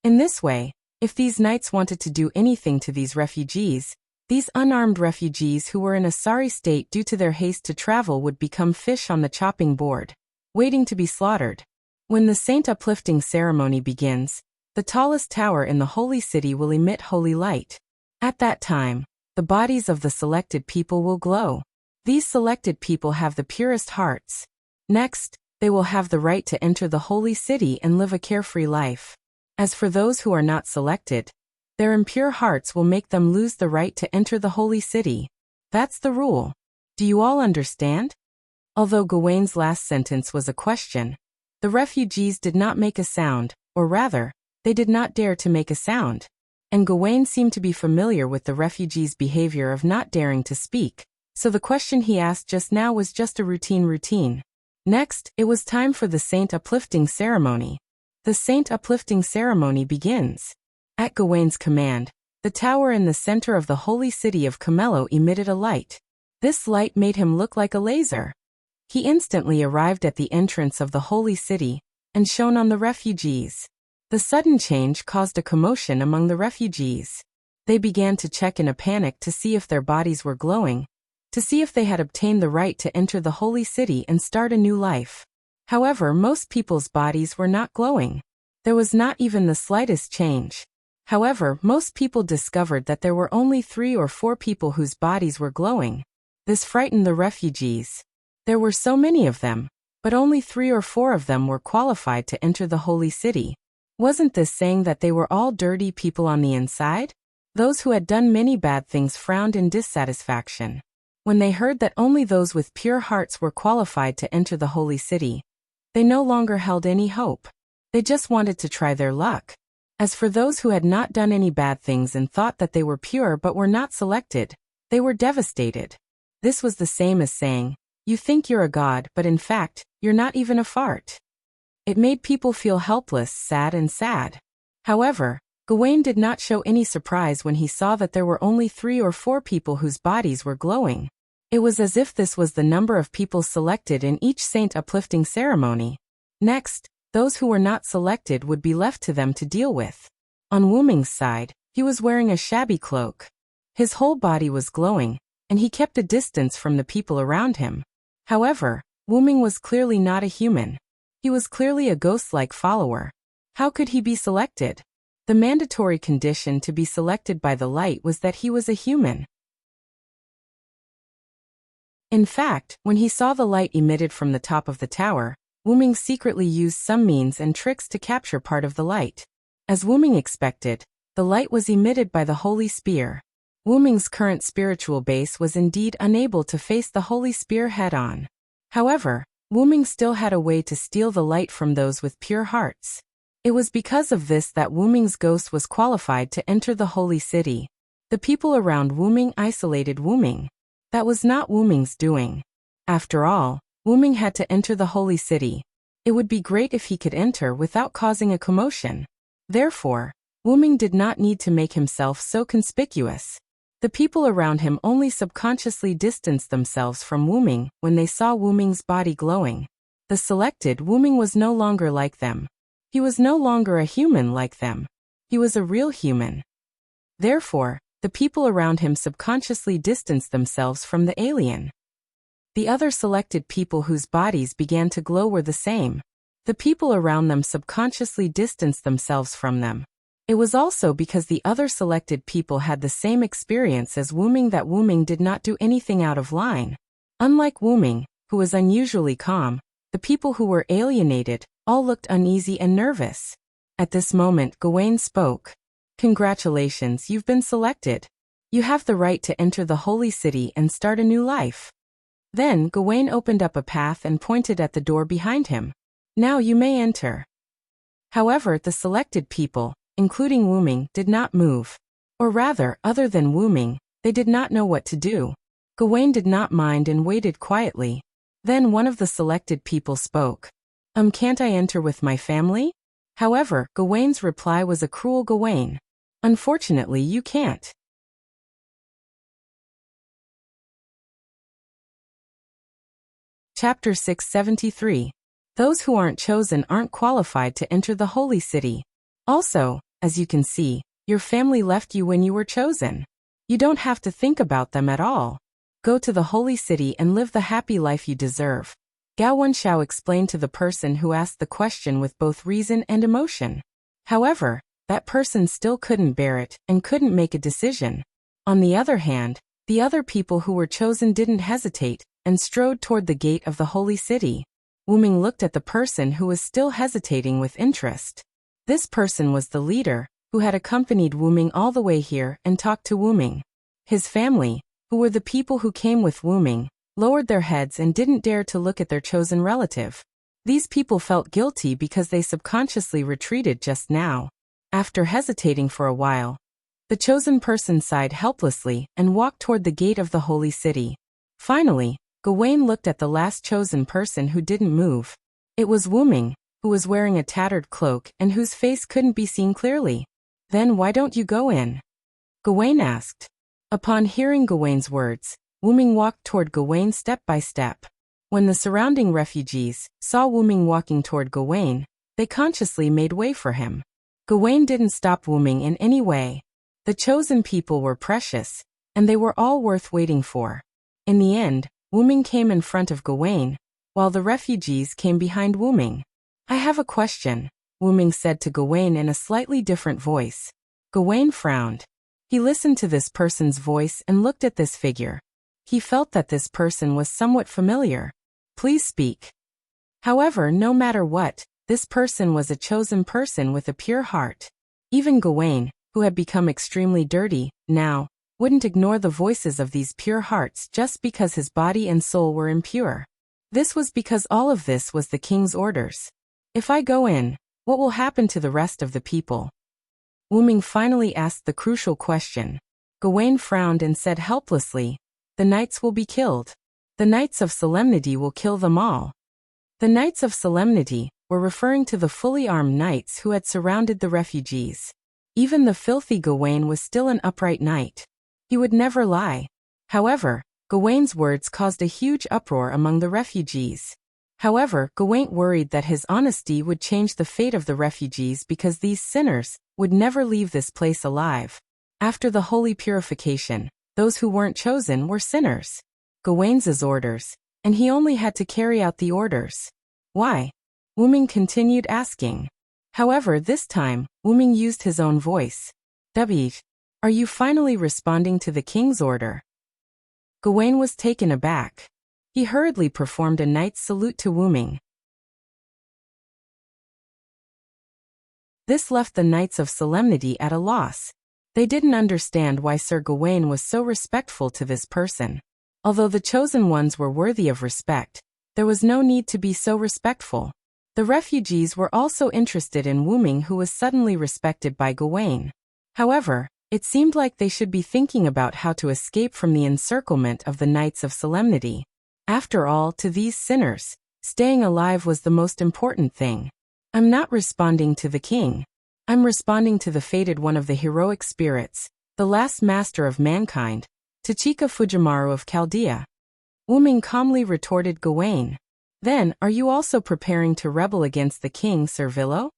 In this way, if these knights wanted to do anything to these refugees, these unarmed refugees who were in a sorry state due to their haste to travel would become fish on the chopping board, waiting to be slaughtered. When the saint uplifting ceremony begins, the tallest tower in the holy city will emit holy light. At that time, the bodies of the selected people will glow. These selected people have the purest hearts. Next, they will have the right to enter the holy city and live a carefree life. As for those who are not selected, their impure hearts will make them lose the right to enter the holy city. That's the rule. Do you all understand? Although Gawain's last sentence was a question, the refugees did not make a sound, or rather, they did not dare to make a sound. And Gawain seemed to be familiar with the refugees' behavior of not daring to speak, so the question he asked just now was just a routine. Next, it was time for the saint uplifting ceremony. The saint uplifting ceremony begins. At Gawain's command, the tower in the center of the holy city of Camello emitted a light. This light made him look like a laser. He instantly arrived at the entrance of the holy city and shone on the refugees. The sudden change caused a commotion among the refugees. They began to check in a panic to see if their bodies were glowing, to see if they had obtained the right to enter the holy city and start a new life. However, most people's bodies were not glowing. There was not even the slightest change. However, most people discovered that there were only 3 or 4 people whose bodies were glowing. This frightened the refugees. There were so many of them, but only 3 or 4 of them were qualified to enter the holy city. Wasn't this saying that they were all dirty people on the inside? Those who had done many bad things frowned in dissatisfaction. When they heard that only those with pure hearts were qualified to enter the holy city, they no longer held any hope. They just wanted to try their luck. As for those who had not done any bad things and thought that they were pure but were not selected, they were devastated. This was the same as saying, you think you're a god, but in fact, you're not even a fart. It made people feel helpless, sad. However, Gawain did not show any surprise when he saw that there were only 3 or 4 people whose bodies were glowing. It was as if this was the number of people selected in each saint uplifting ceremony. Next, those who were not selected would be left to them to deal with. On Wuming's side, he was wearing a shabby cloak. His whole body was glowing, and he kept a distance from the people around him. However, Wuming was clearly not a human. He was clearly a ghost-like follower. How could he be selected? The mandatory condition to be selected by the light was that he was a human. In fact, when he saw the light emitted from the top of the tower, Wuming secretly used some means and tricks to capture part of the light. As Wuming expected, the light was emitted by the holy spear. Wuming's current spiritual base was indeed unable to face the holy spear head-on. However, Wuming still had a way to steal the light from those with pure hearts. It was because of this that Wuming's ghost was qualified to enter the holy city. The people around Wuming isolated Wuming. That was not Wuming's doing. After all, Wuming had to enter the holy city. It would be great if he could enter without causing a commotion. Therefore, Wuming did not need to make himself so conspicuous. The people around him only subconsciously distanced themselves from Wuming when they saw Wuming's body glowing. The selected Wuming was no longer like them. He was no longer a human like them. He was a real human. Therefore, the people around him subconsciously distanced themselves from the alien. The other selected people whose bodies began to glow were the same. The people around them subconsciously distanced themselves from them. It was also because the other selected people had the same experience as Wuming that Wuming did not do anything out of line. Unlike Wuming, who was unusually calm, the people who were alienated all looked uneasy and nervous. At this moment, Gawain spoke. Congratulations, you've been selected. You have the right to enter the holy city and start a new life. Then Gawain opened up a path and pointed at the door behind him. Now you may enter. However, the selected people, including Wuming, did not move. Or rather, other than Wuming, they did not know what to do. Gawain did not mind and waited quietly. Then one of the selected people spoke. Can't I enter with my family? However, Gawain's reply was a cruel Gawain. Unfortunately, you can't. Chapter 673. Those who aren't chosen aren't qualified to enter the holy city. Also, as you can see, your family left you when you were chosen. You don't have to think about them at all. Go to the holy city and live the happy life you deserve. Gao Wenshao explained to the person who asked the question with both reason and emotion. However, that person still couldn't bear it and couldn't make a decision. On the other hand, The other people who were chosen didn't hesitate and strode toward the gate of the holy city. Wuming looked at the person who was still hesitating with interest. This person was the leader, who had accompanied Wuming all the way here and talked to Wuming. His family, who were the people who came with Wuming, lowered their heads and didn't dare to look at their chosen relative. These people felt guilty because they subconsciously retreated just now. After hesitating for a while, the chosen person sighed helplessly and walked toward the gate of the holy city. Finally, Gawain looked at the last chosen person who didn't move. It was Wuming, who was wearing a tattered cloak and whose face couldn't be seen clearly. "Then why don't you go in?" Gawain asked. Upon hearing Gawain's words, Wuming walked toward Gawain step by step. When the surrounding refugees saw Wuming walking toward Gawain, they consciously made way for him. Gawain didn't stop Wuming in any way. The chosen people were precious, and they were all worth waiting for. In the end, Wuming came in front of Gawain, while the refugees came behind Wuming. "I have a question," Wuming said to Gawain in a slightly different voice. Gawain frowned. He listened to this person's voice and looked at this figure. He felt that this person was somewhat familiar. "Please speak." However, no matter what, this person was a chosen person with a pure heart. Even Gawain, who had become extremely dirty, now, wouldn't ignore the voices of these pure hearts just because his body and soul were impure. This was because all of this was the king's orders. "If I go in, what will happen to the rest of the people?" Wuming finally asked the crucial question. Gawain frowned and said helplessly, "The knights will be killed. The Knights of Solemnity will kill them all." The Knights of Solemnity were referring to the fully armed knights who had surrounded the refugees. Even the filthy Gawain was still an upright knight. He would never lie. However, Gawain's words caused a huge uproar among the refugees. However, Gawain worried that his honesty would change the fate of the refugees because these sinners would never leave this place alive. After the holy purification, those who weren't chosen were sinners. Gawain's orders, and he only had to carry out the orders. "Why?" Wuming continued asking. However, this time, Wuming used his own voice. "David, are you finally responding to the king's order?" Gawain was taken aback. He hurriedly performed a knight's salute to Wuming. This left the Knights of Solemnity at a loss. They didn't understand why Sir Gawain was so respectful to this person. Although the chosen ones were worthy of respect, there was no need to be so respectful. The refugees were also interested in Wuming, who was suddenly respected by Gawain. However, it seemed like they should be thinking about how to escape from the encirclement of the Knights of Solemnity. After all, to these sinners, staying alive was the most important thing. "I'm not responding to the king. I'm responding to the fated one of the heroic spirits, the last master of mankind, Tachika Fujimaru of Chaldea." Wuming calmly retorted Gawain. "Then, are you also preparing to rebel against the king, Sir Villo?"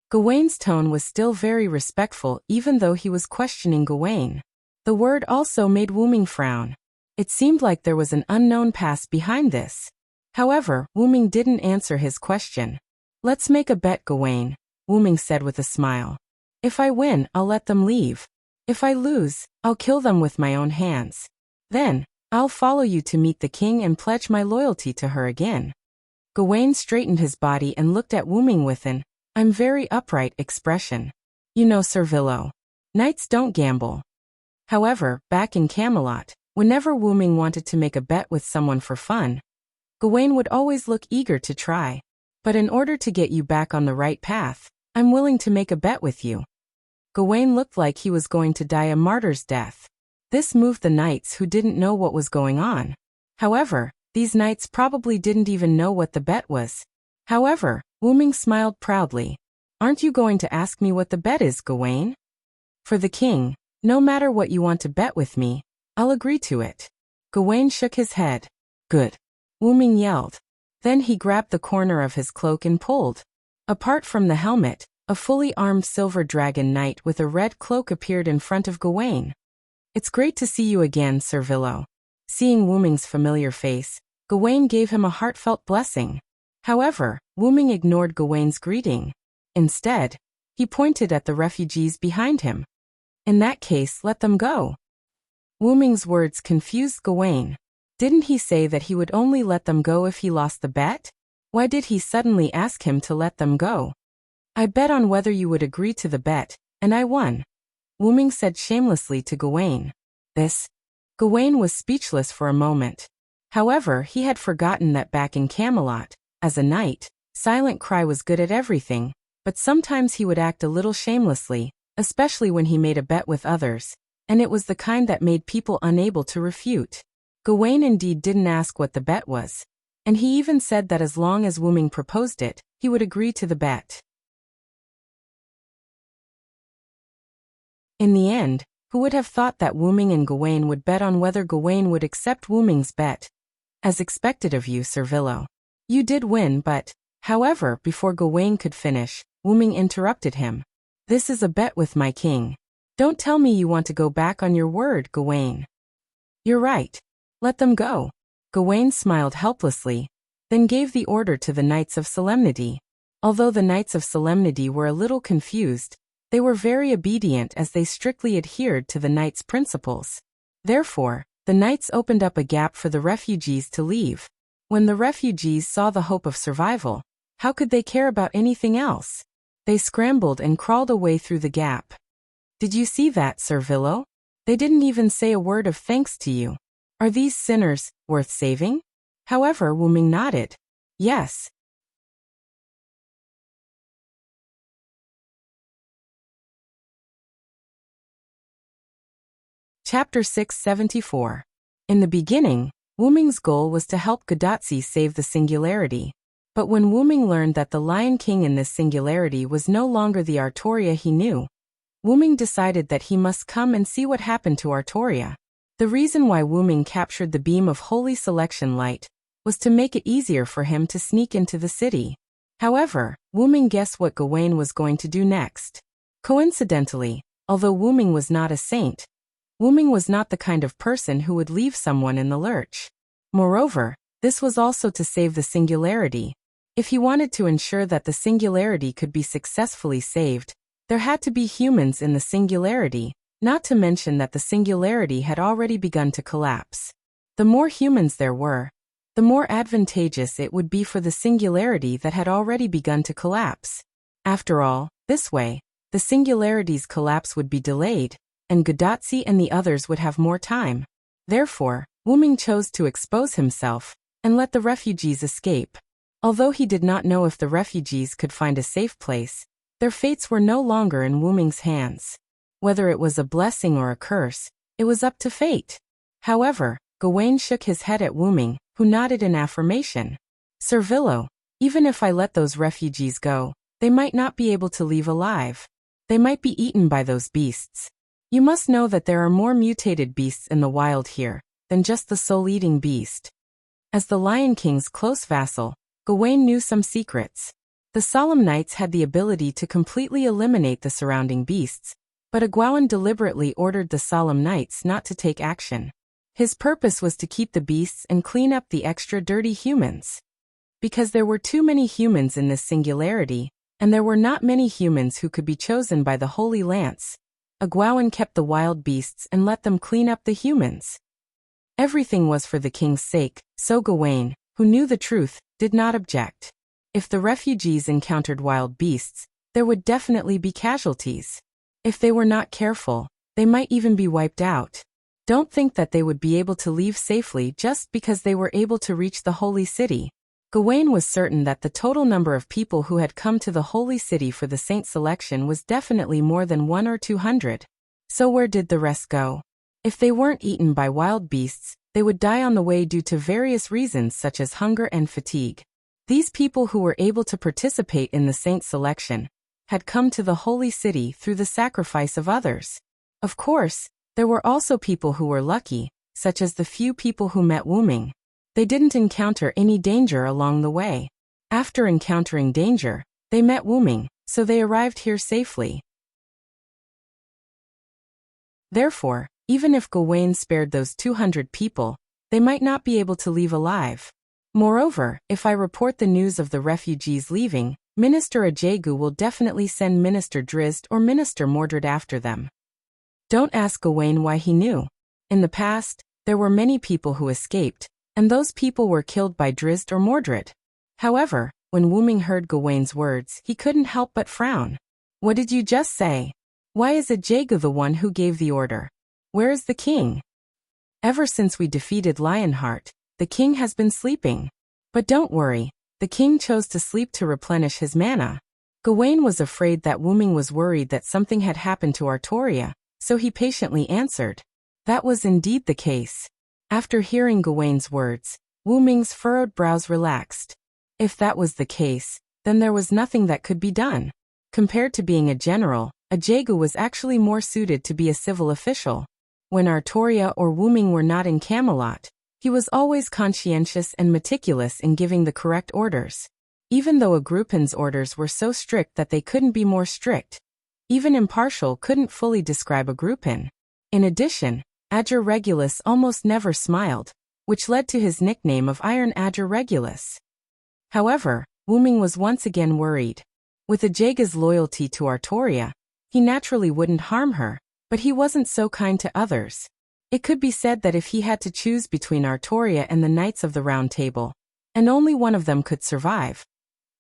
Gawain's tone was still very respectful even though he was questioning Gawain. The word also made Wuming frown. It seemed like there was an unknown past behind this. However, Wuming didn't answer his question. "Let's make a bet, Gawain," Wuming said with a smile. "If I win, I'll let them leave. If I lose, I'll kill them with my own hands. Then, I'll follow you to meet the king and pledge my loyalty to her again." Gawain straightened his body and looked at Wuming with an "I'm very upright" expression. "You know, Sir Villo, knights don't gamble." However, back in Camelot, whenever Wuming wanted to make a bet with someone for fun, Gawain would always look eager to try. "But in order to get you back on the right path, I'm willing to make a bet with you." Gawain looked like he was going to die a martyr's death. This moved the knights, who didn't know what was going on. However, these knights probably didn't even know what the bet was. However, Wuming smiled proudly. "Aren't you going to ask me what the bet is, Gawain?" "For the king, no matter what you want to bet with me, I'll agree to it." Gawain shook his head. "Good," Wuming yelled. Then he grabbed the corner of his cloak and pulled. Apart from the helmet, a fully armed silver dragon knight with a red cloak appeared in front of Gawain. "It's great to see you again, Sir Villo." Seeing Wuming's familiar face, Gawain gave him a heartfelt blessing. However, Wuming ignored Gawain's greeting. Instead, he pointed at the refugees behind him. "In that case, let them go." Wuming's words confused Gawain. Didn't he say that he would only let them go if he lost the bet? Why did he suddenly ask him to let them go? I bet on whether you would agree to the bet, and I won, Wuming said shamelessly to Gawain. Gawain was speechless for a moment. However, he had forgotten that back in Camelot, as a knight, Silent Cry was good at everything, but sometimes he would act a little shamelessly, especially when he made a bet with others, and it was the kind that made people unable to refute. Gawain indeed didn't ask what the bet was, and he even said that as long as Wuming proposed it, he would agree to the bet. In the end, who would have thought that Wuming and Gawain would bet on whether Gawain would accept Wuming's bet? As expected of you, Servillo. You did win, but, however, before Gawain could finish, Wuming interrupted him. This is a bet with my king. Don't tell me you want to go back on your word, Gawain. You're right. Let them go. Gawain smiled helplessly, then gave the order to the Knights of Solemnity. Although the Knights of Solemnity were a little confused, they were very obedient as they strictly adhered to the Knights' principles. Therefore, the Knights opened up a gap for the refugees to leave. When the refugees saw the hope of survival, how could they care about anything else? They scrambled and crawled away through the gap. Did you see that, Servillo? They didn't even say a word of thanks to you. Are these sinners worth saving? However, Wuming nodded. Yes. Chapter 674. In the beginning, Wuming's goal was to help Gadotsi save the Singularity. But when Wuming learned that the Lion King in this Singularity was no longer the Artoria he knew, Wuming decided that he must come and see what happened to Artoria. The reason why Wuming captured the beam of Holy Selection Light was to make it easier for him to sneak into the city. However, Wuming guessed what Gawain was going to do next. Coincidentally, although Wuming was not a saint, Wuming was not the kind of person who would leave someone in the lurch. Moreover, this was also to save the Singularity. If he wanted to ensure that the Singularity could be successfully saved, there had to be humans in the Singularity, not to mention that the Singularity had already begun to collapse. The more humans there were, the more advantageous it would be for the Singularity that had already begun to collapse. After all, this way, the Singularity's collapse would be delayed, and Gadotsi and the others would have more time. Therefore, Wuming chose to expose himself and let the refugees escape. Although he did not know if the refugees could find a safe place, their fates were no longer in Wuming's hands. Whether it was a blessing or a curse, it was up to fate. However, Gawain shook his head at Wuming, who nodded in affirmation. Servillo, even if I let those refugees go, they might not be able to leave alive. They might be eaten by those beasts. You must know that there are more mutated beasts in the wild here than just the soul-eating beast. As the Lion King's close vassal, Gawain knew some secrets. The Solemn Knights had the ability to completely eliminate the surrounding beasts, but Gawain deliberately ordered the Solemn Knights not to take action. His purpose was to keep the beasts and clean up the extra dirty humans. Because there were too many humans in this Singularity, and there were not many humans who could be chosen by the Holy Lance, Gawain kept the wild beasts and let them clean up the humans. Everything was for the king's sake, so Gawain, who knew the truth, did not object. If the refugees encountered wild beasts, there would definitely be casualties. If they were not careful, they might even be wiped out. Don't think that they would be able to leave safely just because they were able to reach the holy city. Gawain was certain that the total number of people who had come to the holy city for the saint selection was definitely more than 100 or 200. So where did the rest go? If they weren't eaten by wild beasts, they would die on the way due to various reasons such as hunger and fatigue. These people who were able to participate in the saint selection had come to the holy city through the sacrifice of others. Of course, there were also people who were lucky, such as the few people who met Wuming. They didn't encounter any danger along the way. After encountering danger, they met Wuming, so they arrived here safely. Therefore, even if Gawain spared those 200 people, they might not be able to leave alive. Moreover, if I report the news of the refugees leaving, Minister Ajagu will definitely send Minister Drizzt or Minister Mordred after them. Don't ask Gawain why he knew. In the past, there were many people who escaped, and those people were killed by Drizzt or Mordred. However, when Wuming heard Gawain's words, he couldn't help but frown. What did you just say? Why is it Jagu the one who gave the order? Where is the king? Ever since we defeated Lionheart, the king has been sleeping. But don't worry, the king chose to sleep to replenish his mana. Gawain was afraid that Wuming was worried that something had happened to Artoria, so he patiently answered. That was indeed the case. After hearing Gawain's words, Wuming's furrowed brows relaxed. If that was the case, then there was nothing that could be done. Compared to being a general, a Jagu was actually more suited to be a civil official. When Artoria or Wuming were not in Camelot, he was always conscientious and meticulous in giving the correct orders. Even though a Gruppen's orders were so strict that they couldn't be more strict, even Impartial couldn't fully describe a Gruppen. In addition, Ager Regulus almost never smiled, which led to his nickname of Iron Ager Regulus. However, Wuming was once again worried. With a Jagu's loyalty to Artoria, he naturally wouldn't harm her, but he wasn't so kind to others. It could be said that if he had to choose between Artoria and the Knights of the Round Table, and only one of them could survive,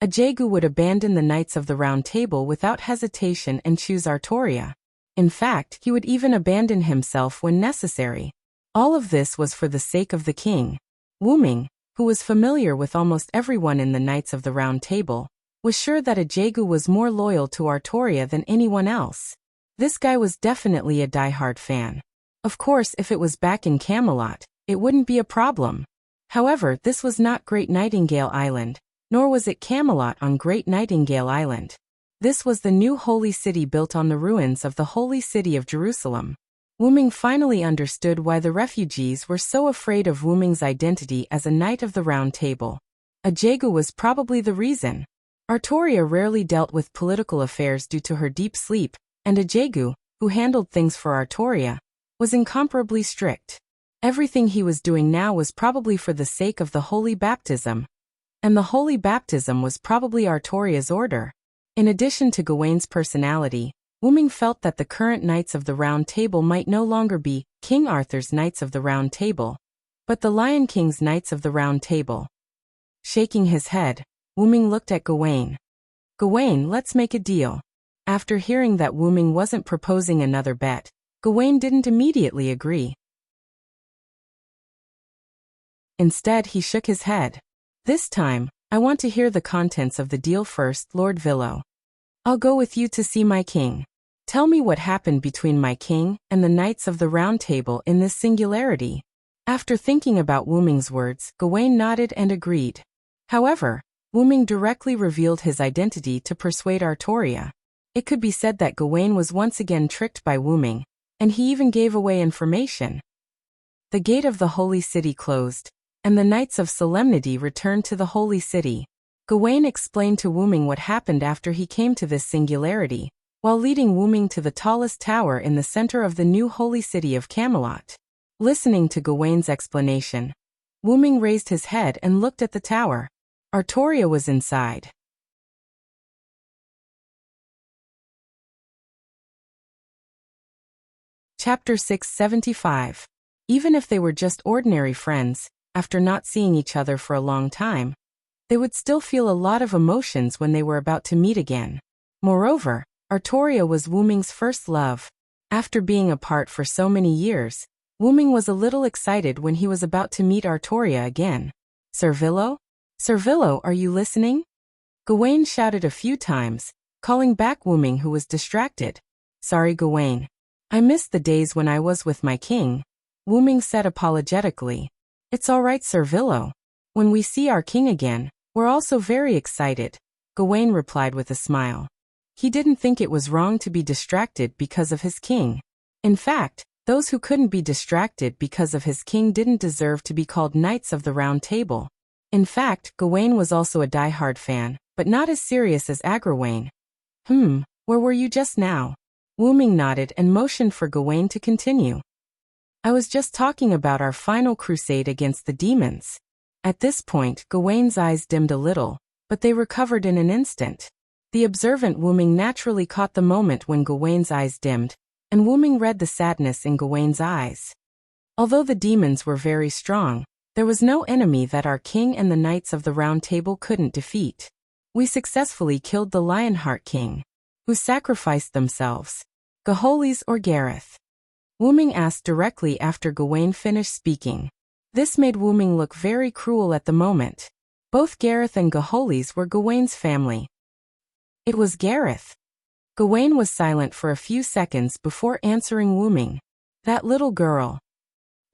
a Jagu would abandon the Knights of the Round Table without hesitation and choose Artoria. In fact, he would even abandon himself when necessary. All of this was for the sake of the king. Wuming, who was familiar with almost everyone in the Knights of the Round Table, was sure that a Jagu was more loyal to Artoria than anyone else. This guy was definitely a diehard fan. Of course, if it was back in Camelot, it wouldn't be a problem. However, this was not Great Nightingale Island, nor was it Camelot on Great Nightingale Island. This was the new holy city built on the ruins of the holy city of Jerusalem. Wuming finally understood why the refugees were so afraid of Wuming's identity as a Knight of the Round Table. A Jagu was probably the reason. Artoria rarely dealt with political affairs due to her deep sleep, and a Jagu, who handled things for Artoria, was incomparably strict. Everything he was doing now was probably for the sake of the holy baptism. And the holy baptism was probably Artoria's order. In addition to Gawain's personality, Wuming felt that the current Knights of the Round Table might no longer be King Arthur's Knights of the Round Table, but the Lion King's Knights of the Round Table. Shaking his head, Wuming looked at Gawain. Gawain, let's make a deal. After hearing that Wuming wasn't proposing another bet, Gawain didn't immediately agree. Instead, he shook his head. This time, I want to hear the contents of the deal first, Lord Villo. I'll go with you to see my king. Tell me what happened between my king and the Knights of the Round Table in this singularity. After thinking about Wuming's words, Gawain nodded and agreed. However, Wuming directly revealed his identity to persuade Artoria. It could be said that Gawain was once again tricked by Wuming, and he even gave away information. The gate of the holy city closed, and the Knights of Solemnity returned to the holy city. Gawain explained to Wuming what happened after he came to this singularity, while leading Wuming to the tallest tower in the center of the new holy city of Camelot. Listening to Gawain's explanation, Wuming raised his head and looked at the tower. Artoria was inside. Chapter 675. Even if they were just ordinary friends, after not seeing each other for a long time, they would still feel a lot of emotions when they were about to meet again. Moreover, Artoria was Wuming's first love. After being apart for so many years, Wuming was a little excited when he was about to meet Artoria again. Sir Villo? Sir Villo, are you listening? Gawain shouted a few times, calling back Wuming, who was distracted. Sorry, Gawain. I missed the days when I was with my king, Wuming said apologetically. It's all right, Sir Villo. When we see our king again, we're also very excited, Gawain replied with a smile. He didn't think it was wrong to be distracted because of his king. In fact, those who couldn't be distracted because of his king didn't deserve to be called Knights of the Round Table. In fact, Gawain was also a diehard fan, but not as serious as Agrawain. Where were you just now? Wuming nodded and motioned for Gawain to continue. I was just talking about our final crusade against the demons. At this point, Gawain's eyes dimmed a little, but they recovered in an instant. The observant Wuming naturally caught the moment when Gawain's eyes dimmed, and Wuming read the sadness in Gawain's eyes. Although the demons were very strong, there was no enemy that our king and the Knights of the Round Table couldn't defeat. We successfully killed the Lionheart King, who sacrificed themselves. Gaholis or Gareth? Wuming asked directly after Gawain finished speaking. This made Wuming look very cruel at the moment. Both Gareth and Gaholis were Gawain's family. It was Gareth. Gawain was silent for a few seconds before answering Wuming. That little girl.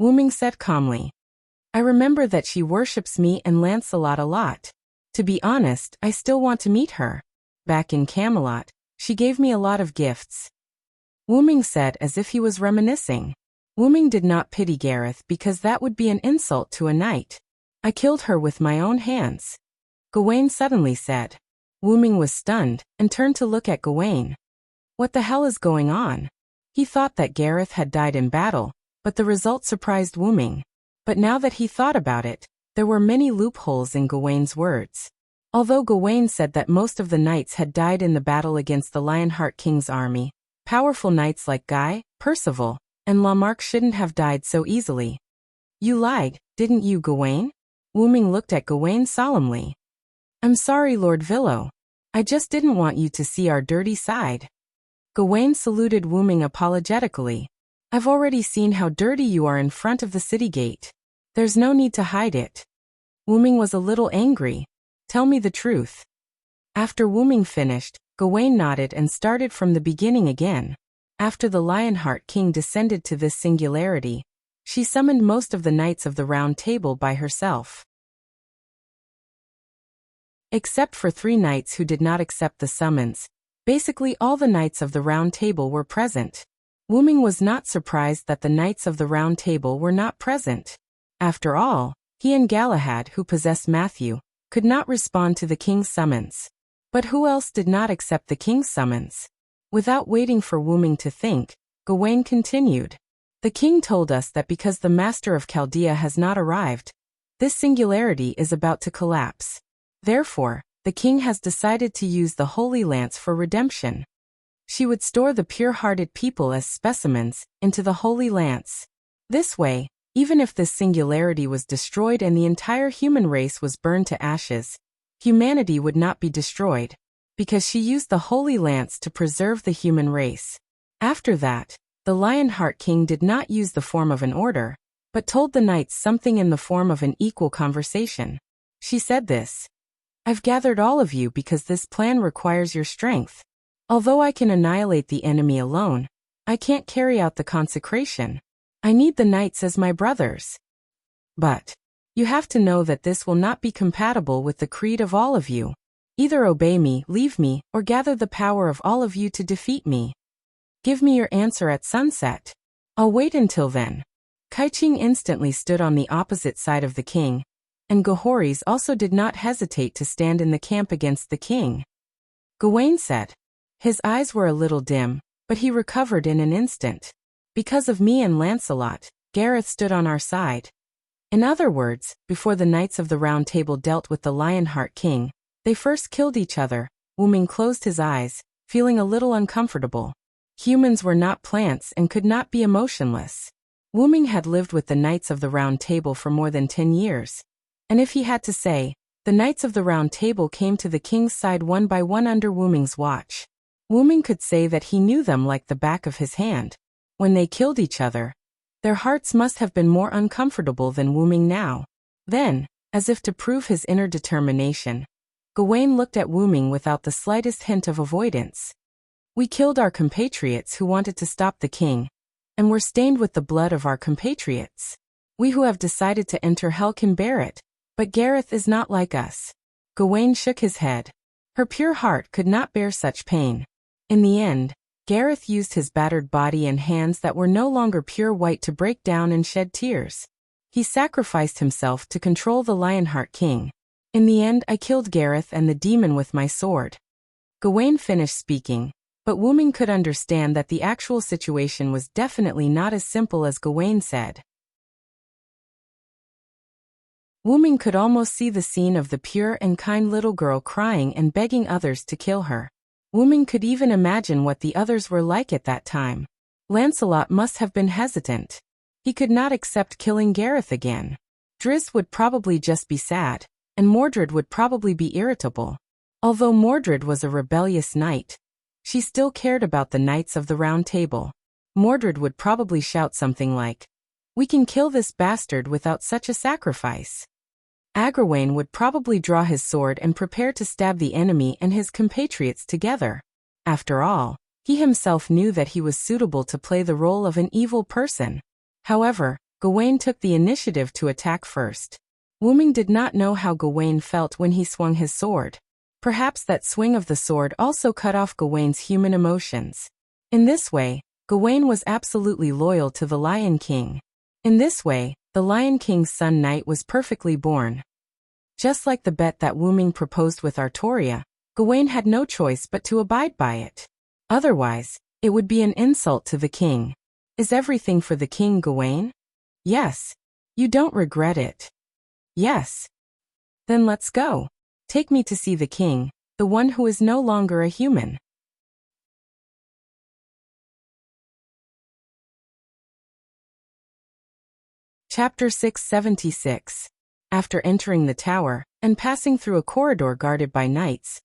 Wuming said calmly. I remember that she worships me and Lancelot a lot. To be honest, I still want to meet her. Back in Camelot, she gave me a lot of gifts. Wuming said as if he was reminiscing. Wuming did not pity Gareth because that would be an insult to a knight. I killed her with my own hands. Gawain suddenly said. Wuming was stunned and turned to look at Gawain. What the hell is going on? He thought that Gareth had died in battle, but the result surprised Wuming. But now that he thought about it, there were many loopholes in Gawain's words. Although Gawain said that most of the knights had died in the battle against the Lionheart King's army, powerful knights like Guy, Percival, and Lamarck shouldn't have died so easily. You lied, didn't you, Gawain? Wuming looked at Gawain solemnly. I'm sorry, Lord Villo. I just didn't want you to see our dirty side. Gawain saluted Wuming apologetically. I've already seen how dirty you are in front of the city gate. There's no need to hide it. Wuming was a little angry. Tell me the truth. After Wuming finished, Gawain nodded and started from the beginning again. After the Lionheart King descended to this singularity, she summoned most of the Knights of the Round Table by herself. Except for 3 knights who did not accept the summons, basically all the Knights of the Round Table were present. Wuming was not surprised that the Knights of the Round Table were not present. After all, he and Galahad, who possessed Matthew, could not respond to the king's summons. But who else did not accept the king's summons? Without waiting for Wuming to think, Gawain continued. The king told us that because the master of Chaldea has not arrived, this singularity is about to collapse. Therefore, the king has decided to use the Holy Lance for redemption. She would store the pure-hearted people as specimens into the Holy Lance. This way, even if this singularity was destroyed and the entire human race was burned to ashes, humanity would not be destroyed, because she used the Holy Lance to preserve the human race. After that, the Lionheart King did not use the form of an order, but told the knights something in the form of an equal conversation. She said this. I've gathered all of you because this plan requires your strength. Although I can annihilate the enemy alone, I can't carry out the consecration. I need the knights as my brothers. But you have to know that this will not be compatible with the creed of all of you. Either obey me, leave me, or gather the power of all of you to defeat me. Give me your answer at sunset. I'll wait until then. Kaiching instantly stood on the opposite side of the king, and Gahoris also did not hesitate to stand in the camp against the king. Gawain said. His eyes were a little dim, but he recovered in an instant. Because of me and Lancelot, Gareth stood on our side. In other words, before the Knights of the Round Table dealt with the Lionheart King, they first killed each other. Wuming closed his eyes, feeling a little uncomfortable. Humans were not plants and could not be emotionless. Wuming had lived with the Knights of the Round Table for more than 10 years. And if he had to say, the Knights of the Round Table came to the king's side one by one under Wuming's watch. Wuming could say that he knew them like the back of his hand. When they killed each other, their hearts must have been more uncomfortable than Wuming now. Then, as if to prove his inner determination, Gawain looked at Wuming without the slightest hint of avoidance. We killed our compatriots who wanted to stop the king, and were stained with the blood of our compatriots. We who have decided to enter hell can bear it, but Gareth is not like us. Gawain shook his head. Her pure heart could not bear such pain. In the end, Gareth used his battered body and hands that were no longer pure white to break down and shed tears. He sacrificed himself to control the Lionheart King. In the end, I killed Gareth and the demon with my sword. Gawain finished speaking, but Wuming could understand that the actual situation was definitely not as simple as Gawain said. Wuming could almost see the scene of the pure and kind little girl crying and begging others to kill her. Wuming could even imagine what the others were like at that time. Lancelot must have been hesitant. He could not accept killing Gareth again. Driz would probably just be sad, and Mordred would probably be irritable. Although Mordred was a rebellious knight, she still cared about the Knights of the Round Table. Mordred would probably shout something like, "We can kill this bastard without such a sacrifice." Agravain would probably draw his sword and prepare to stab the enemy and his compatriots together. After all, he himself knew that he was suitable to play the role of an evil person. However, Gawain took the initiative to attack first. Wyrm did not know how Gawain felt when he swung his sword. Perhaps that swing of the sword also cut off Gawain's human emotions. In this way, Gawain was absolutely loyal to the Lion King. In this way, the Lion King's son knight was perfectly born. Just like the bet that Wyrm proposed with Artoria, Gawain had no choice but to abide by it. Otherwise, it would be an insult to the king. Is everything for the king, Gawain? Yes. You don't regret it? Yes. Then let's go. Take me to see the king, the one who is no longer a human. Chapter 676. After entering the tower, and passing through a corridor guarded by knights,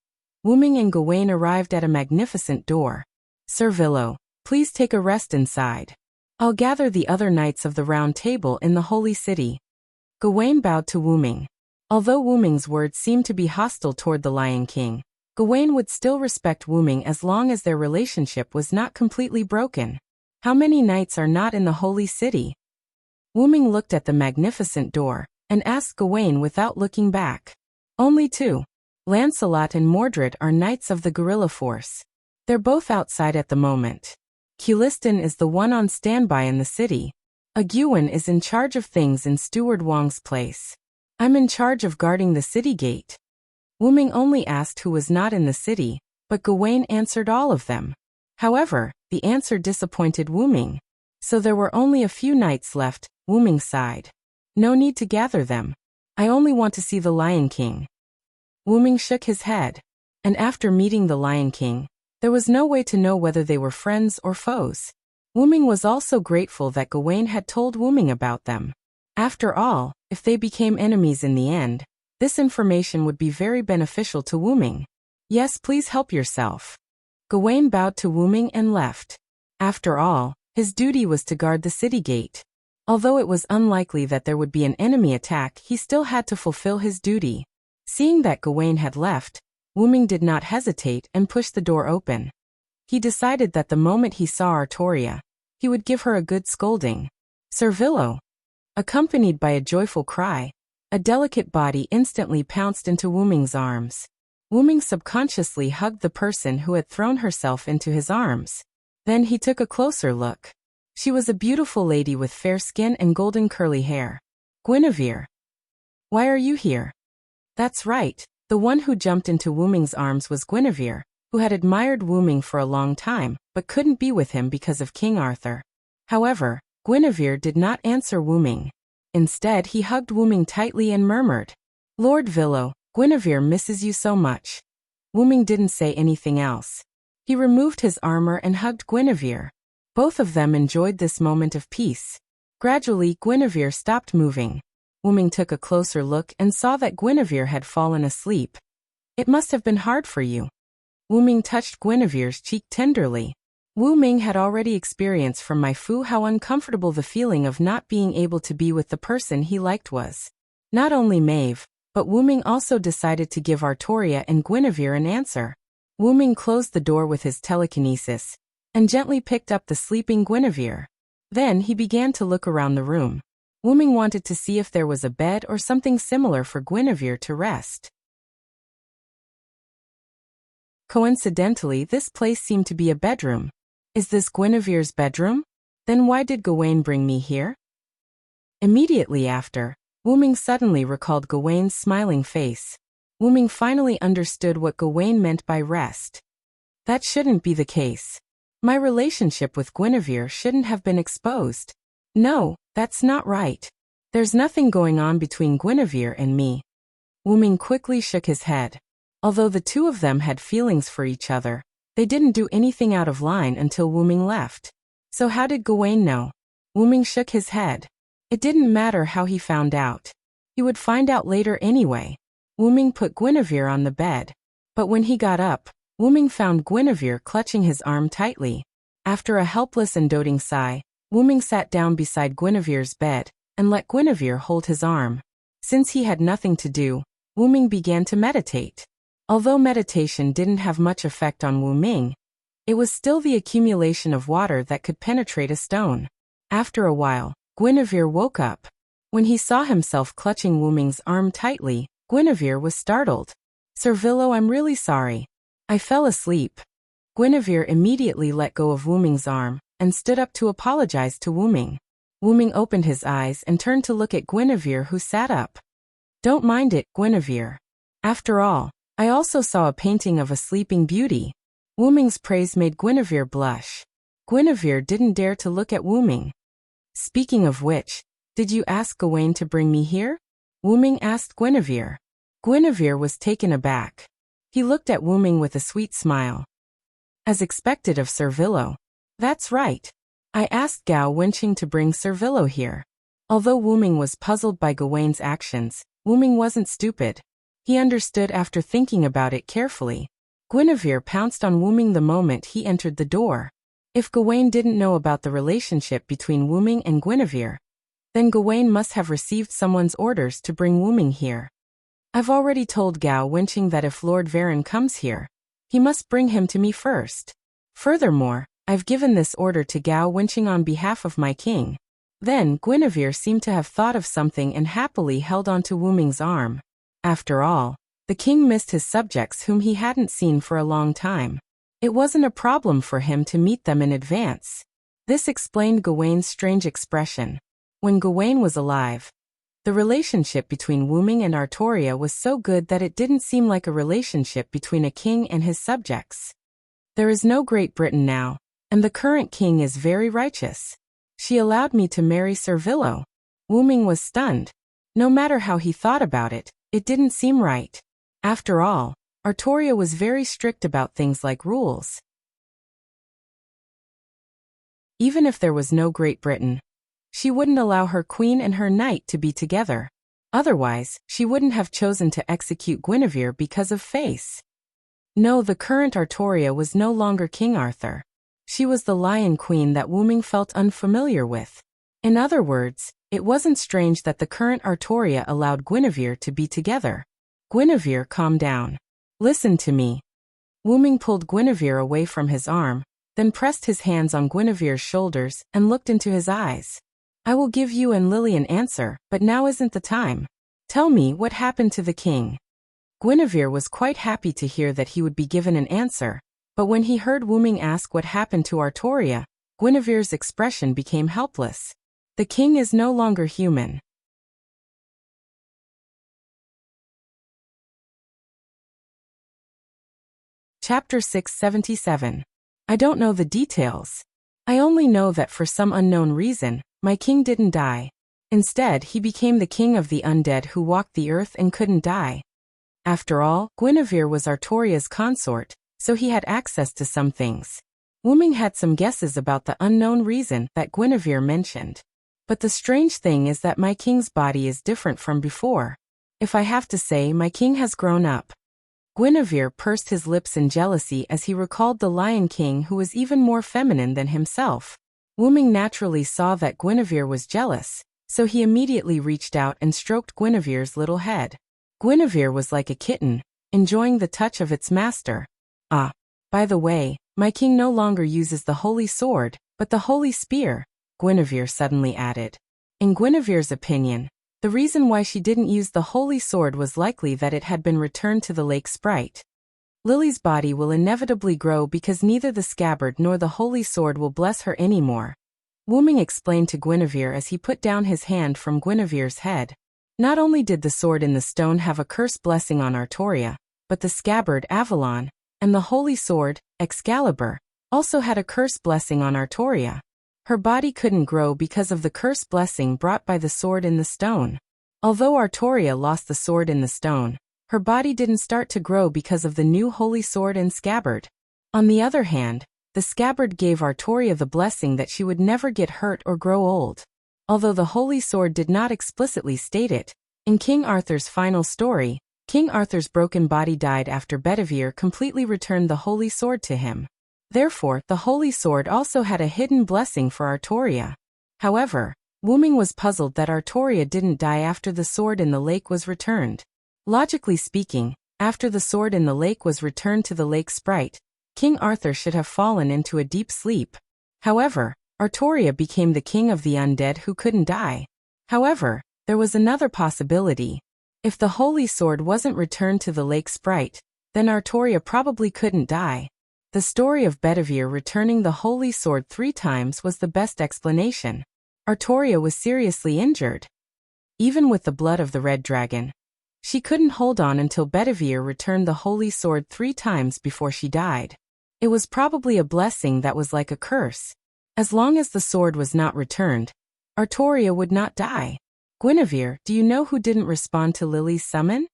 Wyrm and Gawain arrived at a magnificent door. "Sir Villo, please take a rest inside. I'll gather the other knights of the Round Table in the Holy City." Gawain bowed to Wyrm. Although Wyrm's words seemed to be hostile toward the Lion King, Gawain would still respect Wyrm as long as their relationship was not completely broken. How many knights are not in the Holy City? Wyrm looked at the magnificent door, and asked Gawain without looking back. "Only 2. Lancelot and Mordred are knights of the guerrilla force. They're both outside at the moment. Culistan is the one on standby in the city. Egwene is in charge of things in Steward Wong's place. I'm in charge of guarding the city gate." Wyrm only asked who was not in the city, but Gawain answered all of them. However, the answer disappointed Wyrm. So there were only a few knights left. Wyrm sighed. "No need to gather them. I only want to see the Lion King." Wyrm shook his head. And after meeting the Lion King, there was no way to know whether they were friends or foes. Wyrm was also grateful that Gawain had told Wyrm about them. After all, if they became enemies in the end, this information would be very beneficial to Wyrm. "Yes, please help yourself." Gawain bowed to Wyrm and left. After all, his duty was to guard the city gate. Although it was unlikely that there would be an enemy attack, he still had to fulfill his duty. Seeing that Gawain had left, Wyrm did not hesitate and pushed the door open. He decided that the moment he saw Artoria, he would give her a good scolding. "Sir Villo!" Accompanied by a joyful cry, a delicate body instantly pounced into Wyrm's arms. Wyrm subconsciously hugged the person who had thrown herself into his arms. Then he took a closer look. She was a beautiful lady with fair skin and golden curly hair. "Guinevere. Why are you here?" That's right, the one who jumped into Wyrm's arms was Guinevere, who had admired Wyrm for a long time, but couldn't be with him because of King Arthur. However, Guinevere did not answer Wyrm. Instead, he hugged Wyrm tightly and murmured, "Lord Villo, Guinevere misses you so much." Wyrm didn't say anything else. He removed his armor and hugged Guinevere. Both of them enjoyed this moment of peace. Gradually, Guinevere stopped moving. Wyrm took a closer look and saw that Guinevere had fallen asleep. "It must have been hard for you." Wyrm touched Guinevere's cheek tenderly. Wyrm had already experienced from my Fu how uncomfortable the feeling of not being able to be with the person he liked was. Not only Maeve, but Wyrm also decided to give Artoria and Guinevere an answer. Wyrm closed the door with his telekinesis, and gently picked up the sleeping Guinevere. Then he began to look around the room. Wyrm wanted to see if there was a bed or something similar for Guinevere to rest. Coincidentally, this place seemed to be a bedroom. Is this Guinevere's bedroom? Then why did Gawain bring me here? Immediately after, Wyrm suddenly recalled Gawain's smiling face. Wyrm finally understood what Gawain meant by rest. That shouldn't be the case. My relationship with Guinevere shouldn't have been exposed. No, that's not right. There's nothing going on between Guinevere and me. Wyrm quickly shook his head. Although the two of them had feelings for each other, they didn't do anything out of line until Wyrm left. So how did Gawain know? Wuming shook his head. It didn't matter how he found out. He would find out later anyway. Wuming put Guinevere on the bed. But when he got up, Wuming found Guinevere clutching his arm tightly. After a helpless and doting sigh, Wuming sat down beside Guinevere's bed and let Guinevere hold his arm. Since he had nothing to do, Wuming began to meditate. Although meditation didn't have much effect on Wuming, it was still the accumulation of water that could penetrate a stone. After a while, Guinevere woke up. When he saw himself clutching Wuming's arm tightly, Guinevere was startled. "Servillo, I'm really sorry. I fell asleep." Guinevere immediately let go of Wuming's arm and stood up to apologize to Wuming. Wuming opened his eyes and turned to look at Guinevere, who sat up. "Don't mind it, Guinevere. After all, I also saw a painting of a sleeping beauty." Wuming's praise made Guinevere blush. Guinevere didn't dare to look at Wuming. "Speaking of which, did you ask Gawain to bring me here?" Wuming asked Guinevere. Guinevere was taken aback. He looked at Wuming with a sweet smile. "As expected of Servillo. That's right. I asked Gao Wenqing to bring Servillo here." Although Wuming was puzzled by Gawain's actions, Wuming wasn't stupid. He understood after thinking about it carefully. Guinevere pounced on Wuming the moment he entered the door. If Gawain didn't know about the relationship between Wuming and Guinevere, then Gawain must have received someone's orders to bring Wuming here. "I've already told Gao Wenqing that if Lord Wyrm comes here, he must bring him to me first. Furthermore, I've given this order to Gao Wenqing on behalf of my king." Then Guinevere seemed to have thought of something and happily held onto Wuming's arm. After all, the king missed his subjects whom he hadn't seen for a long time. It wasn't a problem for him to meet them in advance. This explained Gawain's strange expression. When Gawain was alive, the relationship between Wuming and Artoria was so good that it didn't seem like a relationship between a king and his subjects. "There is no Great Britain now, and the current king is very righteous. She allowed me to marry Servillo." Wuming was stunned. No matter how he thought about it, it didn't seem right. After all, Artoria was very strict about things like rules. Even if there was no Great Britain, she wouldn't allow her queen and her knight to be together. Otherwise, she wouldn't have chosen to execute Guinevere because of face. No, the current Artoria was no longer King Arthur. She was the Lion Queen that Wuming felt unfamiliar with. In other words, it wasn't strange that the current Artoria allowed Guinevere to be together. Guinevere calmed down. "Listen to me." Wuming pulled Guinevere away from his arm, then pressed his hands on Guinevere's shoulders and looked into his eyes. "I will give you and Lily an answer, but now isn't the time. Tell me what happened to the king." Guinevere was quite happy to hear that he would be given an answer, but when he heard Wuming ask what happened to Artoria, Guinevere's expression became helpless. "The king is no longer human." Chapter 677. I don't know the details. I only know that for some unknown reason, my king didn't die. Instead, he became the king of the undead who walked the earth and couldn't die. After all, Guinevere was Artoria's consort, so he had access to some things. Wuming had some guesses about the unknown reason that Guinevere mentioned. But the strange thing is that my king's body is different from before. If I have to say, my king has grown up. Guinevere pursed his lips in jealousy as he recalled the Lion King, who was even more feminine than himself. Wuming naturally saw that Guinevere was jealous, so he immediately reached out and stroked Guinevere's little head. Guinevere was like a kitten, enjoying the touch of its master. "Ah, by the way, my king no longer uses the holy sword, but the holy spear," Guinevere suddenly added. In Guinevere's opinion, the reason why she didn't use the holy sword was likely that it had been returned to the lake sprite. Lily's body will inevitably grow because neither the scabbard nor the holy sword will bless her anymore. Wuming explained to Guinevere as he put down his hand from Guinevere's head. Not only did the sword in the stone have a curse blessing on Artoria, but the scabbard Avalon, and the holy sword, Excalibur, also had a curse blessing on Artoria. Her body couldn't grow because of the curse blessing brought by the sword in the stone. Although Artoria lost the sword in the stone, her body didn't start to grow because of the new holy sword and scabbard. On the other hand, the The scabbard gave Artoria the blessing that she would never get hurt or grow old. Although the holy sword did not explicitly state it, in King Arthur's final story, King Arthur's broken body died after Bedivere completely returned the holy sword to him. Therefore, the holy sword also had a hidden blessing for Artoria. However, Wyrm was puzzled that Artoria didn't die after the sword in the lake was returned. Logically speaking, after the sword in the lake was returned to the lake sprite, King Arthur should have fallen into a deep sleep. However, Artoria became the king of the undead who couldn't die. However, there was another possibility. If the holy sword wasn't returned to the lake sprite, then Artoria probably couldn't die. The story of Bedivere returning the holy sword 3 times was the best explanation. Artoria was seriously injured. Even with the blood of the red dragon, she couldn't hold on until Bedivere returned the holy sword 3 times before she died. It was probably a blessing that was like a curse. As long as the sword was not returned, Artoria would not die. Guinevere, do you know who didn't respond to Lily's summon?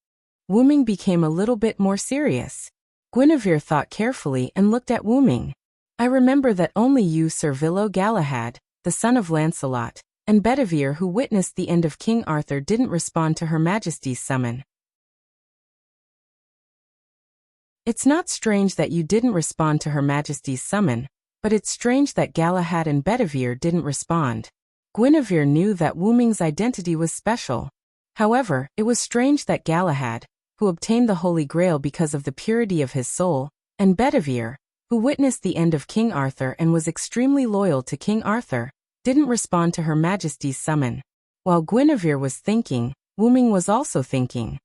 Wyrm became a little bit more serious. Guinevere thought carefully and looked at Wyrm. I remember that only you, Sir Villo Galahad, the son of Lancelot, and Bedivere, who witnessed the end of King Arthur, didn't respond to Her Majesty's summon. It's not strange that you didn't respond to Her Majesty's summon, but it's strange that Galahad and Bedivere didn't respond. Guinevere knew that Wyrm's identity was special. However, it was strange that Galahad, who obtained the Holy Grail because of the purity of his soul, and Bedivere, who witnessed the end of King Arthur and was extremely loyal to King Arthur, didn't respond to Her Majesty's summon. While Guinevere was thinking, Wyrm was also thinking.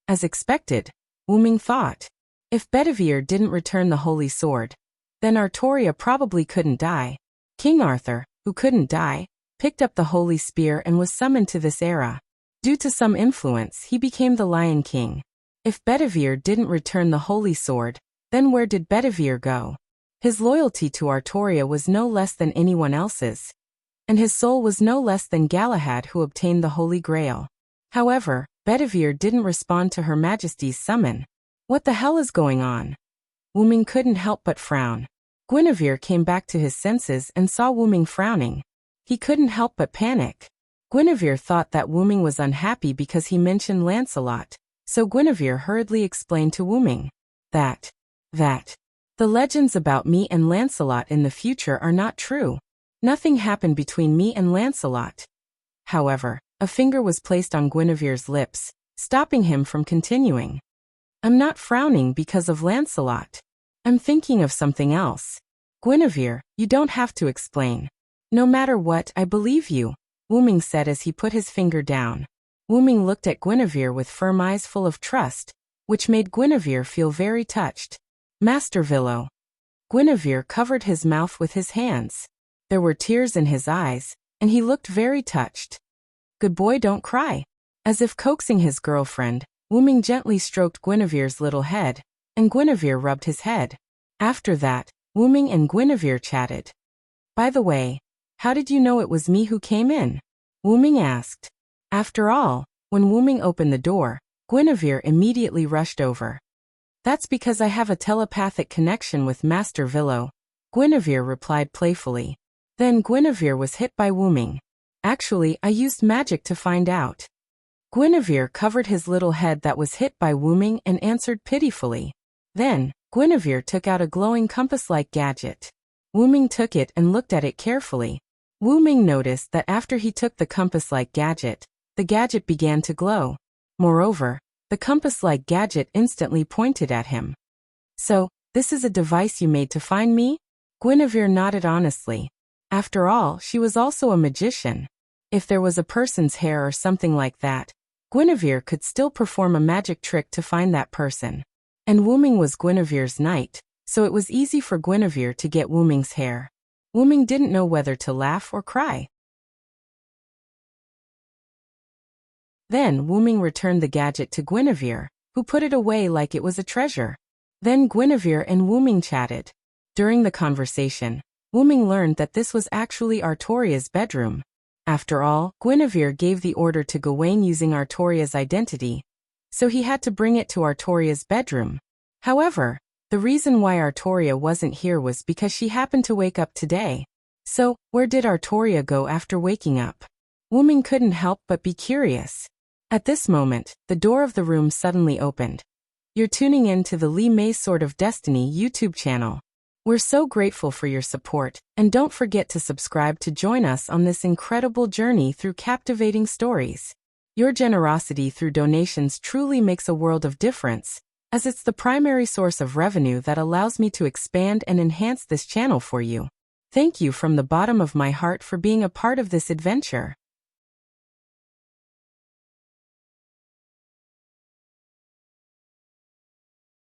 As expected, Wyrm thought, if Bedivere didn't return the holy sword, then Artoria probably couldn't die. King Arthur, who couldn't die, picked up the holy spear and was summoned to this era. Due to some influence, he became the Lion King. If Bedivere didn't return the holy sword, then where did Bedivere go? His loyalty to Artoria was no less than anyone else's, and his soul was no less than Galahad, who obtained the Holy Grail. However, Bedivere didn't respond to Her Majesty's summon. What the hell is going on? Wyrm couldn't help but frown. Guinevere came back to his senses and saw Wyrm frowning. He couldn't help but panic. Guinevere thought that Wyrm was unhappy because he mentioned Lancelot, so Guinevere hurriedly explained to Wyrm that the legends about me and Lancelot in the future are not true. Nothing happened between me and Lancelot. However, a finger was placed on Guinevere's lips, stopping him from continuing. I'm not frowning because of Lancelot. I'm thinking of something else. Guinevere, you don't have to explain. No matter what, I believe you, Wyrm said as he put his finger down. Wyrm looked at Guinevere with firm eyes full of trust, which made Guinevere feel very touched. Master Villo. Guinevere covered his mouth with his hands. There were tears in his eyes, and he looked very touched. Good boy, don't cry. As if coaxing his girlfriend, Wyrm gently stroked Guinevere's little head, and Guinevere rubbed his head. After that, Wyrm and Guinevere chatted. By the way, how did you know it was me who came in? Wyrm asked. After all, when Wyrm opened the door, Guinevere immediately rushed over. That's because I have a telepathic connection with Master Villo, Guinevere replied playfully. Then Guinevere was hit by Wyrm. Actually, I used magic to find out. Guinevere covered his little head that was hit by Wyrm and answered pitifully. Then, Guinevere took out a glowing compass-like gadget. Wyrm took it and looked at it carefully. Wyrm noticed that after he took the compass-like gadget, the gadget began to glow. Moreover, the compass-like gadget instantly pointed at him. So, this is a device you made to find me? Guinevere nodded honestly. After all, she was also a magician. If there was a person's hair or something like that, Guinevere could still perform a magic trick to find that person. And Wyrm was Guinevere's knight, so it was easy for Guinevere to get Wyrm's hair. Wyrm didn't know whether to laugh or cry. Then Wyrm returned the gadget to Guinevere, who put it away like it was a treasure. Then Guinevere and Wyrm chatted. During the conversation, Wyrm learned that this was actually Artoria's bedroom. After all, Guinevere gave the order to Gawain using Artoria's identity, so he had to bring it to Artoria's bedroom. However, The reason why Artoria wasn't here was because she happened to wake up today. So, where did Artoria go after waking up? Wooming couldn't help but be curious. At this moment, the door of the room suddenly opened. You're tuning in to the Lee May Sword of Destiny YouTube channel. We're so grateful for your support, and don't forget to subscribe to join us on this incredible journey through captivating stories. Your generosity through donations truly makes a world of difference, as it's the primary source of revenue that allows me to expand and enhance this channel for you. Thank you from the bottom of my heart for being a part of this adventure.